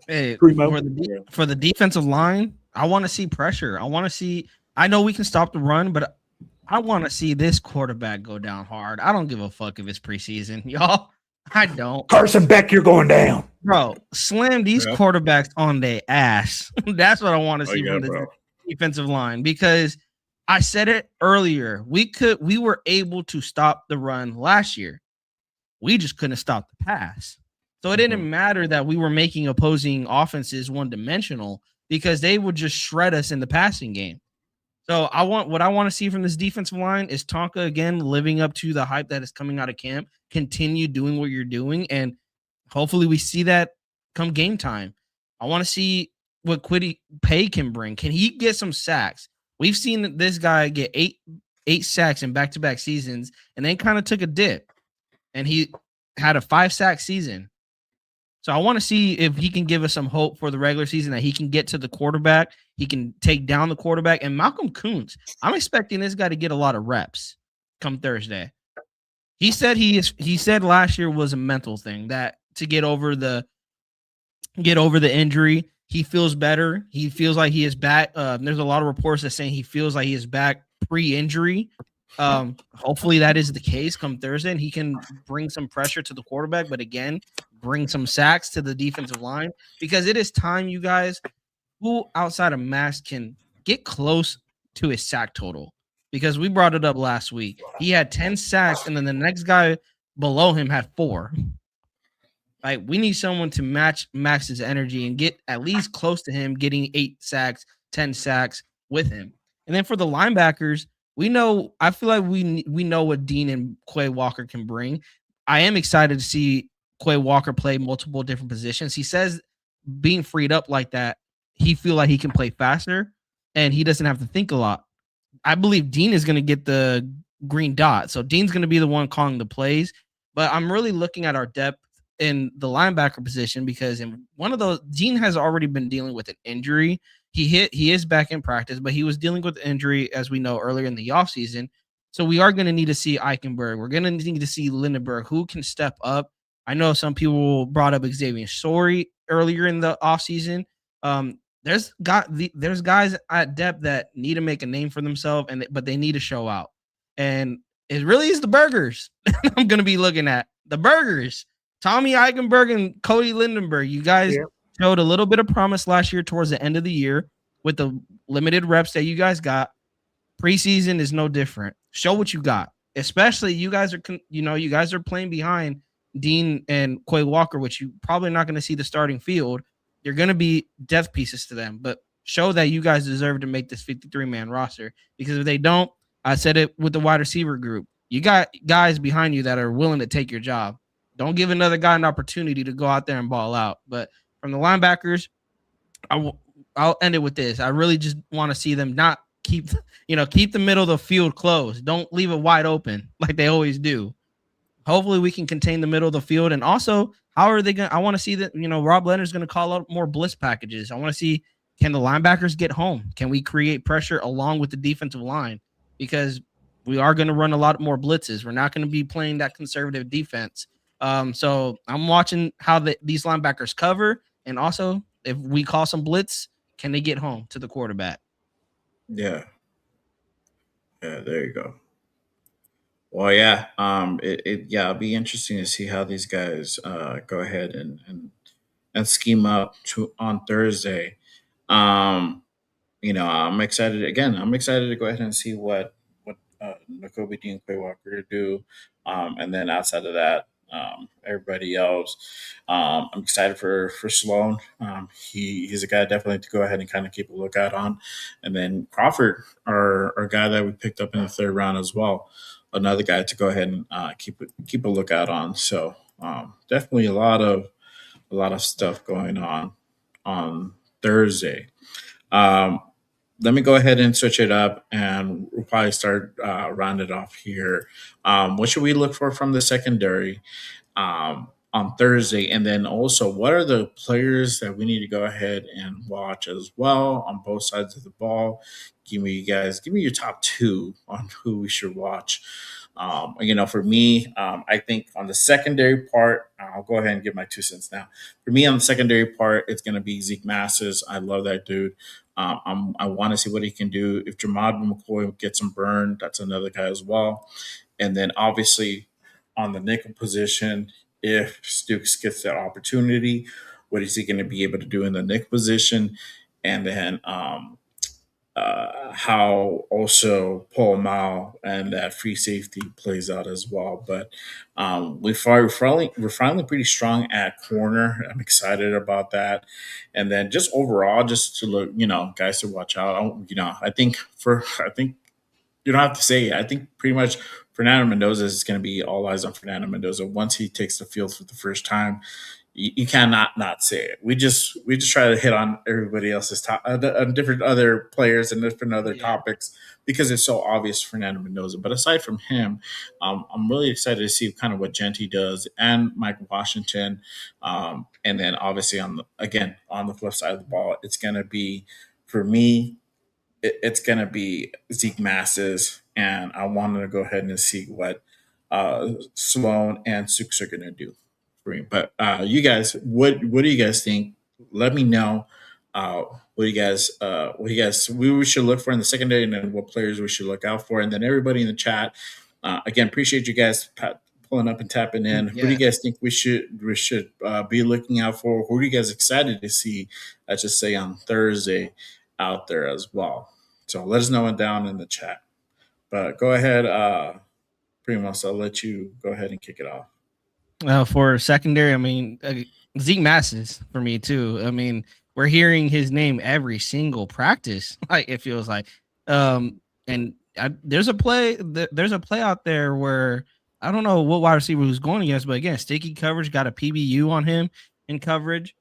Hey, for the defensive line, I want to see pressure. I know we can stop the run, but I want to see this quarterback go down hard. I don't give a fuck if it's preseason, y'all. I don't. Carson Beck, you're going down. Bro, slam these quarterbacks on their ass. That's what I want to see from the defensive line, because I said it earlier. We were able to stop the run last year. We just couldn't stop the pass. So it didn't matter that we were making opposing offenses one-dimensional, because they would just shred us in the passing game. So what I want to see from this defensive line is Tonka again living up to the hype that is coming out of camp. Continue doing what you're doing, and Hopefully we see that come game time. I want to see what Quiddy Pay can bring. Can he get some sacks? We've seen this guy get eight sacks in back-to-back seasons and then kind of took a dip. And he had a 5-sack season. So I want to see if he can give us some hope for the regular season, that he can get to the quarterback, he can take down the quarterback. And Malcolm Kuntz, I'm expecting this guy to get a lot of reps come Thursday. He said last year was a mental thing, that to get over the injury, he feels better. He feels like he is back. There's a lot of reports that saying he feels like he is back pre-injury. Hopefully that is the case come Thursday, and he can bring some pressure to the quarterback, but again, bring some sacks to the defensive line, because it is time, you guys, who outside of Max can get close to his sack total, because we brought it up last week. He had 10 sacks, and then the next guy below him had 4. Like, we need someone to match Max's energy and get at least close to him, getting 8 sacks, 10 sacks with him. And then for the linebackers, I feel like we know what Dean and Quay Walker can bring. I am excited to see Quay Walker play multiple different positions. He says being freed up like that, he feel like he can play faster and he doesn't have to think a lot. I believe Dean is going to get the green dot. So Dean's going to be the one calling the plays. But I'm really looking at our depth in the linebacker position, because in one of those, Dean has already been dealing with an injury. He is back in practice, but he was dealing with injury, as we know, earlier in the offseason. So we are going to need to see Eichenberg. We're going to need to see Lindenberg, who can step up. I know some people brought up Xavier Story earlier in the offseason. There's guys at depth that need to make a name for themselves, but they need to show out. And it really is the burgers I'm going to be looking at. The burgers. Tommy Eichenberg and Cody Lindenberg. You guys showed a little bit of promise last year towards the end of the year with the limited reps that you guys got. Preseason is no different. Show what you got. Especially you guys are playing behind Dean and Quay Walker, which you probably not going to see the starting field. You're going to be death pieces to them, but show that you guys deserve to make this 53-man roster, because if they don't, I said it with the wide receiver group, you got guys behind you that are willing to take your job. Don't give another guy an opportunity to go out there and ball out. But from the linebackers, I'll end it with this. I really just want to see them not keep the middle of the field closed. Don't leave it wide open like they always do. Hopefully we can contain the middle of the field. And also, how are they going to – I want to see that, Rob Leonard's going to call out more blitz packages. I want to see, can the linebackers get home? Can we create pressure along with the defensive line? Because we are going to run a lot more blitzes. We're not going to be playing that conservative defense. So I'm watching how these linebackers cover, and also if we call some blitz, can they get home to the quarterback? Yeah, there you go. Well, yeah, it'll be interesting to see how these guys go ahead and scheme up on Thursday. I'm excited again. I'm excited to go ahead and see what Nakobe Dean Quay Walker do, and then outside of that, everybody else. I'm excited for Sloan. He's a guy definitely to go ahead and kind of keep a lookout on, and then Crawford, our guy that we picked up in the 3rd round as well, another guy to go ahead and keep a lookout on. So definitely a lot of stuff going on Thursday. Let me go ahead and switch it up, and we'll probably start round it off here. What should we look for from the secondary on Thursday? And then also, what are the players that we need to go ahead and watch as well on both sides of the ball? Give me your top 2 on who we should watch. For me, I think on the secondary part, I'll go ahead and give my 2 cents now. For me, on the secondary part, it's going to be Zeke Masses. I love that dude. I want to see what he can do. If Jamad McCoy gets some burn, that's another guy as well. And then obviously on the nickel position, if Stooks gets that opportunity, what is he going to be able to do in the nickel position? And then how also Paul Mao and that free safety plays out as well. But we're finally pretty strong at corner. I'm excited about that. And then just overall, just to look, guys to watch out. I think you don't have to say it. I think pretty much Fernando Mendoza is going to be all eyes on Fernando Mendoza once he takes the field for the first time. you cannot not say it. We just try to hit on everybody else's on different other players and different other topics because it's so obvious Fernando Mendoza. But aside from him, I'm really excited to see kind of what Genty does and Michael Washington, and then obviously on the flip side of the ball, it's gonna be for me. It's gonna be Zeke Masses, and I wanted to go ahead and see what Sloan and Sooks are gonna do. But you guys, what do you guys think? Let me know. What do you guys we should look for in the secondary, and then what players we should look out for, and then everybody in the chat. Again, appreciate you guys pulling up and tapping in. Yeah. Who do you guys think we should be looking out for? Who are you guys excited to see? Let's just say on Thursday out there as well. So let us know down in the chat. But go ahead, Primos. I'll let you go ahead and kick it off. For secondary, I mean, Zeke Masses for me too. I mean, we're hearing his name every single practice. Like it feels like, there's a play out there where I don't know what wide receiver who's going against, but again, sticky coverage, got a PBU on him in coverage.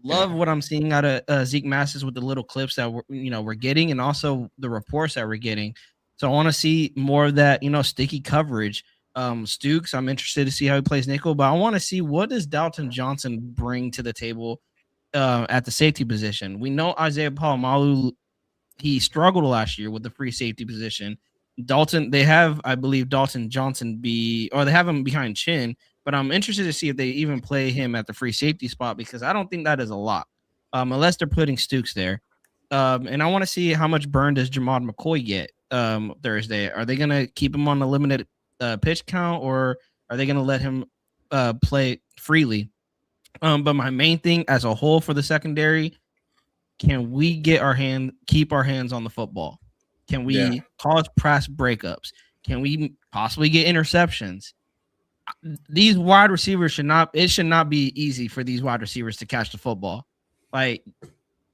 Love what I'm seeing out of Zeke Masses with the little clips that we're getting, and also the reports that we're getting. So I want to see more of that, sticky coverage. Stooks, I'm interested to see how he plays nickel, but I want to see what does Dalton Johnson bring to the table at the safety position. We know Isaiah Palomalu, he struggled last year with the free safety position. They have, I believe, Dalton Johnson they have him behind Chin, but I'm interested to see if they even play him at the free safety spot because I don't think that is a lot, unless they're putting Stooks there. And I want to see how much burn does Jamad McCoy get Thursday. Are they going to keep him on the limited pitch count, or are they going to let him play freely? But my main thing as a whole for the secondary, can we keep our hands on the football? Can we cause press breakups? Can we possibly get interceptions? These wide receivers should not be easy for these wide receivers to catch the football. Like,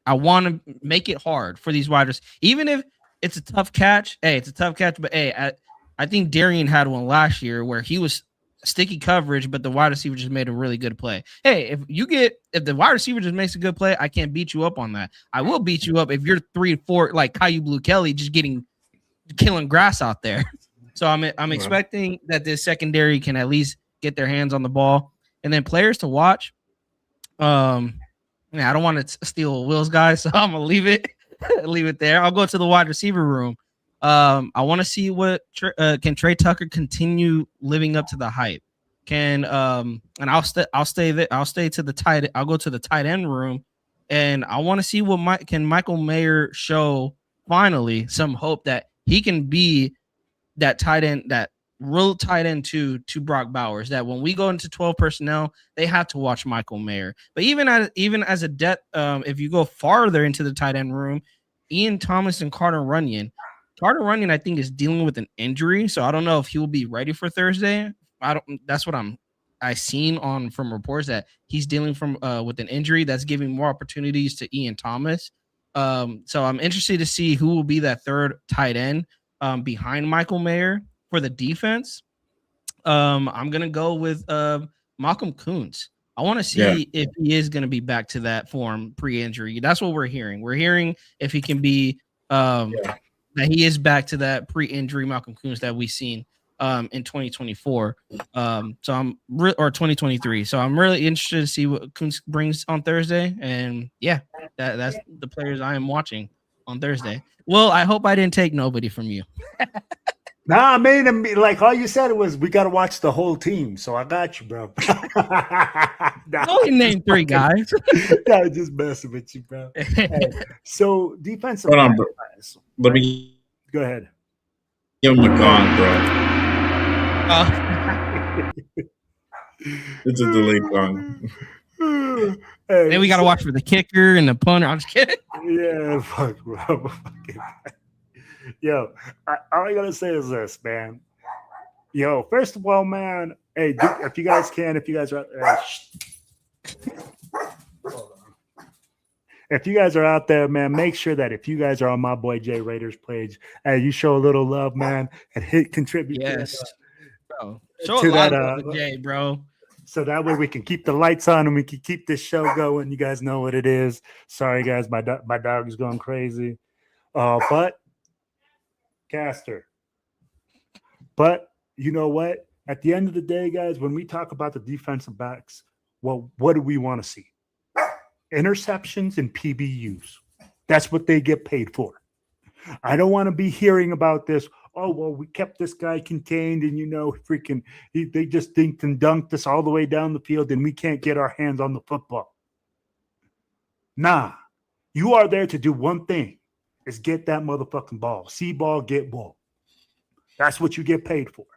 I want to make it hard for these wide receivers, even if it's a tough catch. Hey, it's a tough catch, but hey, I think Darian had one last year where he was sticky coverage, but the wide receiver just made a really good play. Hey, if the wide receiver just makes a good play, I can't beat you up on that. I will beat you up if you're 3-4 like Caillou Blue Kelly, just killing grass out there. So I'm expecting that this secondary can at least get their hands on the ball, and then players to watch. I don't want to steal Will's guys, so I'm gonna leave it there. I'll go to the wide receiver room. I want to see what can Trey Tucker continue living up to the hype. And I'll stay there. I'll go to the tight end room, and I want to see what can Michael Mayer show finally some hope that he can be that tight end, that real tight end to Brock Bowers. That when we go into 12 personnel, they have to watch Michael Mayer. But even as a depth, if you go farther into the tight end room, Ian Thomas and Carter Runyon. Carter Runyon, I think, is dealing with an injury, so I don't know if he will be ready for Thursday. That's what I seen from reports that he's dealing with an injury that's giving more opportunities to Ian Thomas. So I'm interested to see who will be that third tight end behind Michael Mayer for the defense. I'm gonna go with Malcolm Kuntz. I want to see if he is going to be back to that form pre-injury. That's what we're hearing. We're hearing if he can be that he is back to that pre-injury Malcolm Kuntz that we've seen in 2024. Or 2023. So I'm really interested to see what Kuntz brings on Thursday. And that's the players I am watching on Thursday. Well, I hope I didn't take nobody from you. Nah, I mean, like all you said was we got to watch the whole team. So I got you, bro. Only name 3 guys. I was just messing with you, bro. Hey, so defensive. Hold on, bro. Let me go ahead. Give him a gong, bro. It's a delayed gong. Hey, then we got to watch for the kicker and the punter. I'm just kidding. Yeah, fuck, bro. Yo, all I gotta say is this, man. Yo, first of all, man, hey, if you guys are out there, if you guys are out there, man, make sure that if you guys are on my boy Jay Raiders page, hey, you show a little love, man, and contribute. Yes, bro. Show a lot of love to Jay, bro. So that way we can keep the lights on and we can keep this show going. You guys know what it is. Sorry, guys, my dog is going crazy. But Caster. But you know what? At the end of the day, guys, when we talk about the defensive backs, well, what do we want to see? Interceptions and PBUs. That's what they get paid for. I don't want to be hearing about this. Oh, well, we kept this guy contained and, they just dinked and dunked us all the way down the field and we can't get our hands on the football. Nah, you are there to do one thing, is get that motherfucking ball. See ball, get ball. That's what you get paid for.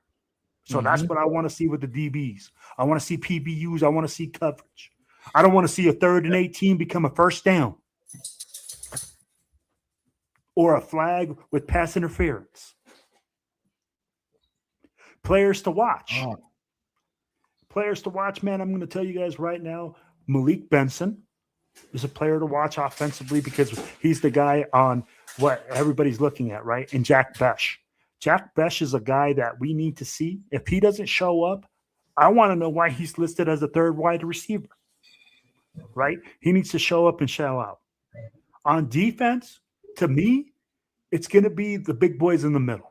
So that's what I want to see with the DBs. I want to see PBUs. I want to see coverage. I don't want to see a 3rd and 18 become a first down or a flag with pass interference. Players to watch. Players to watch, man. I'm going to tell you guys right now, Malik Benson is a player to watch offensively because he's the guy on what everybody's looking at, right? And Jack Besh. Jack Besh is a guy that we need to see. If he doesn't show up, I want to know why he's listed as a 3rd wide receiver, right? He needs to show up and show out. On defense, to me, it's going to be the big boys in the middle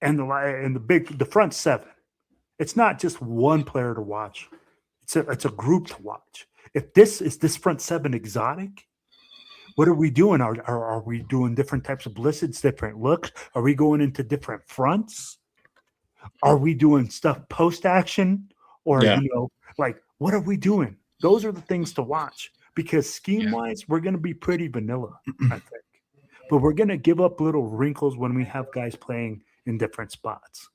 and the front 7. It's not just one player to watch. It's a group to watch. If this front 7 exotic, what are we doing? Are we doing different types of blitzes, different looks? Are we going into different fronts? Are we doing stuff post action? Or what are we doing? Those are the things to watch because scheme wise, we're going to be pretty vanilla, I think. But we're going to give up little wrinkles when we have guys playing in different spots.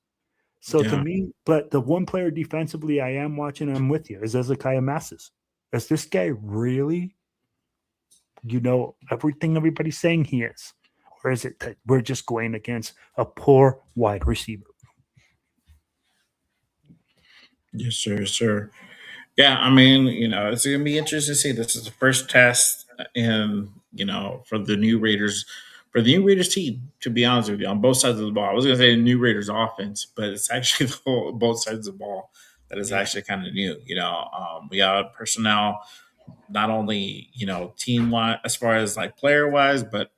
So to me, but the one player defensively I am watching, I'm with you, is Ezekiel Masses. Is this guy really, everything everybody's saying he is? Or is it that we're just going against a poor wide receiver? Yes, sir. Yeah, I mean, it's going to be interesting to see. This is the first test for the new Raiders team, to be honest with you, on both sides of the ball. I was going to say the new Raiders offense, but it's actually both sides of the ball that is actually kind of new. We got personnel, not only, team wise, as far as like player wise, but,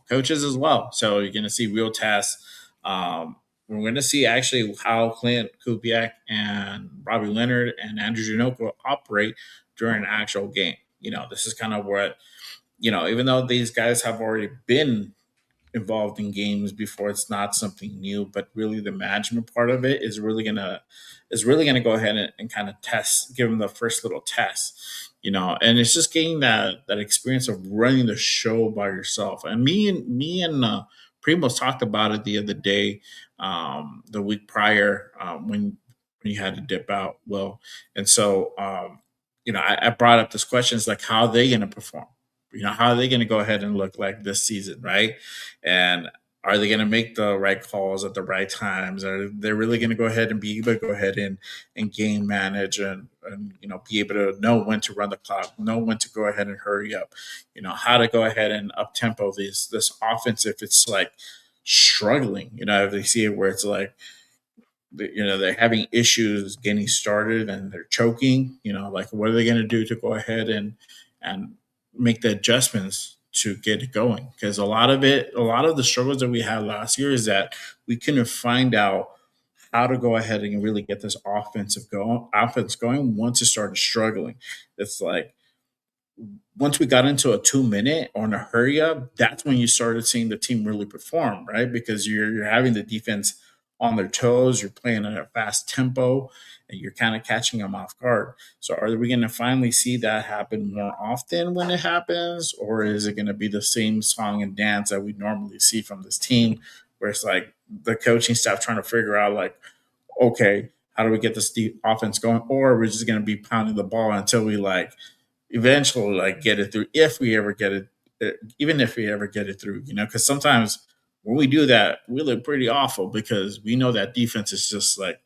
coaches as well. So you're going to see real tests. We're going to see actually how Clint Kubiak and Robbie Leonard and Andrew Janoko operate during an actual game. This is kind of what, even though these guys have already been involved in games before, it's not something new, but really the management part of it is really gonna go ahead and kind of give them the first little test, and it's just getting that experience of running the show by yourself. And me and Primos talked about it the other day, the week prior, when you had to dip out. Well, and so I brought up this question: is like, how are they going to perform? How are they going to go ahead and look like this season, right? And are they going to make the right calls at the right times? Are they really going to go ahead and be able to go ahead and game manage and be able to know when to run the clock, know when to go ahead and hurry up, how to go ahead and up tempo this offense if it's like struggling, if they see it where it's like, they're having issues getting started and they're choking, like what are they going to do to go ahead and make the adjustments to get it going? Because a lot of the struggles that we had last year is that we couldn't find out how to go ahead and really get this offense going once it started struggling. It's like once we got into a 2-minute or in a hurry up, that's when you started seeing the team really perform, right? Because you're having the defense on their toes, you're playing at a fast tempo, and you're kind of catching them off guard. So are we going to finally see that happen more often when it happens? Or is it going to be the same song and dance that we normally see from this team where it's like the coaching staff trying to figure out like, okay, how do we get this offense going? Or we're just going to be pounding the ball until we like eventually like get it through, if we ever get it, even if we ever get it through, because sometimes when we do that, we look pretty awful because we know that defense is just like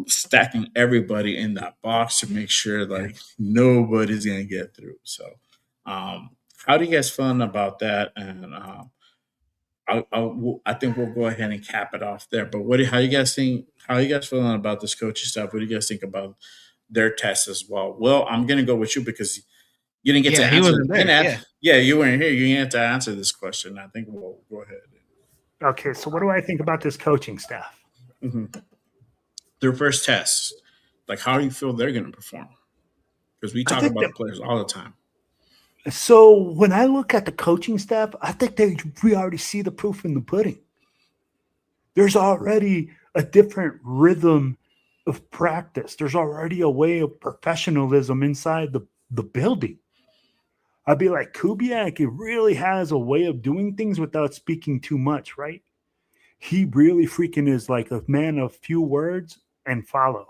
stacking everybody in that box to make sure like nobody's gonna get through. So how do you guys feel about that? And I think we'll go ahead and cap it off there. But how you guys think? How are you guys feeling about this coaching stuff? What do you guys think about their tests as well? Well, I'm gonna go with you because you didn't get to Yeah, he answer. wasn't there. Yeah, you weren't here. You didn't have to answer this question. I think we'll go ahead. Okay, so what do I think about this coaching staff? Their first test, like how do you feel they're going to perform? Because we talk about the players all the time. So when I look at the coaching staff, I think we already see the proof in the pudding. There's already a different rhythm of practice. There's already a way of professionalism inside the building. I'd be like, Kubiak, he really has a way of doing things without speaking too much, right? He really freaking is like a man of few words and follow.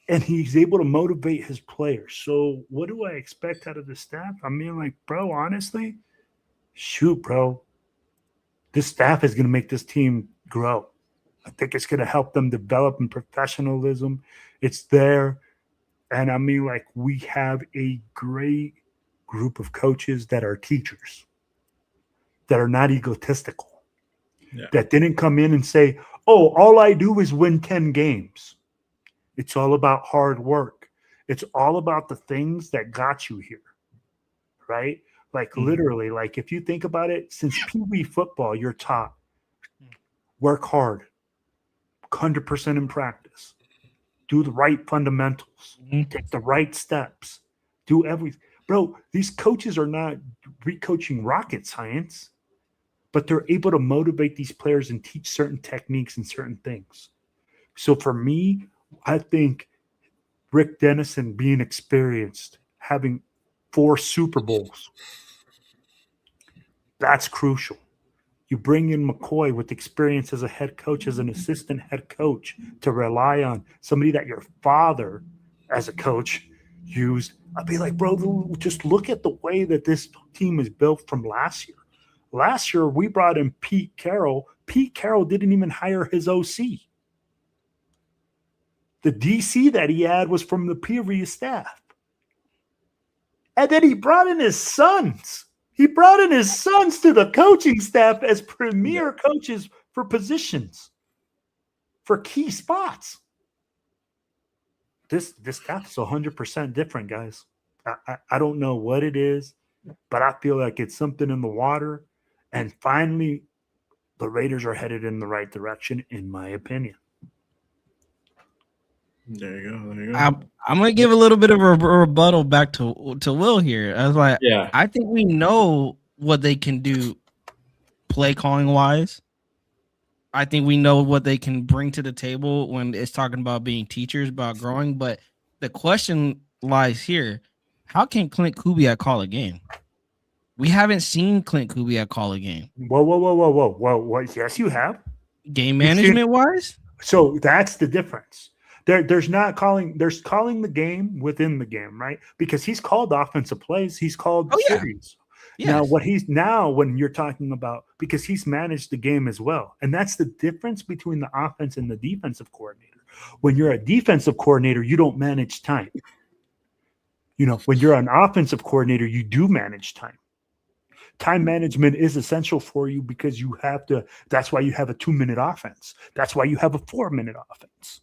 And he's able to motivate his players. So what do I expect out of the staff? I mean, like, bro, honestly, shoot, bro. This staff is going to make this team grow. I think it's going to help them develop in professionalism. It's there. And I mean, like, we have a great group of coaches that are teachers, that are not egotistical, that didn't come in and say, oh, all I do is win 10 games. It's all about hard work. It's all about the things that got you here, right? Like literally, like if you think about it, since Pee Wee football, you're taught work hard, 100% in practice, do the right fundamentals, take the right steps, do everything. Bro, these coaches are not recoaching rocket science, but they're able to motivate these players and teach certain techniques and certain things. So for me, I think Rick Dennison being experienced, having 4 Super Bowls, that's crucial. You bring in McCoy with experience as a head coach, as an assistant head coach, to rely on somebody that your father as a coach used. I'd be like, bro, just look at the way that this team is built from last year. Last year, we brought in Pete Carroll. Pete Carroll didn't even hire his OC. The DC that he had was from the previous staff. And then he brought in his sons. He brought in his sons to the coaching staff as premier coaches for positions, for key spots. This staff is 100% different, guys. I don't know what it is, but I feel like it's something in the water. And finally, the Raiders are headed in the right direction, in my opinion. There you go. I'm gonna give a little bit of a rebuttal back to Will here. I was like, I think we know what they can do, play calling wise. I think we know what they can bring to the table when it's talking about being teachers, about growing. But the question lies here: how can Clint Kubiak call a game? We haven't seen Clint Kubiak call a game. Whoa. Yes, you have. Game management wise? So that's the difference. There's calling the game within the game, right? Because he's called offensive plays. He's called series. Yes. Now when you're talking about, because he's managed the game as well. And that's the difference between the offense and the defensive coordinator. When you're a defensive coordinator, you don't manage time. When you're an offensive coordinator, you do manage time. Time management is essential for you because you have to. That's why you have a 2-minute offense. That's why you have a 4-minute offense.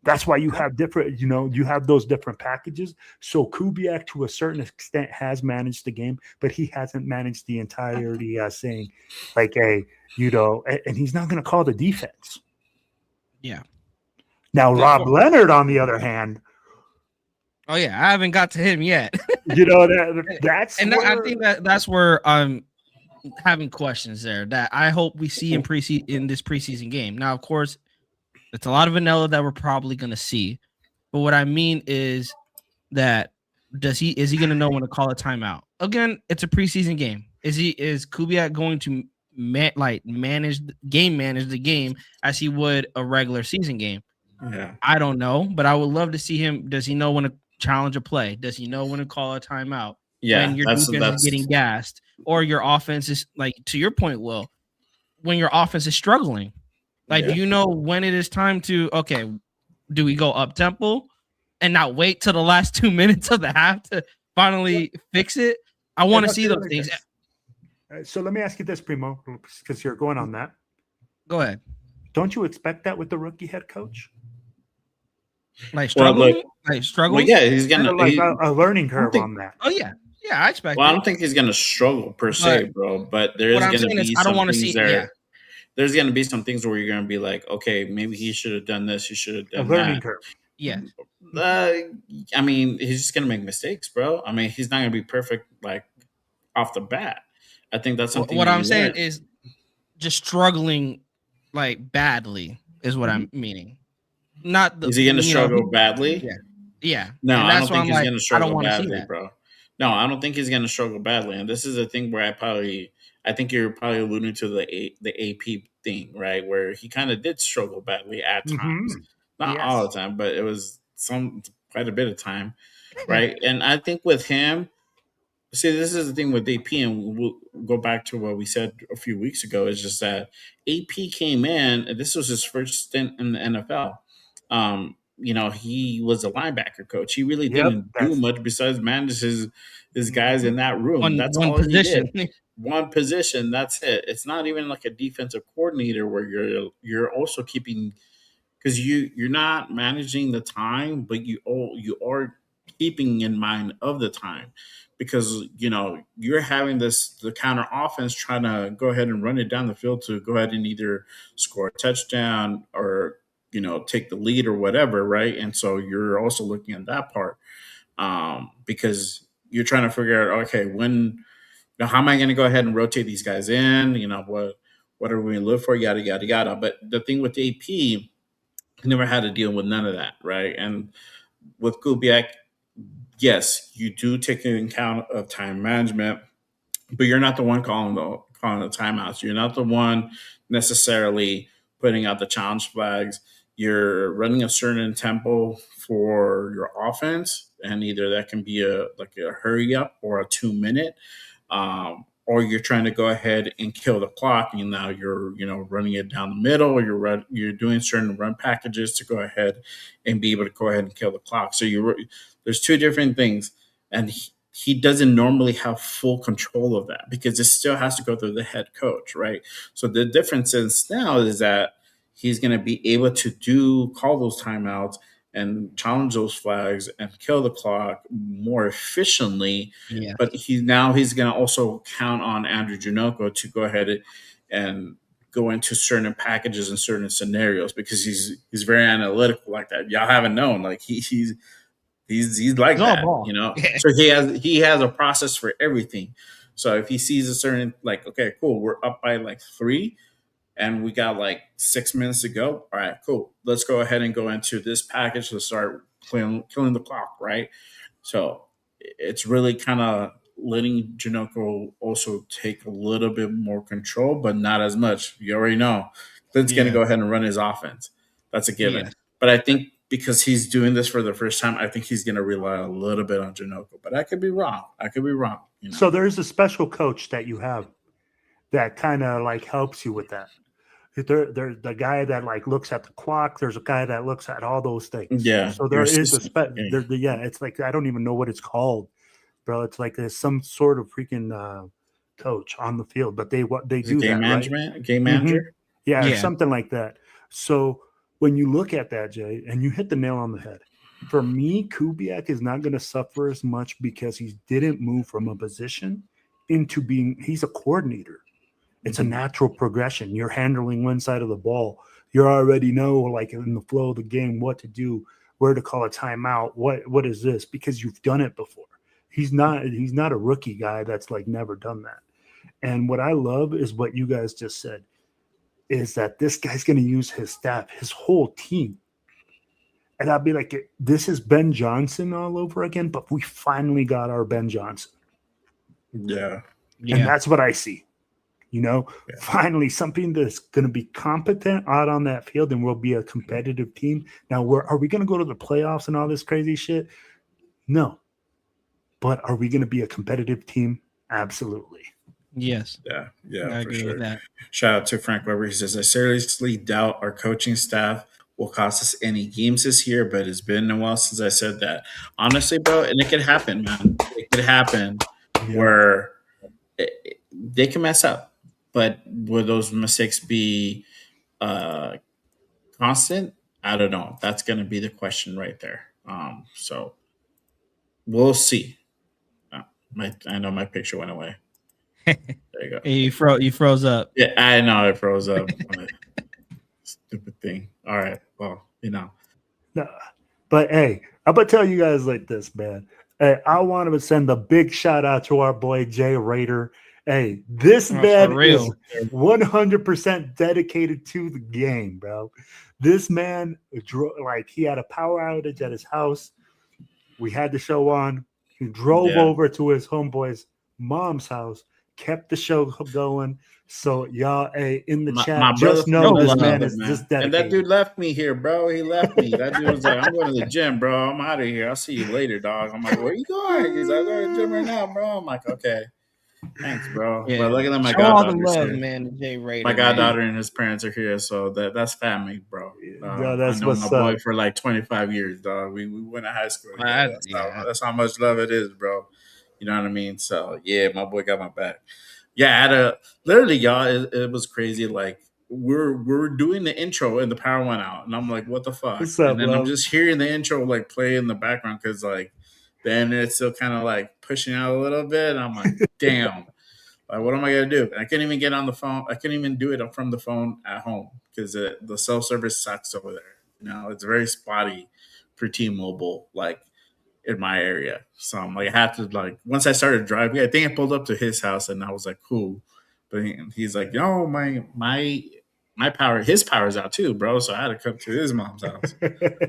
That's why you have different, you have those different packages. So Kubiak, to a certain extent, has managed the game, but he hasn't managed the entirety, saying, like, hey, and he's not going to call the defense. Yeah. Now, Rob Leonard, on the other hand. Oh, yeah. I haven't got to him yet. That's and I think that's where I'm having questions there that I hope we see in this preseason game. Now, of course, it's a lot of vanilla that we're probably going to see. But what I mean is that is he going to know when to call a timeout? Again, it's a preseason game. Is Kubiak going to manage the game as he would a regular season game? Yeah. I don't know, but I would love to see him. Does he know when to challenge a play? Does he know when to call a timeout? Yeah, when your defense is getting gassed or your offense is, like, to your point, Will, when your offense is struggling. Do you know when it is time to, okay, do we go up tempo and not wait till the last 2 minutes of the half to finally fix it? I want to see those things. So let me ask you this, Primo, because you're going on that. Go ahead. Don't you expect that with the rookie head coach? Like Well, struggling, look, like struggles. well, yeah, he's gonna. Like a learning curve think- on that. Oh yeah, yeah. I expect. Well, I it. don't think he's gonna struggle per se, bro. But there What is I'm gonna saying is, be I don't some want to things see. there. Yeah, There's gonna be some things where you're gonna be like, okay, maybe he should have done this. He should have A done learning that. curve. yeah. I mean, he's just gonna make mistakes, bro. I mean, he's not gonna be perfect like off the bat. I think that's something. What you I'm saying learn. is, just struggling like badly is what I'm Mm-hmm. meaning. Not the. Is he gonna you know, struggle badly? Yeah. Yeah. No, and I that's don't why think I'm he's like, gonna I struggle don't want to see badly, that. bro. No, I don't think he's gonna struggle badly. And this is the thing where I think you're probably alluding to the AP thing, right? Where he kind of did struggle badly at times, not all the time, but it was quite a bit of time, right? And I think with him, see, this is the thing with AP, and we'll go back to what we said a few weeks ago. Is just that AP came in, and this was his first stint in the NFL. He was a linebacker coach. He really didn't do much besides manage his guys in that room. That's one all position. he did. One position. That's it. It's not even like a defensive coordinator where you're also keeping, because you're not managing the time, but you are keeping in mind of the time, because you're having the counter offense trying to go ahead and run it down the field to go ahead and either score a touchdown or take the lead or whatever, right? And so you're also looking at that part, because you're trying to figure out, okay, how am I going to go ahead and rotate these guys in? What are we going to look for? Yada yada yada. But the thing with AP, never had to deal with none of that, right? And with Kubiak, yes, you do take into account of time management, but you're not the one calling the timeouts. You're not the one necessarily putting out the challenge flags. You're running a certain tempo for your offense, and either that can be a hurry up or a 2 minute, or you're trying to go ahead and kill the clock, and now you're running it down the middle, or you're doing certain run packages to go ahead and be able to go ahead and kill the clock. So there's two different things, and he doesn't normally have full control of that because it still has to go through the head coach, right? So the difference is now is that he's going to be able to call those timeouts and challenge those flags and kill the clock more efficiently. Yeah. But he's going to also count on Andrew Janoko to go ahead and go into certain packages and certain scenarios, because he's very analytical like that. Y'all haven't known, like he's like that, So he has a process for everything. So if he sees a certain, like, okay, cool, we're up by like 3 and we got like 6 minutes to go. All right, cool. Let's go ahead and go into this package to start killing the clock, right? So it's really kind of letting Janoko also take a little bit more control, but not as much. You already know Clint's going to go ahead and run his offense. That's a given. Yeah. But I think because he's doing this for the first time, I think he's going to rely a little bit on Janoko. But I could be wrong. So there's a special coach that you have that kind of like helps you with that. There's the guy that like looks at the clock. There's a guy that looks at all those things. Yeah. So there is it's like, I don't even know what it's called, bro. It's like there's some sort of freaking coach on the field, but they do game that, management, right? game manager. Yeah, something like that. So when you look at that, Jay, and you hit the nail on the head, for me, Kubiak is not going to suffer as much because he didn't move from a position into he's a coordinator. It's a natural progression. You're handling one side of the ball. You already know, like in the flow of the game, what to do, where to call a timeout. What is this? Because you've done it before. He's not a rookie guy that's like never done that. And what I love is what you guys just said, is that this guy's going to use his staff, his whole team. And I'll be like, this is Ben Johnson all over again, but we finally got our Ben Johnson. Yeah. And that's what I see. Finally something that's going to be competent out on that field, and we'll be a competitive team. Now, are we going to go to the playoffs and all this crazy shit? No. But are we going to be a competitive team? Absolutely. Yes. Yeah, I for agree sure. with that. Shout out to Frank Weber. He says, I seriously doubt our coaching staff will cost us any games this year, but it's been a while since I said that. Honestly, bro, and it could happen, man. It could happen where they can mess up, but will those mistakes be constant? I don't know. That's going to be the question right there. So we'll see. I know my picture went away. There you go. You froze up. Yeah, I know it froze up. Stupid thing. All right. Well, No, but hey, I'm gonna tell you guys like this, man. Hey, I want to send a big shout out to our boy Jay Raider. Hey, this man is 100% dedicated to the game, bro. This man, like, he had a power outage at his house. We had the show on. He drove over to his homeboy's mom's house, kept the show going. So y'all, hey, in the chat, just know this man is just dedicated. And that dude left me here, bro. He left me. That dude was like, "I'm going to the gym, bro. I'm out of here. I'll see you later, dog." I'm like, "Where you going?" He's like, "I'm going to the gym right now, bro." I'm like, "Okay, thanks, bro." Yeah. But look at my goddaughter's here. Man, Jay Raider, my goddaughter and his parents are here, so that's family, bro. That's I know my boy for like 25 years, dog. We went to high school. That's how much love it is, bro. You know what I mean? So yeah, my boy got my back. Yeah, I had literally, y'all. It was crazy. Like we're doing the intro and the power went out, and I'm like, "What the fuck?" What's up, and then bro? I'm just hearing the intro like play in the background because like the internet's still kind of like pushing out a little bit. And I'm like, "Damn, like what am I gonna do?" And I can't even get on the phone. I can't even do it from the phone at home because the cell service sucks over there. You know, it's very spotty for T-Mobile. Like in my area. So I'm like, I have to like once I started driving, I think I pulled up to his house and I was like, cool. But he's like, "Yo, my power, his power's out too, bro." So I had to come to his mom's house.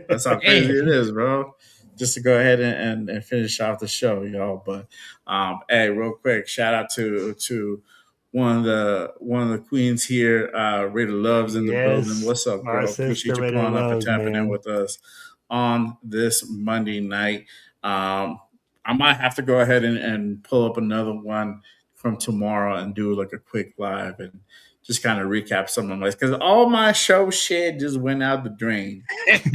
That's how crazy it is, bro. Just to go ahead and finish off the show, y'all. But hey, real quick, shout out to one of the queens here, Raider Loves in the building. What's up, girl? Appreciate you pulling up and tapping in with us on this Monday night. I might have to go ahead and pull up another one from tomorrow and do like a quick live and just kind of recap some of my because all my show shit just went out the drain.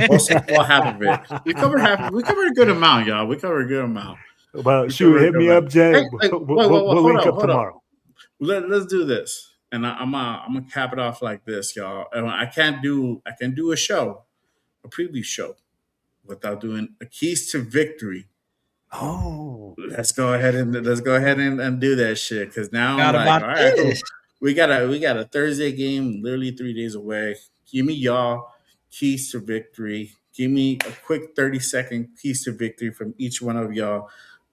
Well, half of it. We covered a good amount, y'all. We covered a good amount. Well, shoot, hit me up, Jay. We'll link up tomorrow. Let's do this, and I'm gonna cap it off like this, y'all. I can do a show, a preview show, without doing a keys to victory. Oh, let's go ahead and do that shit because now I'm like, all right, cool. We got a Thursday game, literally 3 days away. Give me y'all keys to victory. Give me a quick 30-second keys to victory from each one of y'all.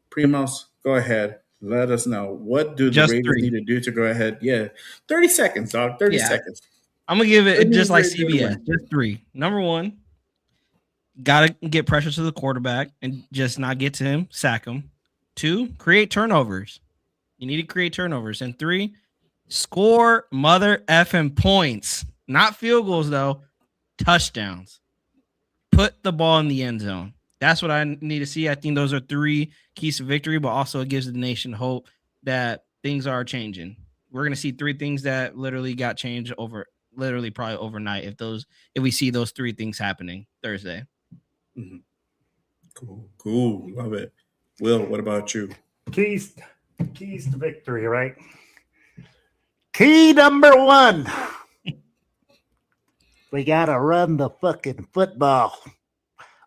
Primos, go ahead. Let us know what do the Raiders need to do to go ahead. Yeah, 30 seconds, dog. 30 seconds. I'm gonna give it just like CBS. Just 3. Number 1. Got to get pressure to the quarterback and just not get to him, sack him. 2, create turnovers. You need to create turnovers. And 3, score mother effing points. Not field goals, though. Touchdowns. Put the ball in the end zone. That's what I need to see. I think those are 3 keys to victory, but also it gives the nation hope that things are changing. We're going to see 3 things that literally got changed probably overnight if we see those 3 things happening Thursday. Mm-hmm. Cool. Love it. Will, what about you? Keys to victory, right? Key number 1. We got to run the fucking football.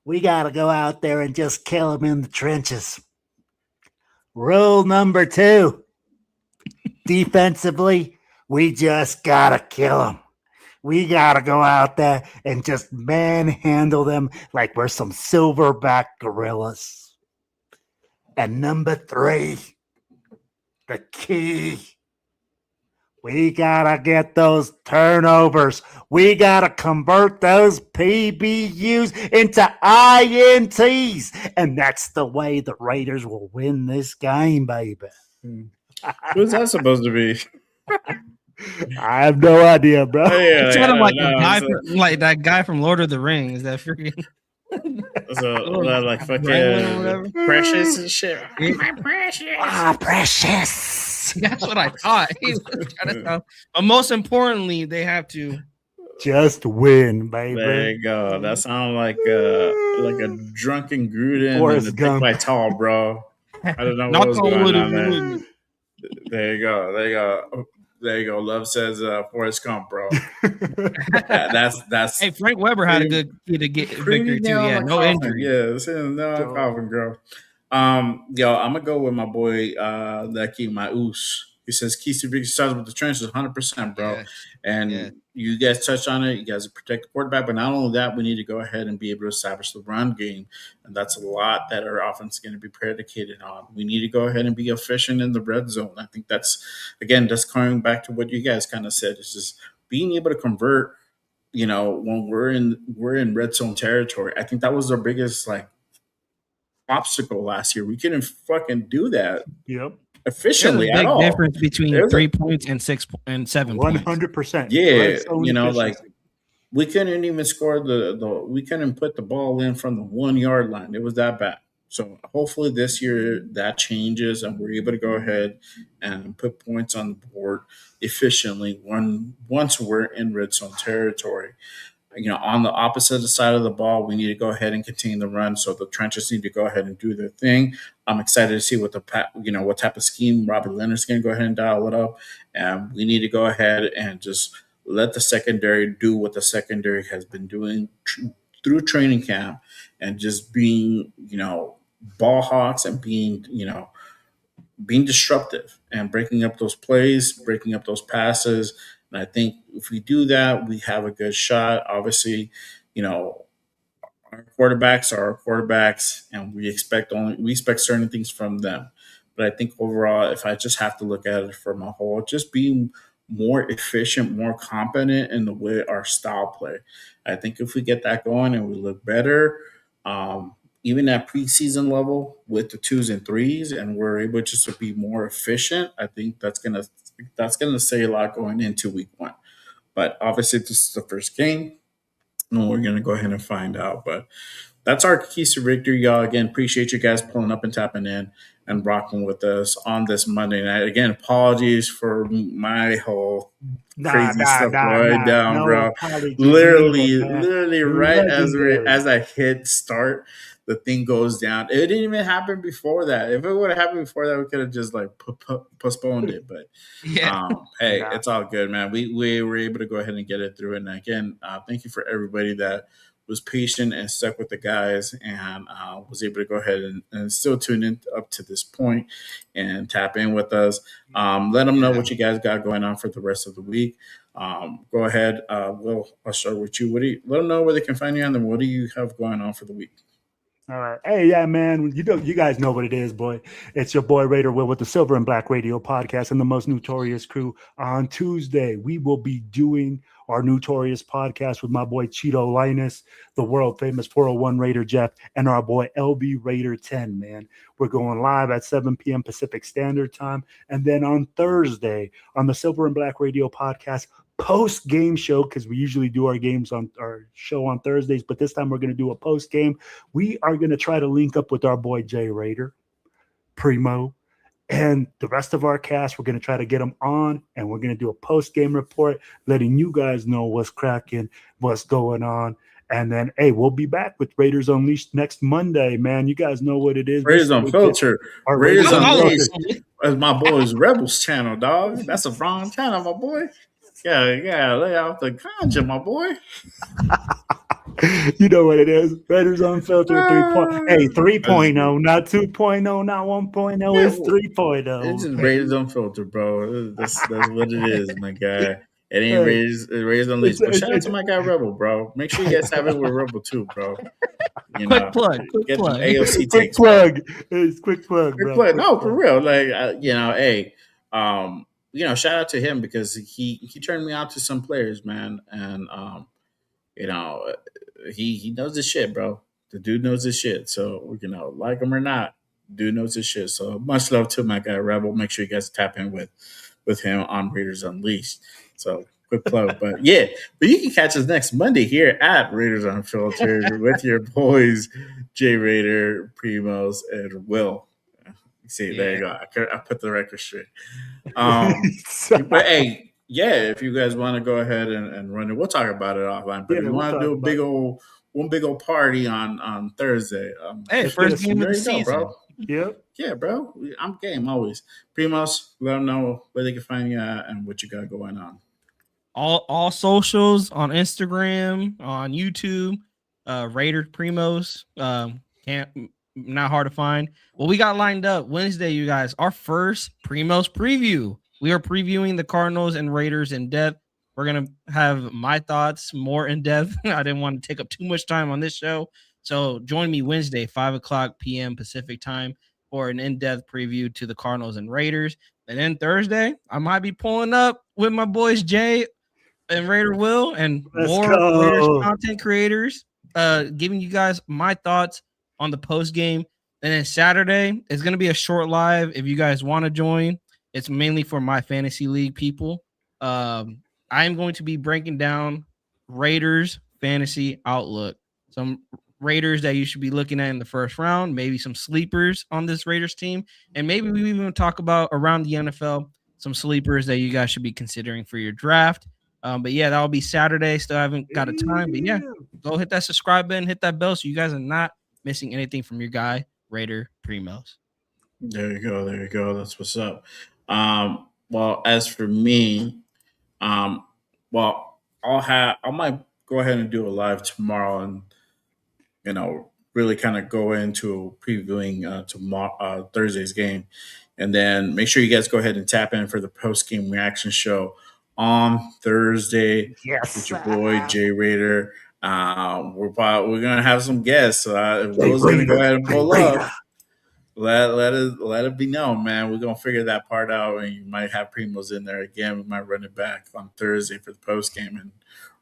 We got to go out there and just kill them in the trenches. Rule number 2. Defensively, we just got to kill them. We got to go out there and just manhandle them like we're some silverback gorillas. And number 3, the key. We got to get those turnovers. We got to convert those PBUs into INTs. And that's the way the Raiders will win this game, baby. Who's that supposed to be? I have no idea, bro. It's kind of like that guy from Lord of the Rings. That freaking like fucking Precious and shit. My Precious. Precious. That's what I thought. He was trying to sound. But most importantly, they have to just win, baby. There you go. That sounds like a drunken Gruden and a Dick by Tall, bro. I don't know what's going on there. There you go. There you go. There you go. Love says Forrest Gump, bro. That's Hey, Frank Weber had a pretty, good key to get pretty victory too. nail Yeah, on the no coffin. injury. Yeah, it's in the nail on the coffin, girl. Yo, I'm gonna go with my boy that key, my Oos. He says keys to victory starts with the trenches, 100%, bro. Yes. And Yes. you guys touched on it. You guys protect the quarterback, but not only that, we need to go ahead and be able to establish the run game, and that's a lot that our offense is going to be predicated on. We need to go ahead and be efficient in the red zone. I think that's again just coming back to what you guys kind of said. It's just being able to convert. You know, when we're in red zone territory, I think that was our biggest like obstacle last year. We couldn't fucking do that Yep. efficiently There's a at big all. difference between There's 3 points and 6 and 7 points. 100%. Yeah, you know, like we couldn't even score we couldn't put the ball in from the 1 yard line. It was that bad. So hopefully this year that changes and we're able to go ahead and put points on the board efficiently once we're in red zone territory. You know, on the opposite side of the ball, we need to go ahead and continue the run. So the trenches need to go ahead and do their thing. I'm excited to see what what type of scheme Robbie Leonard's going to go ahead and dial it up. And we need to go ahead and just let the secondary do what the secondary has been doing through training camp and just being, ball hawks and being disruptive and breaking up those plays, breaking up those passes. And I think if we do that, we have a good shot. Obviously, our quarterbacks are our quarterbacks, and we expect certain things from them. But I think overall, if I just have to look at it from a whole, just being more efficient, more competent in the way our style play. I think if we get that going and we look better, even at preseason level with the 2s and 3s, and we're able just to be more efficient, I think that's gonna say a lot going into week 1. But obviously, this is the first game, and we're gonna go ahead and find out. But that's our keys to victory, y'all. Again, appreciate you guys pulling up and tapping in and rocking with us on this Monday night. Again, apologies for my whole crazy stuff going down, no bro. apologies Literally, right Legendary. as I hit start, the thing goes down. It didn't even happen before that. If it would have happened before that, we could have just like postponed it. But hey, it's all good, man. We were able to go ahead and get it through. And again, thank you for everybody that was patient and stuck with the guys and was able to go ahead and still tune in up to this point and tap in with us. Let them know what you guys got going on for the rest of the week. Go ahead. Will, I'll start with you. Let them know where they can find you, and then what do you have going on for the week? All right. Hey, yeah, man. You guys know what it is, boy. It's your boy Raider Will with the Silver and Black Radio podcast and the most notorious crew. On Tuesday, we will be doing our notorious podcast with my boy Cheeto Linus, the world famous 401 Raider Jeff, and our boy LB Raider 10, man. We're going live at 7 p.m. Pacific Standard Time. And then on Thursday, on the Silver and Black Radio podcast, post game show, because we usually do our games on our show on Thursdays, but this time we're going to do a post game. We are going to try to link up with our boy Jay Raider, Primo, and the rest of our cast. We're going to try to get them on, and we're going to do a post game report, letting you guys know what's cracking, what's going on. And then, hey, we'll be back with Raiders Unleashed next Monday, man. You guys know what it is. Raiders Unfiltered. Raiders Unleashed. That's my boy's Rebels channel, dog. That's a wrong channel, my boy. Yeah, lay out the ganja, my boy. You know what it is. Raiders Unfiltered 3.0, not 2.0, not 1.0. It's 3.0. It's just Raiders Unfiltered, bro. That's what it is, my guy. It ain't Raiders Unleashed. But shout out to my guy Rebel, bro. Make sure you guys have it with Rebel too, bro. Quick plug. Get the AOC quick takes, plug. It's quick plug, bro. Quick plug. No, for real. Like, hey, shout out to him because he turned me out to some players, man, and he knows his shit, bro. The dude knows his shit. So like him or not, dude knows his shit. So much love to my guy Rebel. Make sure you guys tap in with him on Raiders Unleashed. So quick plug, but you can catch us next Monday here at Raiders Unfiltered with your boys Jay Raider, Primos, and Will. See, there you go. I put the record straight. But hey, if you guys want to go ahead and run it, we'll talk about it offline. But if you want to do one big old party on Thursday, hey, first game of the season, bro. Yep. Yeah, bro. I'm game always. Primos, let them know where they can find you at and what you got going on. All socials on Instagram, on YouTube, Raider Primos. Can't not hard to find. Well, we got lined up Wednesday, you guys. Our first Primos preview. We are previewing the Cardinals and Raiders in depth. We're gonna have my thoughts more in depth. I didn't want to take up too much time on this show, so join me Wednesday, 5 o'clock p.m. Pacific time, for an in-depth preview to the Cardinals and Raiders. And then Thursday, I might be pulling up with my boys Jay and Raider Will and Let's more Raiders go. content creators, giving you guys my thoughts on the post game. And then Saturday is going to be a short live. If you guys want to join, it's mainly for my fantasy league people. I am going to be breaking down Raiders fantasy outlook. Some Raiders that you should be looking at in the first round, maybe some sleepers on this Raiders team, and maybe we even talk about around the NFL some sleepers that you guys should be considering for your draft. But yeah, that'll be Saturday. Still haven't got a time, but yeah, go hit that subscribe button, hit that bell, so you guys are not missing anything from your guy Raider Primos. There you go. There you go. That's what's up. Well, as for me, um, well, I might go ahead and do a live tomorrow, and really kind of go into previewing tomorrow Thursday's game, and then make sure you guys go ahead and tap in for the post game reaction show on Thursday Yes. with your boy Jay Raider. We're gonna have some guests. Will's gonna go ahead and pull up. Let it be known, man. We're gonna figure that part out, and you might have Primos in there again. We might run it back on Thursday for the post game, and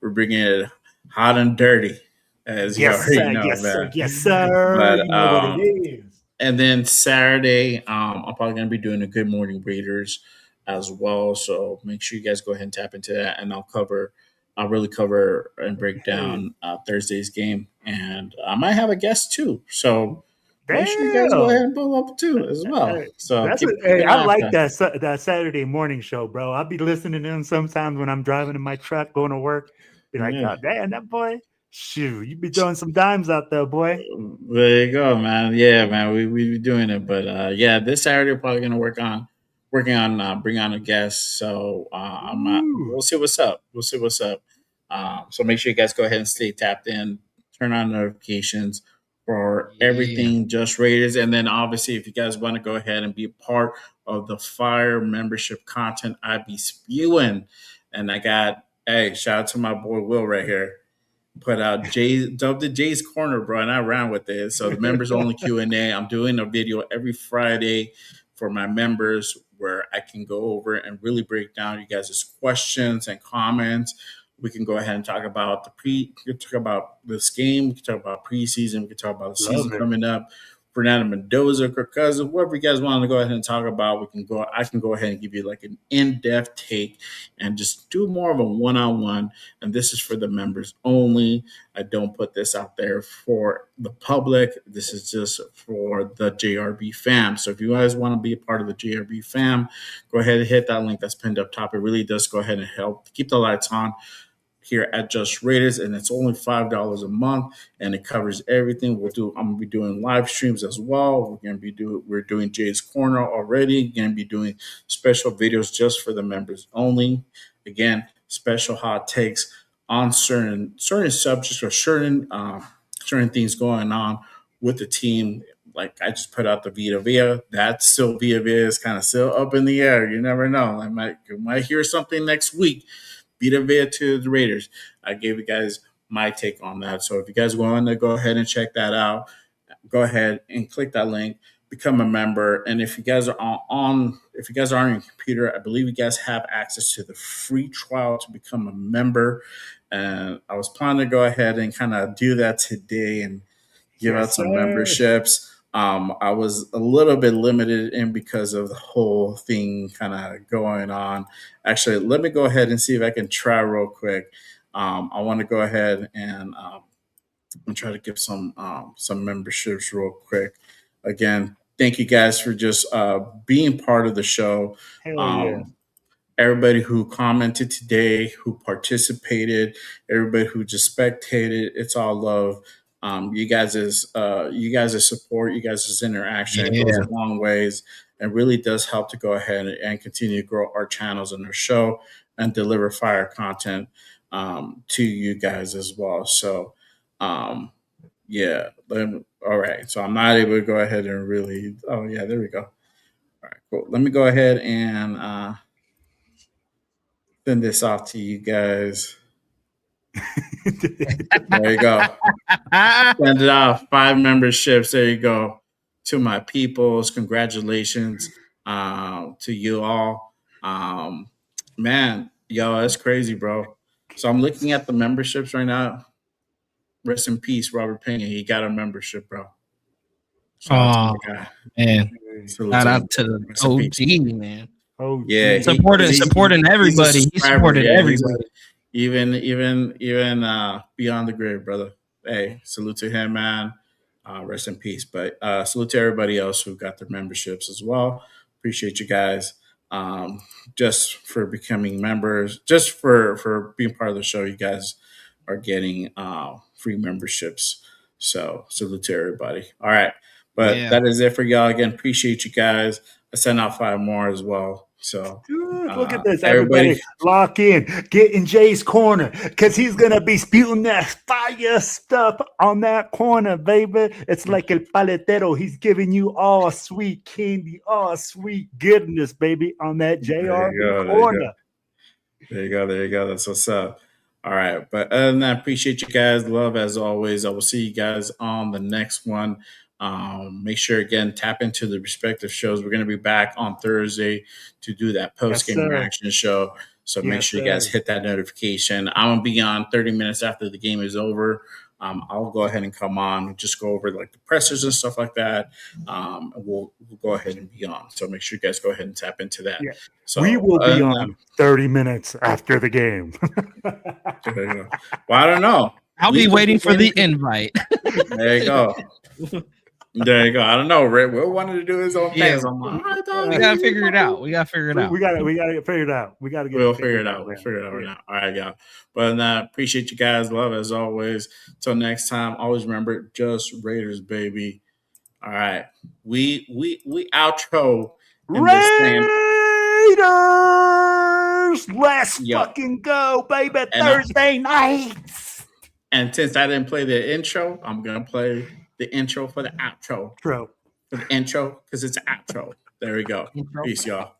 we're bringing it hot and dirty, as you already know, yes, man. sir. Yes, sir. But, You know what it is. And then Saturday, I'm probably gonna be doing a Good Morning Raiders as well. So make sure you guys go ahead and tap into that, and I'll really cover and break down Thursday's game, and I might have a guest too. So make sure you guys go ahead and pull up too as well. So I like that Saturday morning show, bro. I'll be listening in sometimes when I'm driving in my truck going to work. Be like, Yeah. oh, damn, that boy. Shoot, you be throwing some dimes out there, boy. There you go, man. Yeah, man. We be doing it, but yeah, this Saturday we're probably gonna working on bring on a guest. So we'll see what's up. We'll see what's up. So make sure you guys go ahead and stay tapped in, turn on notifications for everything Just Raiders, and then obviously if you guys want to go ahead and be a part of the Fire membership content I be spewing, and I got shout out to my boy Will right here. Put out dubbed it Jay's Corner, bro, and I ran with it. So the members only Q&A. I'm doing a video every Friday for my members where I can go over and really break down you guys' questions and comments. We can go ahead and talk about we can talk about this game. We can talk about preseason. We can talk about the season coming up. Fernando Mendoza, Kirk Cousins, whatever you guys want to go ahead and talk about, I can go ahead and give you like an in-depth take and just do more of a one-on-one. And this is for the members only. I don't put this out there for the public. This is just for the JRB fam. So if you guys want to be a part of the JRB fam, go ahead and hit that link that's pinned up top. It really does go ahead and help keep the lights on here at Just Raiders, and it's only $5 a month, and it covers everything. I'm gonna be doing live streams as well. We're doing Jay's Corner already. We're gonna be doing special videos just for the members only. Again, special hot takes on certain subjects or certain things going on with the team. Like I just put out the Vita Vea. That's still Vita Vea is kind of still up in the air. You never know. You might hear something next week. Vita Vea to the Raiders. I gave you guys my take on that. So if you guys want to go ahead and check that out, go ahead and click that link, become a member. And if you guys are on your computer, I believe you guys have access to the free trial to become a member. And I was planning to go ahead and kind of do that today and give out some memberships. I was a little bit limited in because of the whole thing kind of going on. Actually, let me go ahead and see if I can try real quick. I want to go ahead and try to give some memberships real quick. Again, thank you guys for just being part of the show. Everybody who commented today, who participated, everybody who just spectated, it's all love. You guys' support, you guys' interaction goes a long ways and really does help to go ahead and continue to grow our channels and our show and deliver fire content to you guys as well. So, yeah. All right. So I'm not able to go ahead and really. Oh yeah, there we go. All right, cool. Let me go ahead and send this off to you guys. There you go. Send it off. 5 memberships. There you go. To my peoples, congratulations to you all. Man, yo, that's crazy, bro. So I'm looking at the memberships right now. Rest in peace, Robert Pena. He got a membership, bro. Shout out to the guy. Man. Salute Shout to out him. to the Rest in peace. OG, man. Oh, Yeah, Supporting everybody. He supported everybody. Even beyond the grave, brother. Hey, salute to him, man. Rest in peace. But salute to everybody else who got their memberships as well. Appreciate you guys. Just for becoming members, just for being part of the show. You guys are getting free memberships. So salute to everybody. All right. But that is it for y'all. Again, appreciate you guys. I sent out 5 more as well. So dude, look at this. Everybody lock in. Get in Jay's corner because he's going to be spewing that fire stuff on that corner, baby. It's like El Paletero. He's giving you all sweet candy, all sweet goodness, baby, on that JR corner. There you go. That's what's up. All right. But other than that, appreciate you guys. Love as always. I will see you guys on the next one. Make sure, again, tap into the respective shows. We're going to be back on Thursday to do that post-game reaction show. So make sure you guys hit that notification. I'm going to be on 30 minutes after the game is over. I'll go ahead and come on, just go over like the pressers and stuff like that. We'll go ahead and be on. So make sure you guys go ahead and tap into that. Yeah. So we will be on 30 minutes after the game. There you go. Well, I don't know. I'll be waiting for the invite. There you go. There you go. I don't know. Will wanted to do his own thing. So I'm like, we gotta figure it out. We gotta figure it out. We gotta get We'll figure it out. We'll figure it out right now. All right, y'all. But appreciate you guys. Love as always. Till next time. Always remember, just Raiders, baby. All right. We outro. Raiders! Let's fucking go, baby. Thursday nights. And since I didn't play the intro, I'm gonna play the intro for the outro. For the intro, because it's an outro. There we go. Peace, y'all.